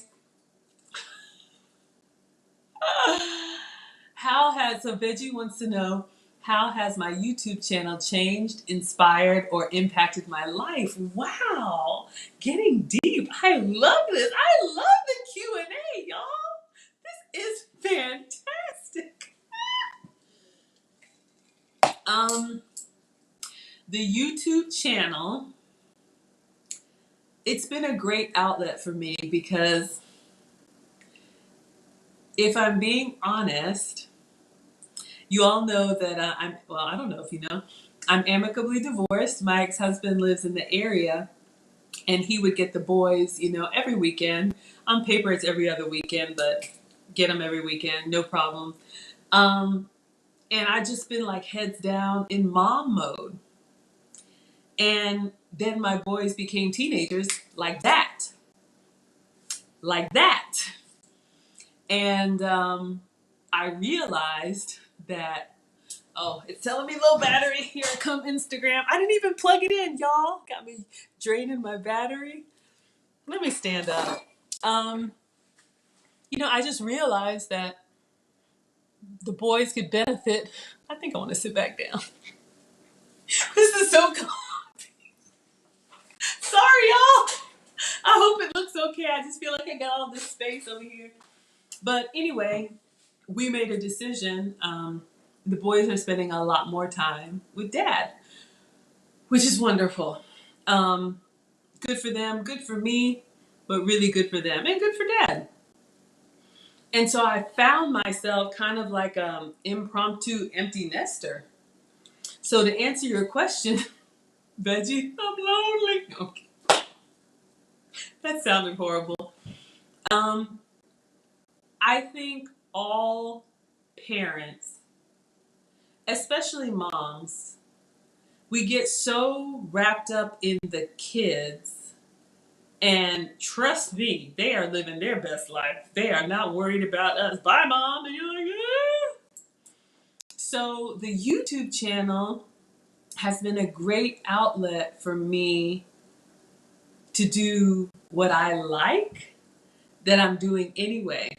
so Veggie wants to know, how has my YouTube channel changed, inspired, or impacted my life? Wow, getting deep. I love this. I love the Q&A, y'all. This is fantastic. The YouTube channel, it's been a great outlet for me because if I'm being honest, you all know that I don't know if you know, I'm amicably divorced. My ex-husband lives in the area, and he would get the boys, every weekend. On paper, it's every other weekend, but get them every weekend, no problem. And I just been like heads down in mom mode. And then my boys became teenagers like that. Like that. And I realized that, oh, it's telling me low battery. Here I come, Instagram. I didn't even plug it in, y'all. Got me draining my battery. Let me stand up. I just realized that the boys could benefit. I think I want to sit back down. This is so cold. Sorry, y'all. I hope it looks okay. I just feel like I got all this space over here. But anyway, we made a decision. The boys are spending a lot more time with dad, which is wonderful. Good for them, good for me, but really good for them and good for dad. And so I found myself kind of like an impromptu empty nester. So to answer your question, Veggie, I'm lonely. Okay. That sounded horrible. I think all parents, especially moms, we get so wrapped up in the kids, and trust me, they are living their best life. They are not worried about us. Bye, mom. And you're like, ah. So the YouTube channel has been a great outlet for me to do what I like that I'm doing anyway.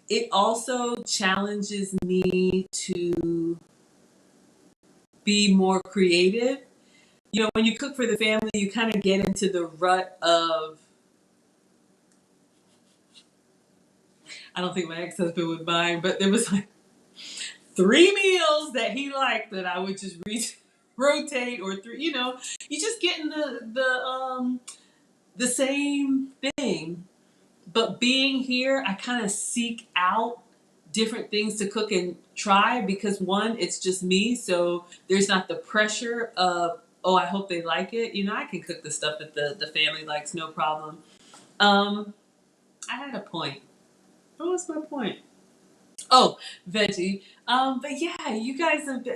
It also challenges me to be more creative. When you cook for the family, you kind of get into the rut of, I don't think my ex-husband would mind, but there was like 3 meals that he liked that I would just rotate, or 3, you just get in the same thing. But being here, I kind of seek out different things to cook and try because, one, it's just me, so there's not the pressure of, oh, I hope they like it. I can cook the stuff that the family likes, no problem. Um, I had a point. What was my point? Oh, veggie. But yeah, you guys have.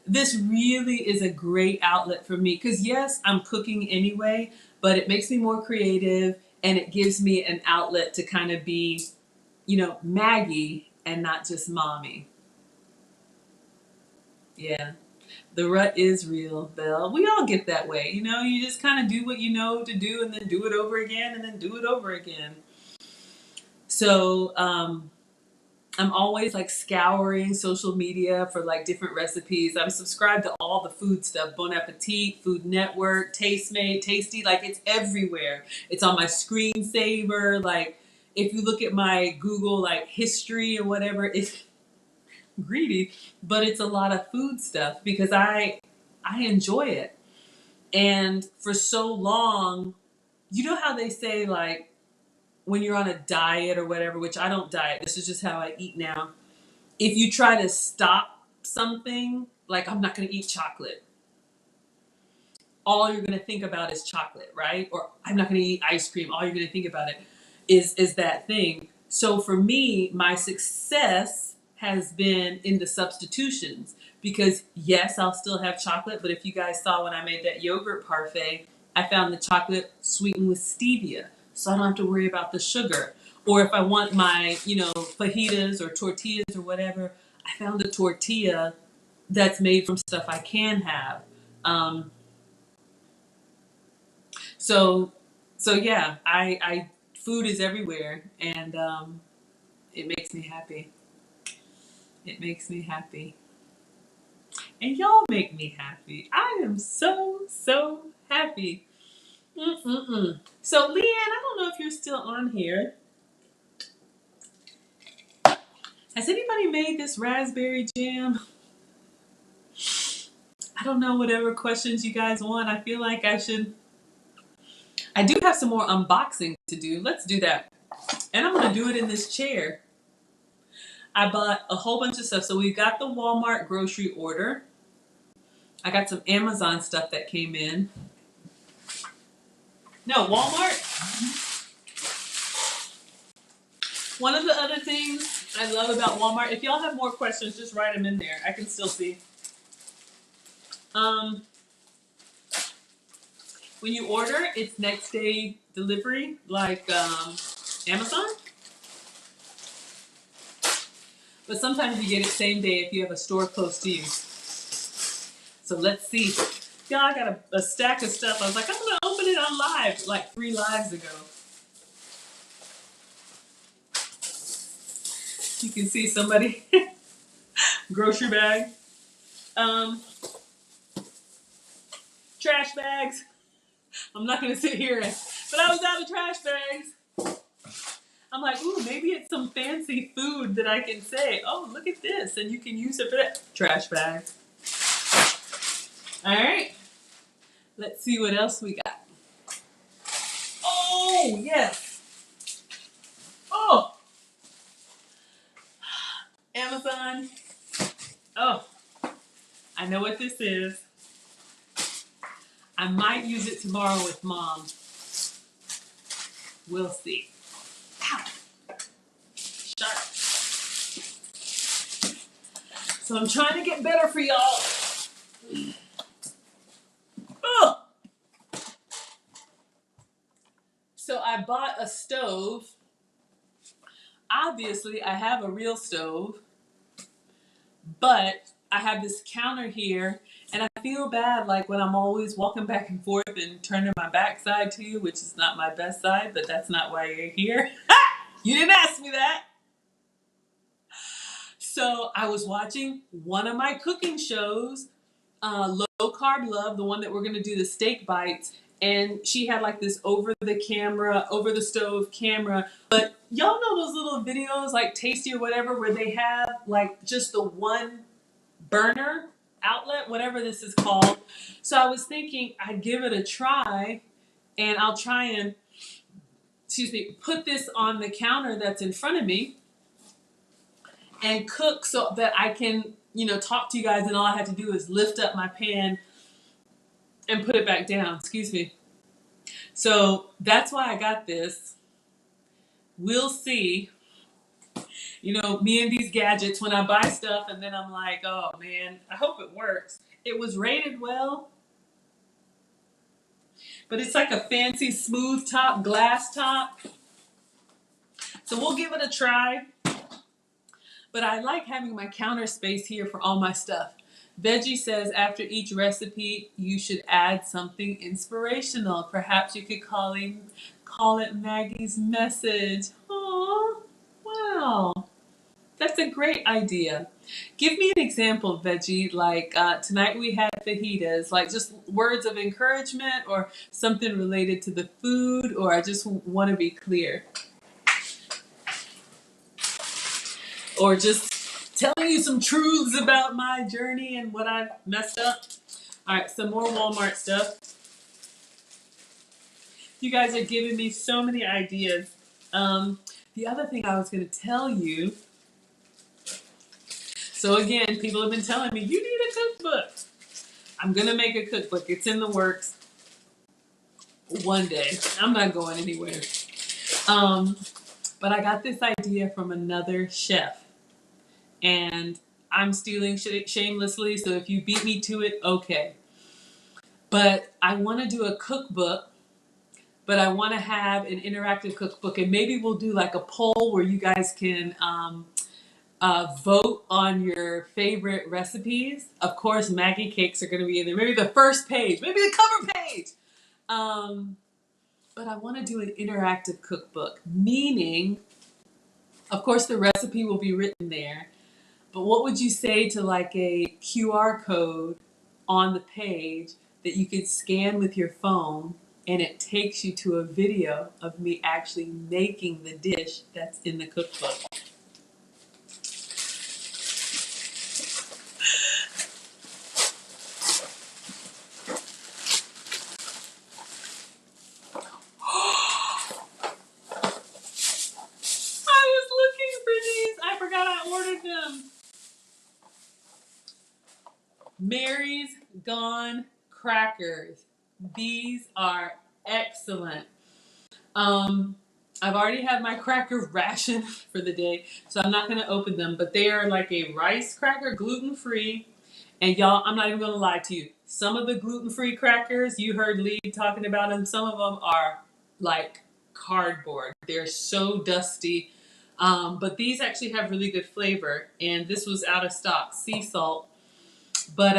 This really is a great outlet for me because yes, I'm cooking anyway, but it makes me more creative and it gives me an outlet to kind of be, Maggie and not just mommy. Yeah. The rut is real, Belle. We all get that way. You just kind of do what you know to do and then do it over again and then do it over again. So, I'm always like scouring social media for like different recipes. I'm subscribed to all the food stuff, Bon Appetit, Food Network, Tastemade, Tasty, like it's everywhere. It's on my screensaver. Like if you look at my Google like history or whatever, it's greedy, but it's a lot of food stuff because I enjoy it. And for so long, you know how they say like when you're on a diet or whatever, which I don't diet, this is just how I eat now. If you try to stop something, like I'm not going to eat chocolate, all you're going to think about is chocolate, right? Or I'm not going to eat ice cream, all you're going to think about it is that thing. So for me, my success has been in the substitutions because yes, I'll still have chocolate, but if you guys saw when I made that yogurt parfait, I found the chocolate sweetened with stevia, so I don't have to worry about the sugar. Or if I want my, fajitas or tortillas or whatever, I found a tortilla that's made from stuff I can have. Um, so, so yeah, I food is everywhere, and it makes me happy. It makes me happy, and y'all make me happy. I am so happy. Mm-mm-mm. So, Leanne, I don't know if you're still on here. Has anybody made this raspberry jam? I don't know, whatever questions you guys want. I feel like I should. I do have some more unboxing to do. Let's do that. And I'm going to do it in this chair. I bought a whole bunch of stuff. So we got the Walmart grocery order. I got some Amazon stuff that came in. No, Walmart. One of the other things I love about Walmart, if y'all have more questions, just write them in there. I can still see. Um, when you order, it's next day delivery, like Amazon. But sometimes you get it same day if you have a store close to you. So let's see. Yeah, I got a stack of stuff. I was like, I'm going to open it on live, like 3 lives ago. You can see somebody. Grocery bag. Um, Trash bags. I'm not going to sit here but I was out of trash bags. I'm like, ooh, maybe it's some fancy food that I can say, oh, look at this, and you can use it for that. Trash bag. All right. Let's see what else we got. Oh, yes. Oh, Amazon. Oh, I know what this is. I might use it tomorrow with Mom. We'll see. Ow. Sharp. So I'm trying to get better for y'all. Oh. So I bought a stove. Obviously, I have a real stove, but I have this counter here, and I feel bad like when I'm always walking back and forth and turning my backside to you, which is not my best side, but that's not why you're here. You didn't ask me that. So I was watching one of my cooking shows, Low Carb Love, the one that we're going to do the steak bites. And she had like this over the stove camera. But y'all know those little videos like Tasty or whatever where they have like just the one burner outlet, whatever this is called. So I was thinking I'd give it a try and I'll try and, put this on the counter that's in front of me and cook so that I can, talk to you guys, and all I have to do is lift up my pan and put it back down. Excuse me. So that's why I got this. We'll see. You know, me and these gadgets, when I buy stuff and then I'm like, oh man, I hope it works. It was rated well, but it's like a fancy smooth top, glass top. So we'll give it a try. But I like having my counter space here for all my stuff. Veggie says after each recipe, you should add something inspirational. Perhaps you could call it Maggie's message. Aww, wow. That's a great idea. Give me an example, Veggie. Like tonight we had fajitas, like just words of encouragement or something related to the food, or I just want to be clear. Or just telling you some truths about my journey and what I've messed up. All right, some more Walmart stuff. You guys are giving me so many ideas. The other thing I was going to tell you. So again, people have been telling me, you need a cookbook. I'm going to make a cookbook. It's in the works one day. I'm not going anywhere. But I got this idea from another chef. And I'm stealing shamelessly, so if you beat me to it, okay. But I want to do a cookbook, but I want to have an interactive cookbook, and maybe we'll do like a poll where you guys can vote on your favorite recipes. Of course, Maggie cakes are going to be in there. Maybe the first page, maybe the cover page. But I want to do an interactive cookbook, meaning, of course, the recipe will be written there. But what would you say to like a QR code on the page that you could scan with your phone and it takes you to a video of me actually making the dish that's in the cookbook? I was looking for these. I forgot I ordered them. Mary's Gone crackers. These are excellent. I've already had my cracker ration for the day, so I'm not going to open them, but they are like a rice cracker, gluten-free. And y'all, I'm not even going to lie to you. Some of the gluten-free crackers, you heard Lee talking about them, some of them are like cardboard. They're so dusty. But these actually have really good flavor, and this was out of stock, sea salt. But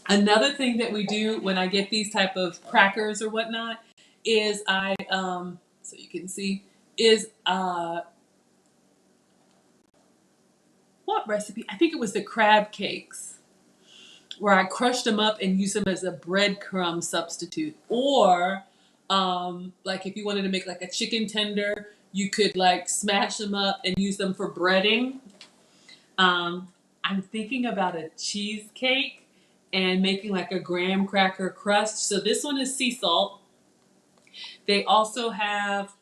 another thing that we do when I get these type of crackers or whatnot is so you can see, is what recipe? I think it was the crab cakes, where I crushed them up and used them as a breadcrumb substitute. Or like if you wanted to make like a chicken tender, you could like smash them up and use them for breading. I'm thinking about a cheesecake and making like a graham cracker crust. So this one is sea salt. They also have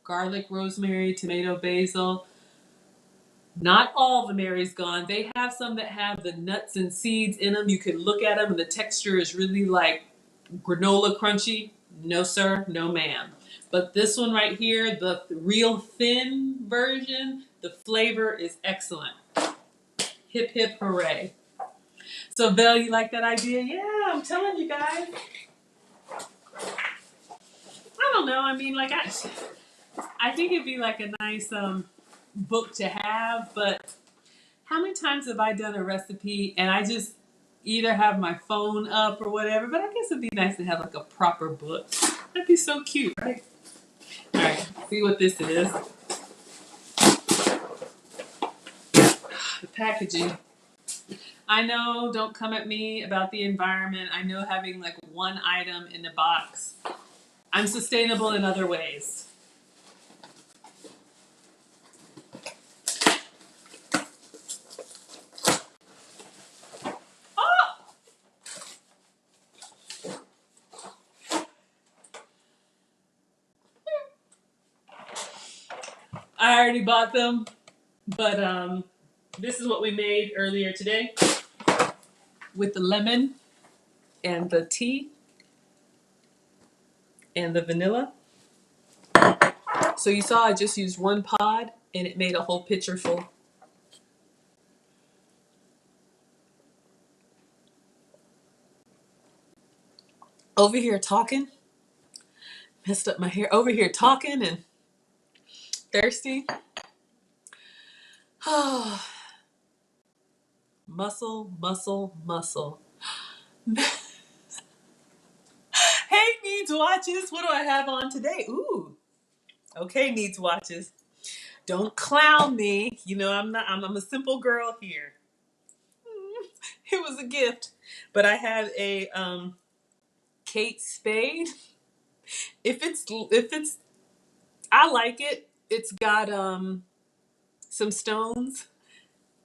garlic, rosemary, tomato, basil. Not all the Mary's Gone. They have some that have the nuts and seeds in them. You can look at them and the texture is really like granola crunchy. No sir, no ma'am. But this one right here, the real thin version, the flavor is excellent. Hip hip hooray. So Val, you like that idea? Yeah, I'm telling you guys. I don't know. I mean, like I think it'd be like a nice book to have, but how many times have I done a recipe and I just either have my phone up or whatever, but I guess it'd be nice to have like a proper book. That'd be so cute, right? All right, see what this is. The packaging. I know, don't come at me about the environment. I know having like one item in the box. I'm sustainable in other ways. I already bought them, but this is what we made earlier today with the lemon and the tea and the vanilla. So you saw I just used one pod and it made a whole pitcher full. Over here talking, messed up my hair. Over here talking and thirsty. Muscle, muscle, muscle. Hey, Needs Watches. What do I have on today? Ooh. Okay, Needs Watches. Don't clown me. You know, I'm a simple girl here. It was a gift. But I have a Kate Spade. If it's I like it. It's got some stones.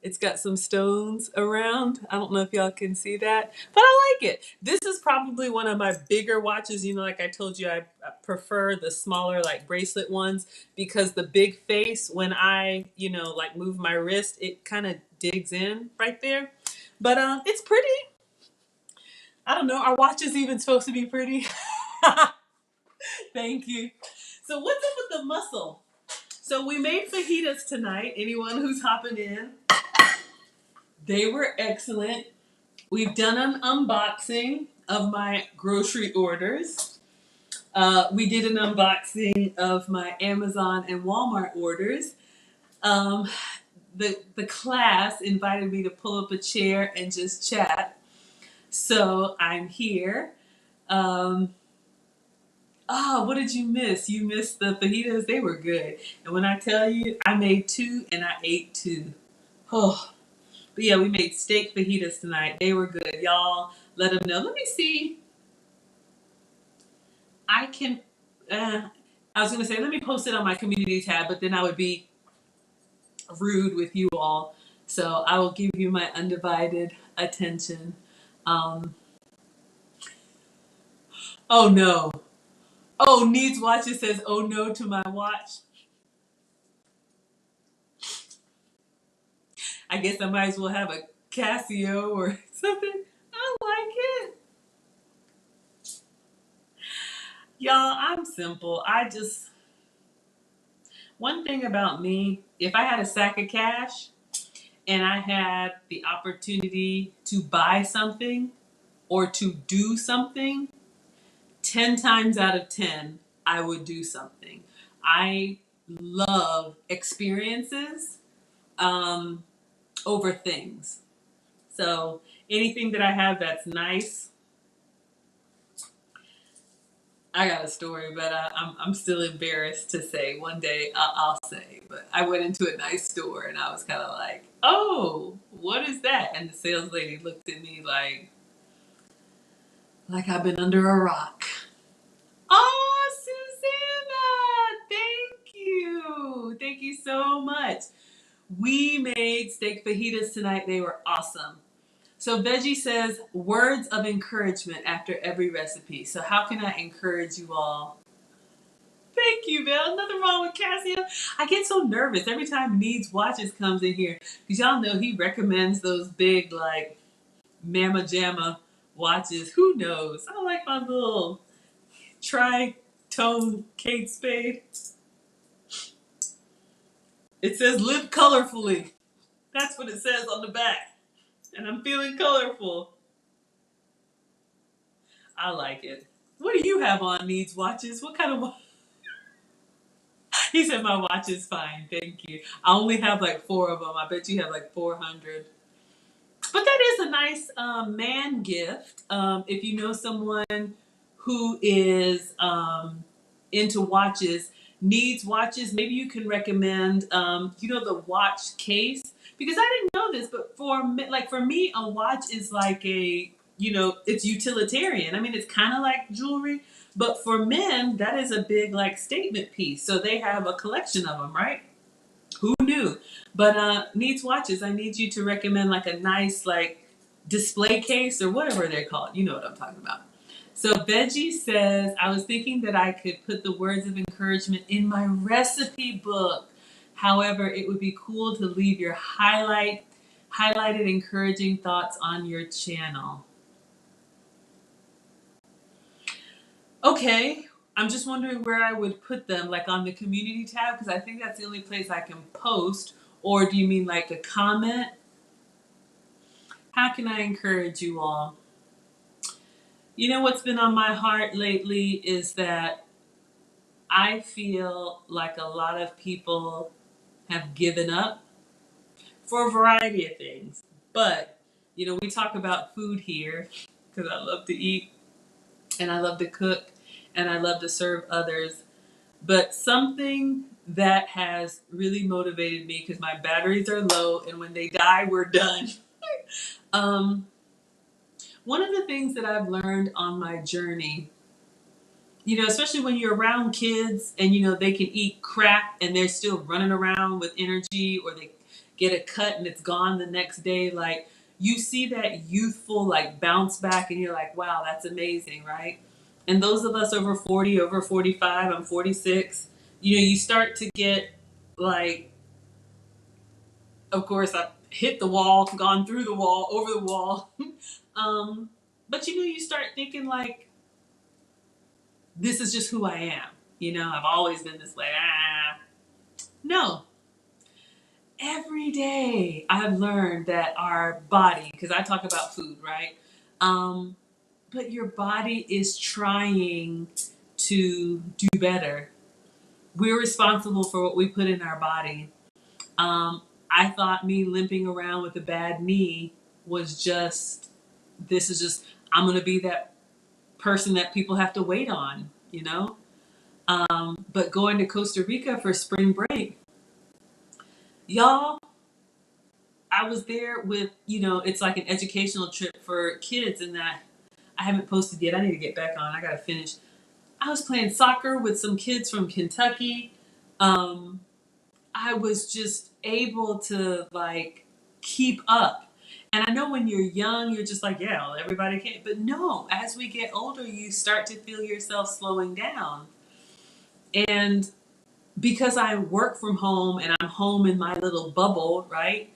It's got some stones around. I don't know if y'all can see that, but I like it. This is probably one of my bigger watches. You know, like I told you, I prefer the smaller, like bracelet ones because the big face, when I, like move my wrist, it kind of digs in right there. But it's pretty. I don't know. Are watches even supposed to be pretty? Thank you. So what's up with the muscle? So we made fajitas tonight. Anyone who's hopping in, they were excellent. We've done an unboxing of my grocery orders. We did an unboxing of my Amazon and Walmart orders. Um, the class invited me to pull up a chair and just chat. So I'm here. What did you miss? You missed the fajitas. They were good. And when I tell you, I made two and I ate two. Oh, but yeah, we made steak fajitas tonight. They were good. Y'all let them know. Let me see. I can, I was going to say, let me post it on my community tab, but then I would be rude with you all. So I will give you my undivided attention. Um, oh no. Oh, Needs Watches says, oh no to my watch. I guess I might as well have a Casio or something. I like it. Y'all, I'm simple. One thing about me, if I had a sack of cash and I had the opportunity to buy something or to do something, 10 times out of 10, I would do something. I love experiences over things. So anything that I have that's nice, I got a story, but I'm still embarrassed to say. One day I'll say. But I went into a nice store and I was kind of like, "Oh, what is that?" And the sales lady looked at me like I've been under a rock. Oh, Susanna, thank you so much. We made steak fajitas tonight. They were awesome. So Veggie says words of encouragement after every recipe. So how can I encourage you all? Thank you, Bill. Nothing wrong with Casio. I get so nervous every time Needs Watches comes in here because y'all know he recommends those big like Mama Jamma watches. Who knows? I like my little tri-tone Kate Spade. It says live colorfully. That's what it says on the back. And I'm feeling colorful. I like it. What do you have on Needs Watches? What kind of watch? He said my watch is fine. Thank you. I only have like 4 of them. I bet you have like 400. But that is a nice man gift. If you know someone who is into watches, needs watches, maybe you can recommend, the watch case. Because I didn't know this, but for me, a watch is like it's utilitarian. I mean, it's kind of like jewelry, but for men, that is a big like statement piece. So they have a collection of them, right? Who knew? But Needs Watches, I need you to recommend like a nice like display case or whatever they're called. You know what I'm talking about. So Veggie says, I was thinking that I could put the words of encouragement in my recipe book. However, it would be cool to leave your highlighted encouraging thoughts on your channel. Okay. I'm just wondering where I would put them, like on the community tab, because I think that's the only place I can post. Or do you mean like a comment? How can I encourage you all? You know what's been on my heart lately is that I feel like a lot of people have given up for a variety of things. But, we talk about food here because I love to eat and I love to cook and I love to serve others. But something that has really motivated me because my batteries are low and when they die, we're done. um, One of the things that I've learned on my journey, especially when you're around kids and, they can eat crap and they're still running around with energy, or they get a cut and it's gone the next day. Like, you see that youthful, like, bounce back and you're like, wow, that's amazing, right? And those of us over 40, over 45, I'm 46, you start to get like, of course, I've hit the wall, gone through the wall, over the wall. um, but you start thinking like, this is just who I am. I've always been this way. No. Every day I've learned that our body, because I talk about food, right? But your body is trying to do better. We're responsible for what we put in our body. I thought me limping around with a bad knee was just, this is just, I'm going to be that person that people have to wait on. But going to Costa Rica for spring break, y'all, I was there with, it's like an educational trip for kids, and that I haven't posted yet. I need to get back on. I got to finish. I was playing soccer with some kids from Kentucky. Um, I was just able to like keep up. And I know when you're young, you're just like, yeah, well, everybody can. But no, as we get older, you start to feel yourself slowing down. And because I work from home and I'm home in my little bubble, right?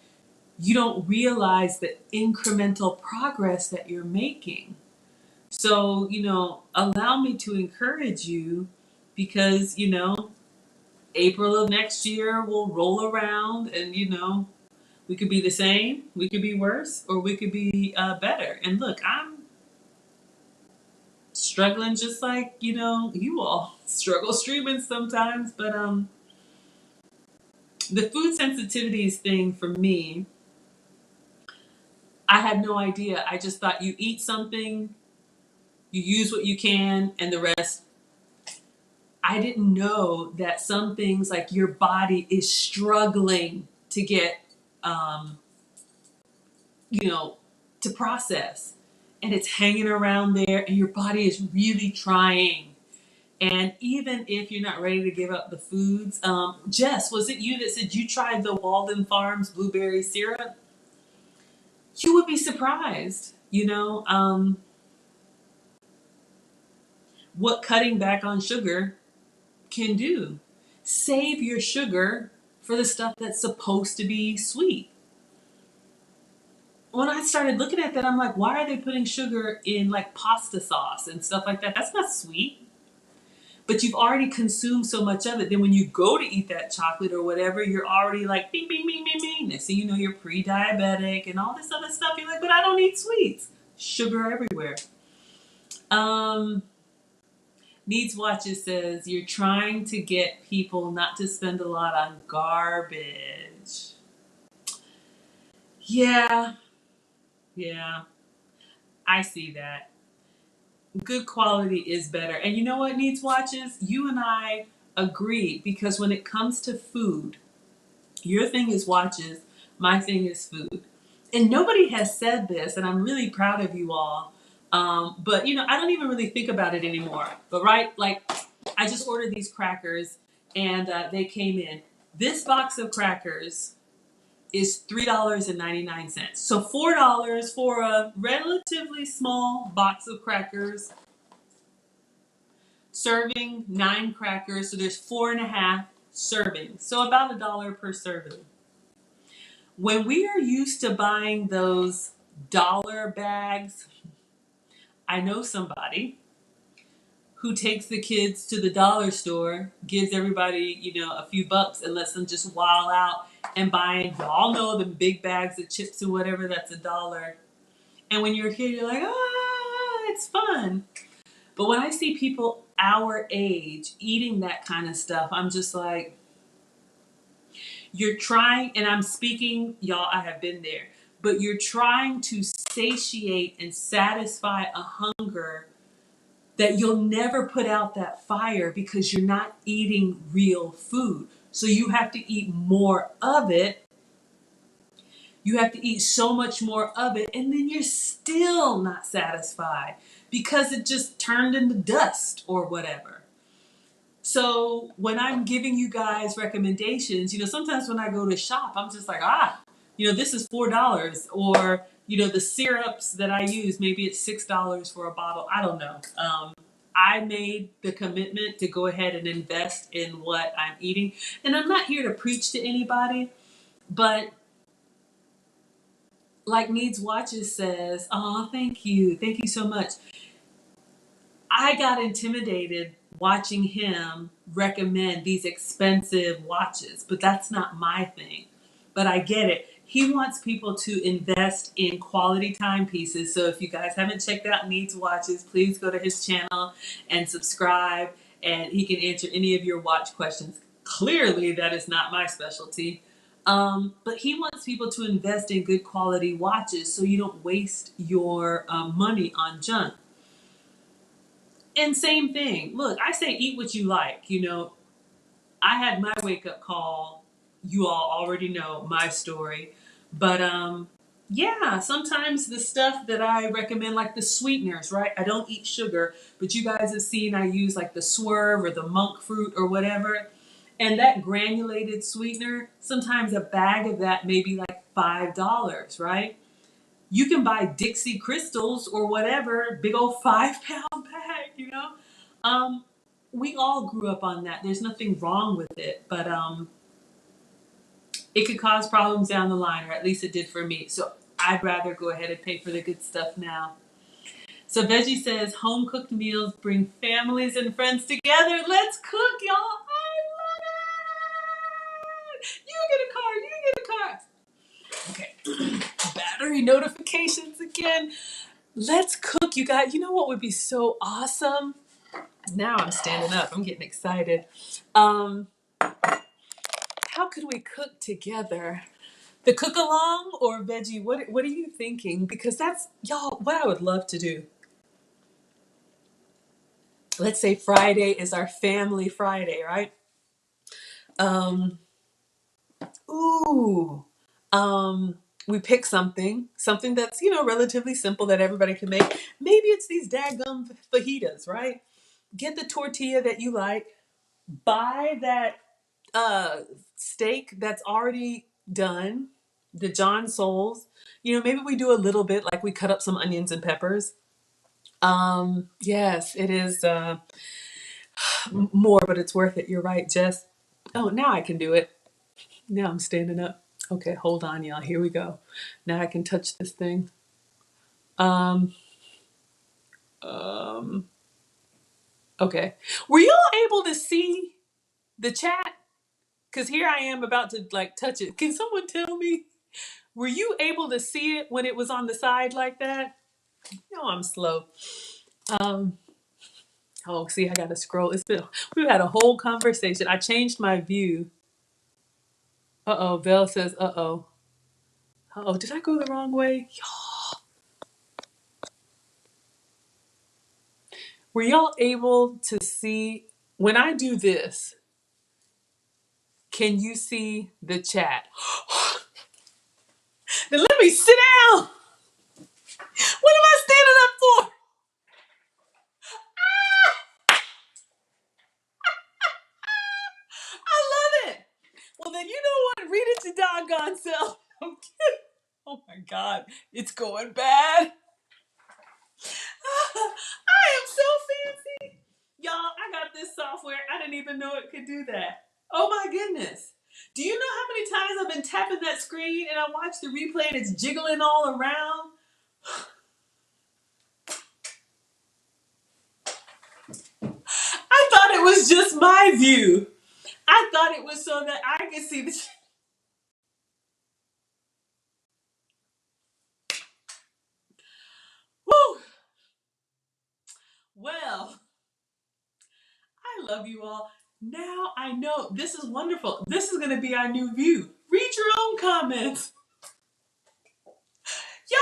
You don't realize the incremental progress that you're making. So, allow me to encourage you because, April of next year will roll around and, we could be the same, we could be worse, or we could be better. And look, I'm struggling just like, you all struggle streaming sometimes. But the food sensitivities thing for me, I had no idea. I just thought you eat something, you use what you can, and the rest. I didn't know that some things like your body is struggling to get, um, you know, to process. And it's hanging around there, and your body is really trying. And even if you're not ready to give up the foods, Jess, was it you that said you tried the Walden Farms blueberry syrup? You would be surprised, what cutting back on sugar can do. Save your sugar for the stuff that's supposed to be sweet. When I started looking at that, I'm like, why are they putting sugar in like pasta sauce and stuff like that? That's not sweet. But you've already consumed so much of it. Then when you go to eat that chocolate or whatever, you're already like, bing, bing, bing, bing, bing. Next thing you know, you're pre-diabetic and all this other stuff. You're like, but I don't eat sweets. Sugar everywhere. Um, Needs Watches says, you're trying to get people not to spend a lot on garbage. Yeah, yeah, I see that. Good quality is better. And you know what, Needs Watches? You and I agree, because when it comes to food, your thing is watches, my thing is food. And nobody has said this, and I'm really proud of you all. But I don't even really think about it anymore. But right, like, I just ordered these crackers, and they came in. This box of crackers is $3.99. So $4 for a relatively small box of crackers, serving 9 crackers. So there's 4.5 servings. So about $1 per serving. When we are used to buying those dollar bags, I know somebody who takes the kids to the dollar store, gives everybody, a few bucks and lets them just wild out and buying, y'all know, the big bags of chips and whatever, that's $1. And when you're a kid, you're like, it's fun. But when I see people our age eating that kind of stuff, I'm just like, you're trying, and I'm speaking, y'all, I have been there, but you're trying to satiate and satisfy a hunger that you'll never put out that fire because you're not eating real food. So you have to eat more of it. You have to eat so much more of it, and then you're still not satisfied because it just turned into dust or whatever. So when I'm giving you guys recommendations, sometimes when I go to shop, I'm just like, this is $4, or the syrups that I use, maybe it's $6 for a bottle. I don't know. I made the commitment to go ahead and invest in what I'm eating, and I'm not here to preach to anybody, but like Needs Watches says, oh, thank you so much. I got intimidated watching him recommend these expensive watches, but that's not my thing. But I get it. He wants people to invest in quality timepieces. So if you guys haven't checked out Needs Watches, please go to his channel and subscribe, and he can answer any of your watch questions. Clearly, that is not my specialty. But he wants people to invest in good quality watches so you don't waste your money on junk. And same thing. Look, I say eat what you like. I had my wake up call. You all already know my story. But yeah, sometimes the stuff that I recommend, like the sweeteners, right? I don't eat sugar, but you guys have seen I use like the Swerve or the monk fruit or whatever. And that granulated sweetener, sometimes a bag of that may be like $5, right? You can buy Dixie Crystals or whatever, big old 5-pound bag. We all grew up on that. There's nothing wrong with it, but it could cause problems down the line, or at least it did for me. So I'd rather go ahead and pay for the good stuff now. So Veggie says, home cooked meals bring families and friends together. Let's cook, y'all. I love it. You get a card. Okay. Battery notifications again. Let's cook, you guys. You know what would be so awesome? Now I'm standing up. I'm getting excited. How could we cook together? The cook along or veggie? What are you thinking? Because that's, y'all, what I would love to do. Let's say Friday is our family Friday, right? Ooh. We pick something that's, relatively simple that everybody can make. Maybe it's these daggum fajitas, right? Get the tortilla that you like. Buy that steak that's already done, the John Souls. Maybe we do a little bit, like we cut up some onions and peppers. Yes, it is more, but it's worth it. You're right, Jess. Oh, now I can do it. Now I'm standing up. Okay, hold on, y'all. Here we go. Now I can touch this thing. Um, um, okay. Were y'all able to see the chat? Because here I am about to like touch it. Can someone tell me? Were you able to see it when it was on the side like that? No, I'm slow. Um, oh, see, I gotta scroll. We've had a whole conversation. I changed my view. Uh-oh, Belle says, uh-oh. Uh-oh, did I go the wrong way? Were y'all able to see, when I do this, can you see the chat? Then let me sit down. What am I standing up for? I love it. Well, then you know what? Read it to doggone self. I'm kidding. Oh my God, it's going bad. I am so fancy. Y'all, I got this software. I didn't even know it could do that. Oh my goodness. Do you know how many times I've been tapping that screen and I watch the replay and it's jiggling all around? was just my view. I thought it was so that I could see the. Woo! Well, I love you all. Now I know this is wonderful. This is going to be our new view. Read your own comments. Y'all,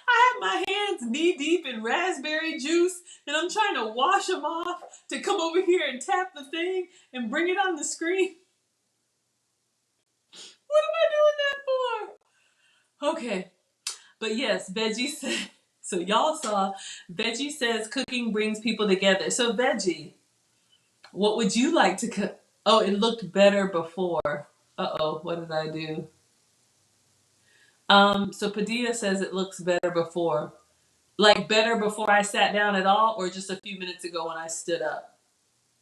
I have my hands knee deep in raspberry juice and I'm trying to wash them off to come over here and tap the thing and bring it on the screen. What am I doing that for? Okay, but yes, Veggie said, so y'all saw, Veggie says cooking brings people together. So Veggie, what would you like to cook? Oh, it looked better before. Uh-oh, what did I do? So Padilla says it looks better before. Like better before I sat down at all, or just a few minutes ago when I stood up?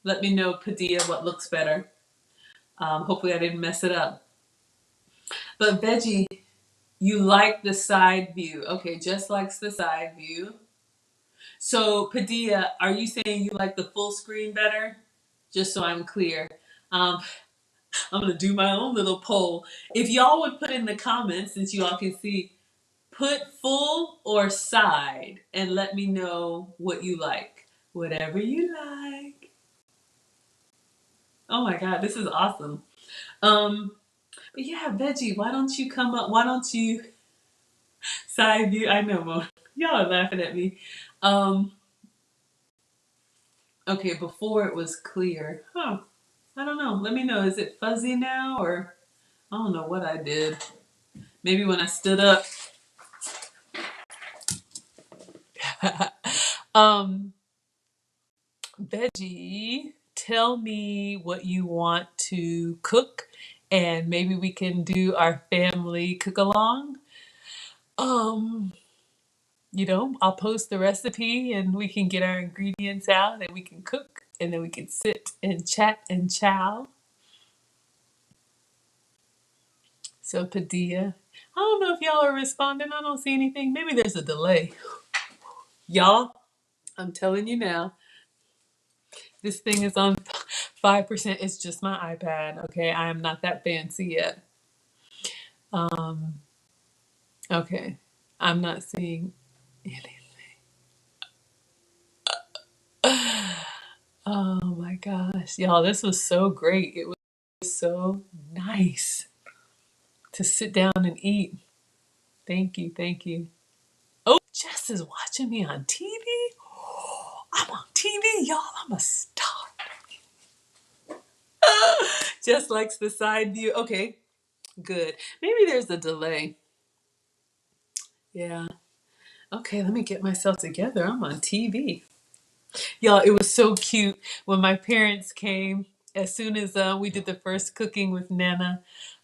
Let me know, Padilla, what looks better. Hopefully I didn't mess it up. But Veggie, you like the side view. Okay, Jess likes the side view. So Padilla, are you saying you like the full screen better? Just so I'm clear. Um, I'm gonna do my own little poll. If y'all would put in the comments, since you all can see, put full or side and let me know what you like. Whatever you like. Oh my God, this is awesome. But yeah, Veggie, why don't you come up? Why don't you side view? I know, Mo. Y'all are laughing at me. Um, okay, before it was clear. Huh. I don't know. Let me know. Is it fuzzy now or I don't know what I did. Maybe when I stood up. um, Veggie, tell me what you want to cook and maybe we can do our family cook along. Um, I'll post the recipe and we can get our ingredients out and we can cook and then we can sit and chat and chow. So Padilla, I don't know if y'all are responding. I don't see anything. Maybe there's a delay. Y'all, I'm telling you now, this thing is on 5%. It's just my iPad. Okay, I am not that fancy yet. Um, okay, I'm not seeing anything. Oh my gosh, y'all, this was so great. It was so nice to sit down and eat. Thank you, thank you. Oh, Jess is watching me on TV. I'm on TV, y'all. I'm a star. Jess likes the side view. Okay, good. Maybe there's a delay. Yeah. Okay, let me get myself together. I'm on TV. Y'all, it was so cute when my parents came. As soon as we did the first cooking with Nana,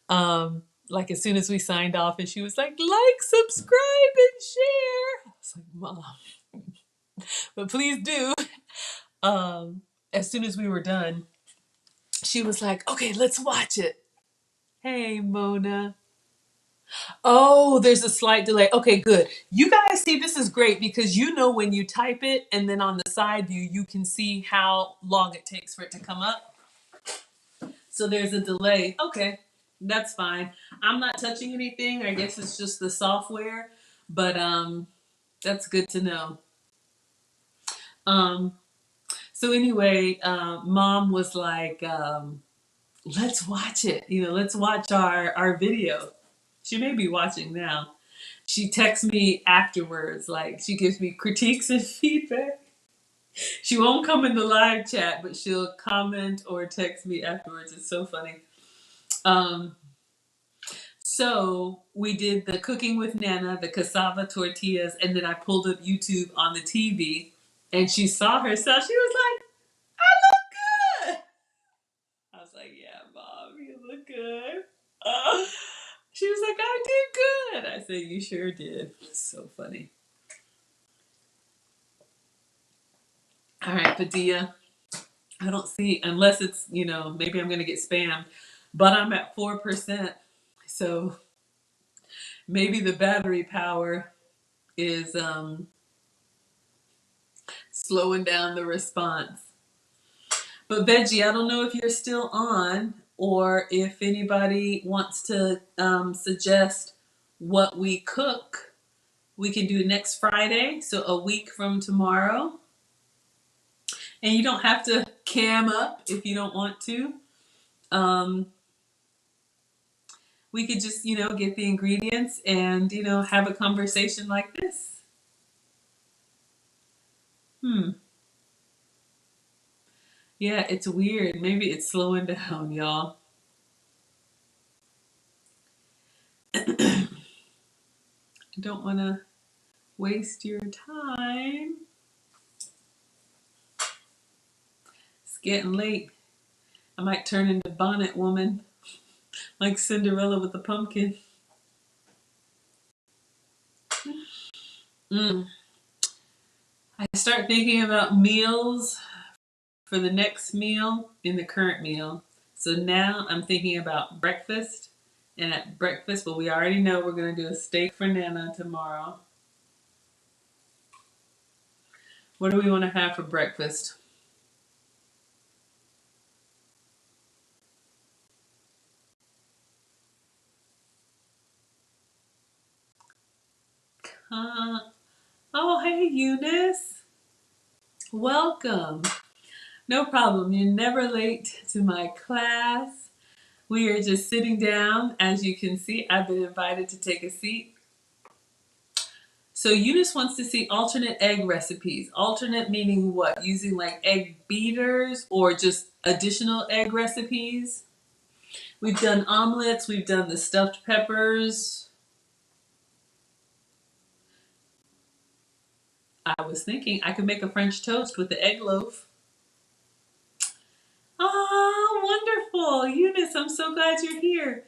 like as soon as we signed off, and she was like, subscribe, and share. I was like, Mom, but please do. As soon as we were done, she was like, okay, let's watch it. Hey, Mona. Oh, there's a slight delay. Okay, good. You guys see, this is great because you know when you type it and then on the side view, you can see how long it takes for it to come up. So there's a delay. Okay, that's fine. I'm not touching anything. I guess it's just the software, but that's good to know. Um, so anyway, Mom was like, let's watch it. Let's watch our video. She may be watching now. She texts me afterwards, like she gives me critiques and feedback. She won't come in the live chat, but she'll comment or text me afterwards. It's so funny. Um, so we did the cooking with Nana, the cassava tortillas, and then I pulled up YouTube on the TV, and she saw herself. She was like, "I look good." I was like, "Yeah, Mom, you look good." She was like, "I did good." I said, "You sure did." It's so funny. All right, Padilla. I don't see, unless it's, maybe I'm going to get spammed, but I'm at 4%. So maybe the battery power is slowing down the response. But Veggie, I don't know if you're still on or if anybody wants to suggest what we cook. We can do next Friday, so a week from tomorrow. And you don't have to cam up if you don't want to. Um, we could just, get the ingredients and, have a conversation like this. Yeah, it's weird. Maybe it's slowing down, y'all. I don't want to waste your time. It's getting late. I might turn into Bonnet Woman, like Cinderella with the pumpkin. Mm. I start thinking about meals for the next meal in the current meal. So now I'm thinking about breakfast. And at breakfast, well, we already know we're going to do a steak for Nana tomorrow. What do we want to have for breakfast? Oh, hey, Eunice. Welcome. No problem. You're never late to my class. We are just sitting down. As you can see, I've been invited to take a seat. So Eunice wants to see alternate egg recipes. Alternate meaning what? Using like egg beaters or just additional egg recipes? We've done omelets. We've done the stuffed peppers. I was thinking I could make a French toast with the egg loaf. Oh, wonderful. Eunice, I'm so glad you're here.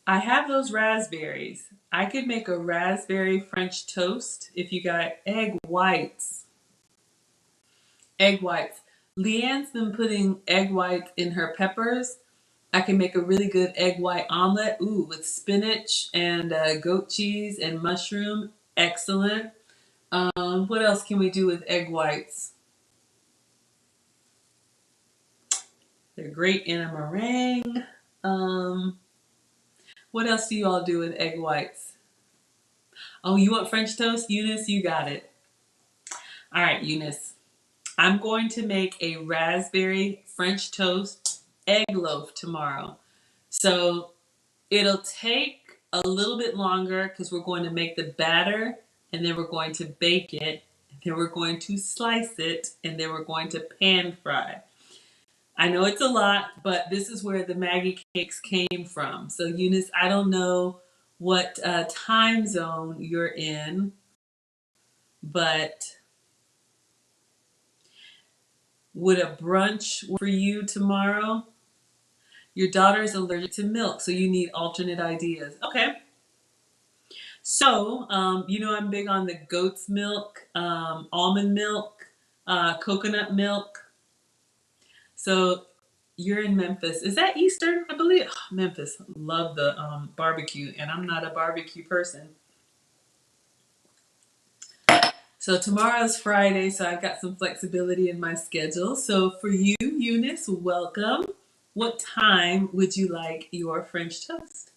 I have those raspberries. I could make a raspberry French toast if you got egg whites. Egg whites. Leanne's been putting egg whites in her peppers. I can make a really good egg white omelet. Ooh, with spinach and goat cheese and mushroom. Excellent. What else can we do with egg whites? They're great in a meringue. What else do you all do with egg whites? Oh, you want French toast? Eunice, you got it. All right, Eunice. I'm going to make a raspberry French toast egg loaf tomorrow. So it'll take a little bit longer because we're going to make the batter and then we're going to bake it. Then we're going to slice it and then we're going to pan fry. I know it's a lot, but this is where the Maggie cakes came from. So Eunice, I don't know what time zone you're in, but would a brunch work for you tomorrow? Your daughter is allergic to milk, so you need alternate ideas. Okay. So, I'm big on the goat's milk, almond milk, coconut milk. So you're in Memphis. Is that Eastern? I believe. Oh, Memphis. Love the barbecue, and I'm not a barbecue person. So tomorrow's Friday, so I've got some flexibility in my schedule. So for you, Eunice, welcome. What time would you like your French toast?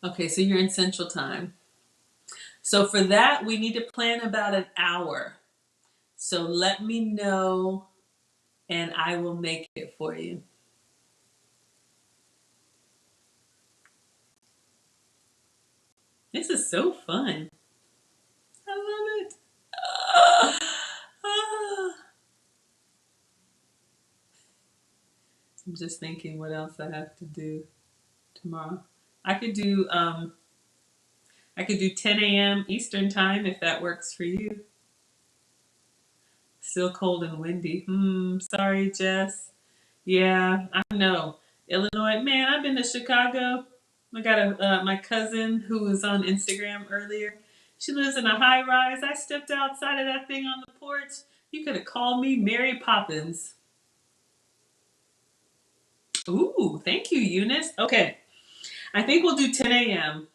Okay, so you're in Central Time. So for that, we need to plan about an hour. So let me know and I will make it for you. This is so fun. I love it. Ah, ah. I'm just thinking what else I have to do tomorrow. I could do 10 a.m. Eastern time if that works for you. Still cold and windy. Sorry, Jess. Yeah, I know. Illinois, man, I've been to Chicago. I got my cousin who was on Instagram earlier. She lives in a high rise. I stepped outside of that thing on the porch. You could have called me Mary Poppins. Ooh, thank you, Eunice. Okay, I think we'll do 10 a.m.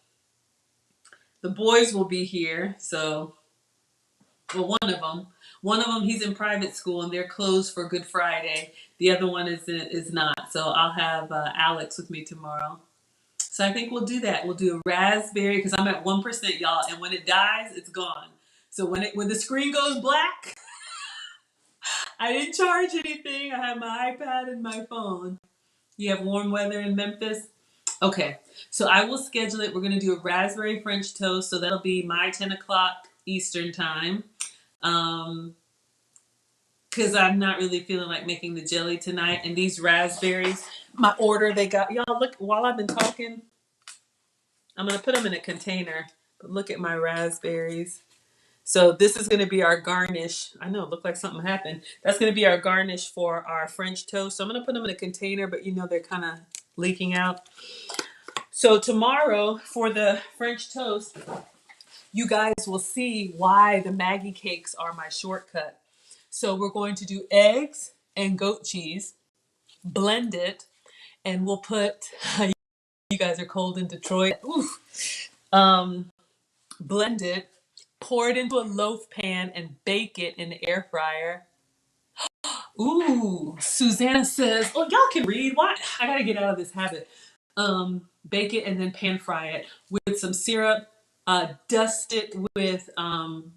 The boys will be here, so, well, one of them. One of them, he's in private school and they're closed for Good Friday. The other one is not. So I'll have Alex with me tomorrow. So I think we'll do that. We'll do a raspberry because I'm at 1%, y'all, and when it dies, it's gone. So when the screen goes black, I didn't charge anything. I have my iPad and my phone. You have warm weather in Memphis? Okay, so I will schedule it. We're going to do a raspberry French toast. So that'll be my 10 o'clock Eastern time. Because I'm not really feeling like making the jelly tonight. And these raspberries, my order they got. Y'all, look, while I've been talking, I'm going to put them in a container. But look at my raspberries. So this is going to be our garnish. I know, it looked like something happened. That's going to be our garnish for our French toast. So I'm going to put them in a container, but you know they're kind of leaking out. So tomorrow for the French toast, you guys will see why the Maggie cakes are my shortcut. So we're going to do eggs and goat cheese, blend it, and we'll put, you guys are cold in Detroit. Oof. Blend it, pour it into a loaf pan, and bake it in the air fryer. Ooh, Susanna says, oh, y'all can read. Why? I got to get out of this habit. Bake it and then pan fry it with some syrup. Dust it with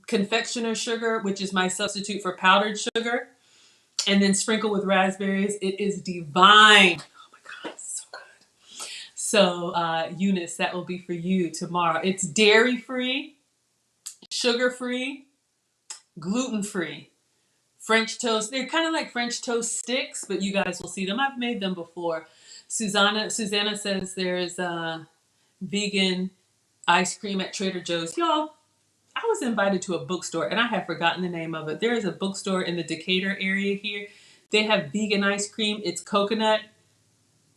confectioner sugar, which is my substitute for powdered sugar, and then sprinkle with raspberries. It is divine. Oh my God, it's so good. So, Eunice, that will be for you tomorrow. It's dairy free, sugar free, gluten free. French toast. They're kind of like French toast sticks, but you guys will see them. I've made them before. Susanna says there's vegan ice cream at Trader Joe's. Y'all, I was invited to a bookstore and I have forgotten the name of it. There is a bookstore in the Decatur area here. They have vegan ice cream. It's coconut.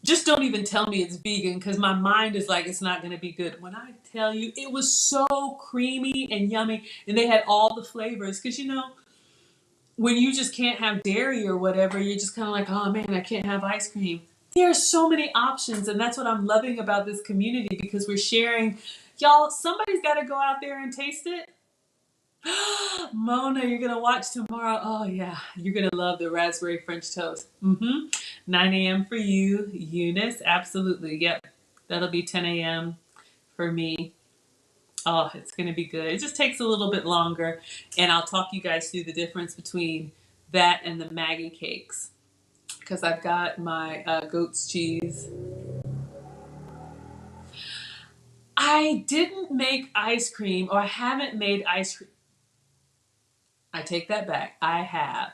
Just don't even tell me it's vegan because my mind is like it's not going to be good. When I tell you, it was so creamy and yummy, and they had all the flavors. Because you know, when you just can't have dairy or whatever, you're just kind of like, oh man, I can't have ice cream. There are so many options, and that's what I'm loving about this community because we're sharing. Y'all, somebody's got to go out there and taste it. Mona, you're gonna watch tomorrow. Oh yeah, you're gonna love the raspberry French toast. 9 a.m. for you, Eunice. Absolutely, yep. That'll be 10 a.m. for me. Oh, it's gonna be good. It just takes a little bit longer, and I'll talk you guys through the difference between that and the Maggie cakes because I've got my goat's cheese. I didn't make ice cream, or I haven't made ice cream. I take that back. I have.